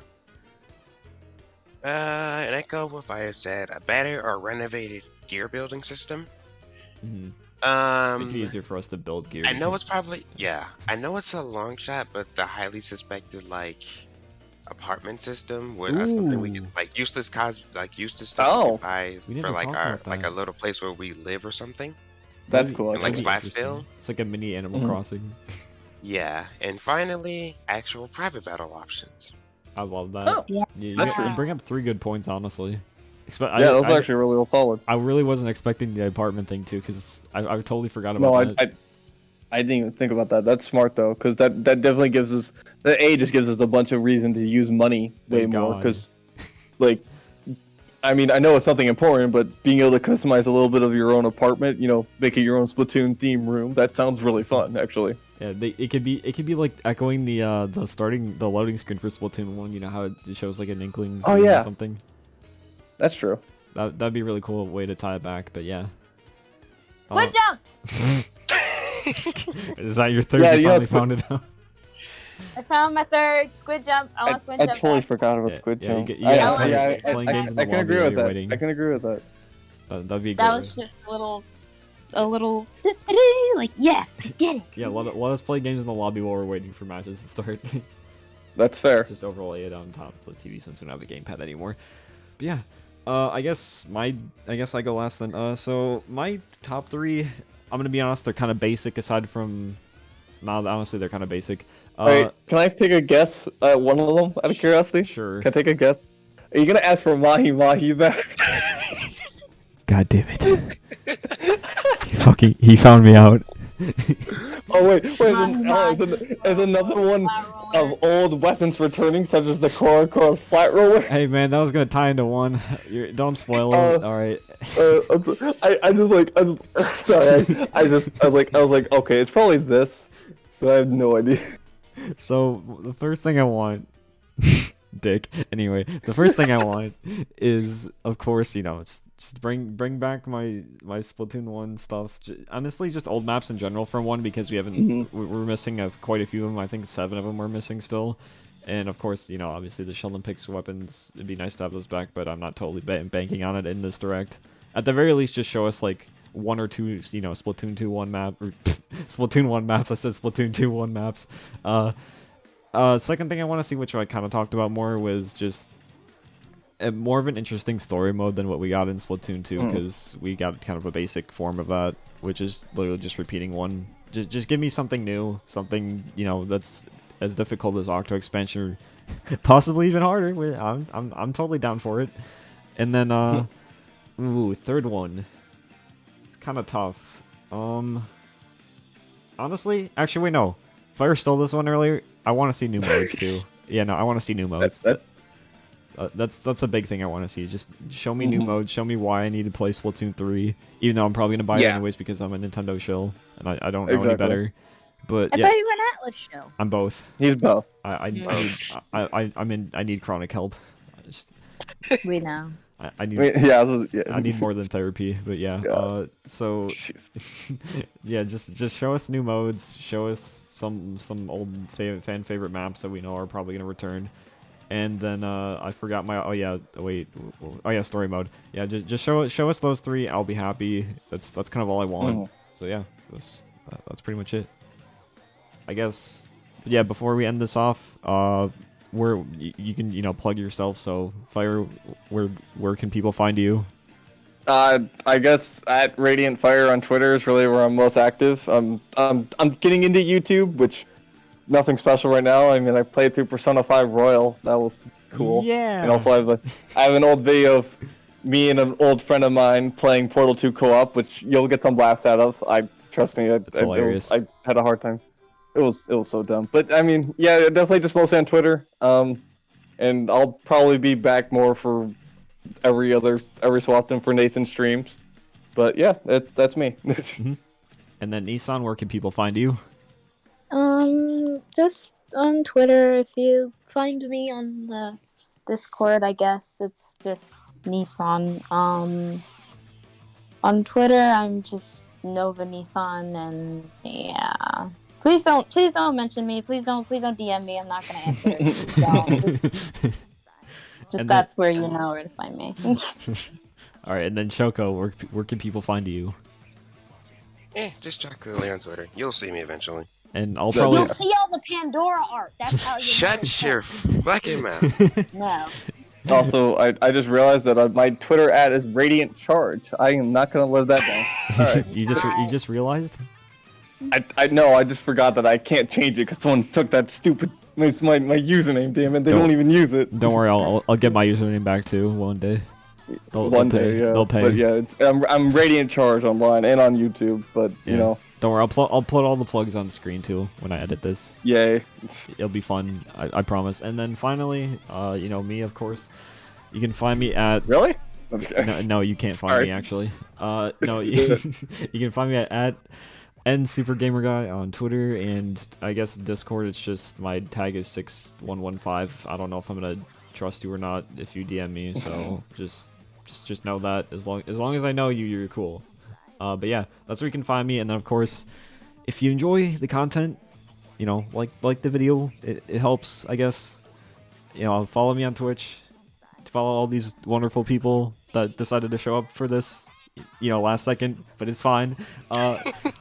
And I go with I said a better or renovated gear building system. Mm-hmm. Make it Um, easier for us to build gear. I know because- it's probably I know it's a long shot, but the highly suspected apartment system with something we could Ooh. useless useless stuff we Oh. could buy We need for to talk our about that. a little place where we live or something. That's That'd be- cool. And, like, that'd be Splatsville? interesting. It's like a mini Animal Mhm. Crossing. Yeah, and finally, actual private battle options. I love that. Oh, Yeah. that's You bring up 3 good points, honestly. yeah, that was actually really well solid. I really wasn't expecting the apartment thing too, because I totally forgot No, about that. I didn't even think about that. That's smart though, because that definitely gives us just gives us a bunch of reason to use money way Thank more. God. Because, like, I mean, I know it's something important, but being able to customize a little bit of your own apartment, make it your own Splatoon theme room, that sounds really fun, actually. Yeah, it could be like echoing the loading screen for Splatoon 1. You know how it shows like an inkling Oh, or yeah. something. That's true. That'd be a really cool way to tie it back. But yeah. Squid jump! Is that your third? Yeah, you you know, finally found it out. I found my third squid jump. I want squid I jump. totally back. forgot about Yeah, Squid yeah, you Jump. get- you guys are playing games in the I can lobby agree while with you're that. waiting. I can agree with that. That'd be That good. was just a little like, yes, I did it. Yeah, let us play games in the lobby while we're waiting for matches to start. That's fair. Just overlay it on top of the TV since we don't have a gamepad anymore. But yeah, I guess I go last then. So my top 3, I'm gonna be honest, they're kind of basic. Aside from, no, honestly, they're kind of basic. Wait, can I take a guess at one of them out of curiosity? Sure. Can I take a guess? Are you gonna ask for Mahi Mahi back? God damn it! he found me out. Oh wait, there's Mahi, another one Flat roller. of old weapons returning, such as the Korokoro's flat roller. Hey man, that was gonna tie into one. Don't spoil it. All right. I was like, okay, it's probably this, but I have no idea. So the first thing I want, dick. Anyway, the first thing I want is, of course, just bring back my Splatoon 1 stuff. Honestly, just old maps in general from 1, because we haven't we're missing quite a few of them. I think 7 of them we're missing still. And of course, obviously the Sheldon Picks weapons. It'd be nice to have those back, but I'm not totally banking on it in this direct. At the very least, just show us like 1 or 2, Splatoon 2 1 map or Splatoon 1 maps. I said Splatoon 2 1 maps. Second thing I want to see, which I kind of talked about more, was just more of an interesting story mode than what we got in Splatoon 2, because we got kind of a basic form of that, which is literally just repeating 1. Just give me something new, something that's as difficult as Octo Expansion, or possibly even harder. I'm totally down for it. And then third one. It's kind of tough. Honestly, actually, wait, no. Fire stole this one earlier. I want to see new modes too. Yeah, no, I want to see new modes. That's a big thing I want to see. Just show me new modes. Show me why I need to play Splatoon 3. Even though I'm probably gonna buy it anyways because I'm a Nintendo shill and I don't know any better. But I yeah, thought you were an Atlas show. I'm both. He's both. I need chronic help. We know. I need I need more than therapy. But yeah. So yeah, just show us new modes. Show us some old fan favorite maps that we know are probably gonna return. And then I forgot my story mode. Yeah, just show us those 3. I'll be happy. That's kind of all I want. So yeah, that's pretty much it, I guess. But yeah, before we end this off, where you can plug yourself. So Fire, where can people find you? I guess at Radiant Fire on Twitter is really where I'm most active. I'm getting into YouTube, which nothing special right now. I mean, I played through Persona 5 Royal. That was cool. Yeah. And also I have an old video of me and an old friend of mine playing Portal 2 co-op, which you'll get some laughs out of. Trust me, hilarious. I had a hard time. It was so dumb. But I mean, yeah, definitely just mostly on Twitter. And I'll probably be back more for every so often for Nathan's streams. But yeah, that's me. And then Nissan, where can people find you? Just on Twitter. If you find me on the Discord, I guess it's just Nissan. On Twitter, I'm just Nova Nissan, and yeah. Please don't mention me. Please don't DM me. I'm not gonna answer. Just that's where you know where to find me. All right, and then Shoko, where can people find you? Just check Cooley on Twitter. You'll see me eventually. And I'll probably You'll see all the Pandora art. That's how you. Shut your fucking mouth. No. Also, I just realized that my Twitter ad is Radiant Charge. I am not gonna live that down. All right. You just realized? I know. I just forgot that I can't change it because someone took that stupid my username. Damn it! They don't even use it. Don't worry, I'll get my username back too one day. One day, yeah. They'll pay. But yeah, I'm Radiant Charge online and on YouTube. But you know, don't worry, I'll put all the plugs on the screen too when I edit this. Yay! It'll be fun, I promise. And then finally, me, of course. You can find me at really. No, you can't find me actually. No, you can find me at NSuperGamerGuy on Twitter, and I guess Discord. It's just my tag is 6115. I don't know if I'm gonna trust you or not if you DM me. So just know that as long as I know you, you're cool. But yeah, that's where you can find me. And then of course, if you enjoy the content, like the video, it helps, I guess. Follow me on Twitch. To follow all these wonderful people that decided to show up for this, last second, but it's fine.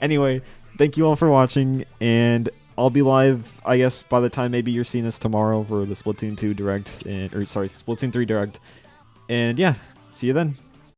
Anyway, thank you all for watching, and I'll be live, I guess, by the time maybe you're seeing this tomorrow for the Splatoon 2 Direct, Splatoon 3 Direct. And yeah, see you then.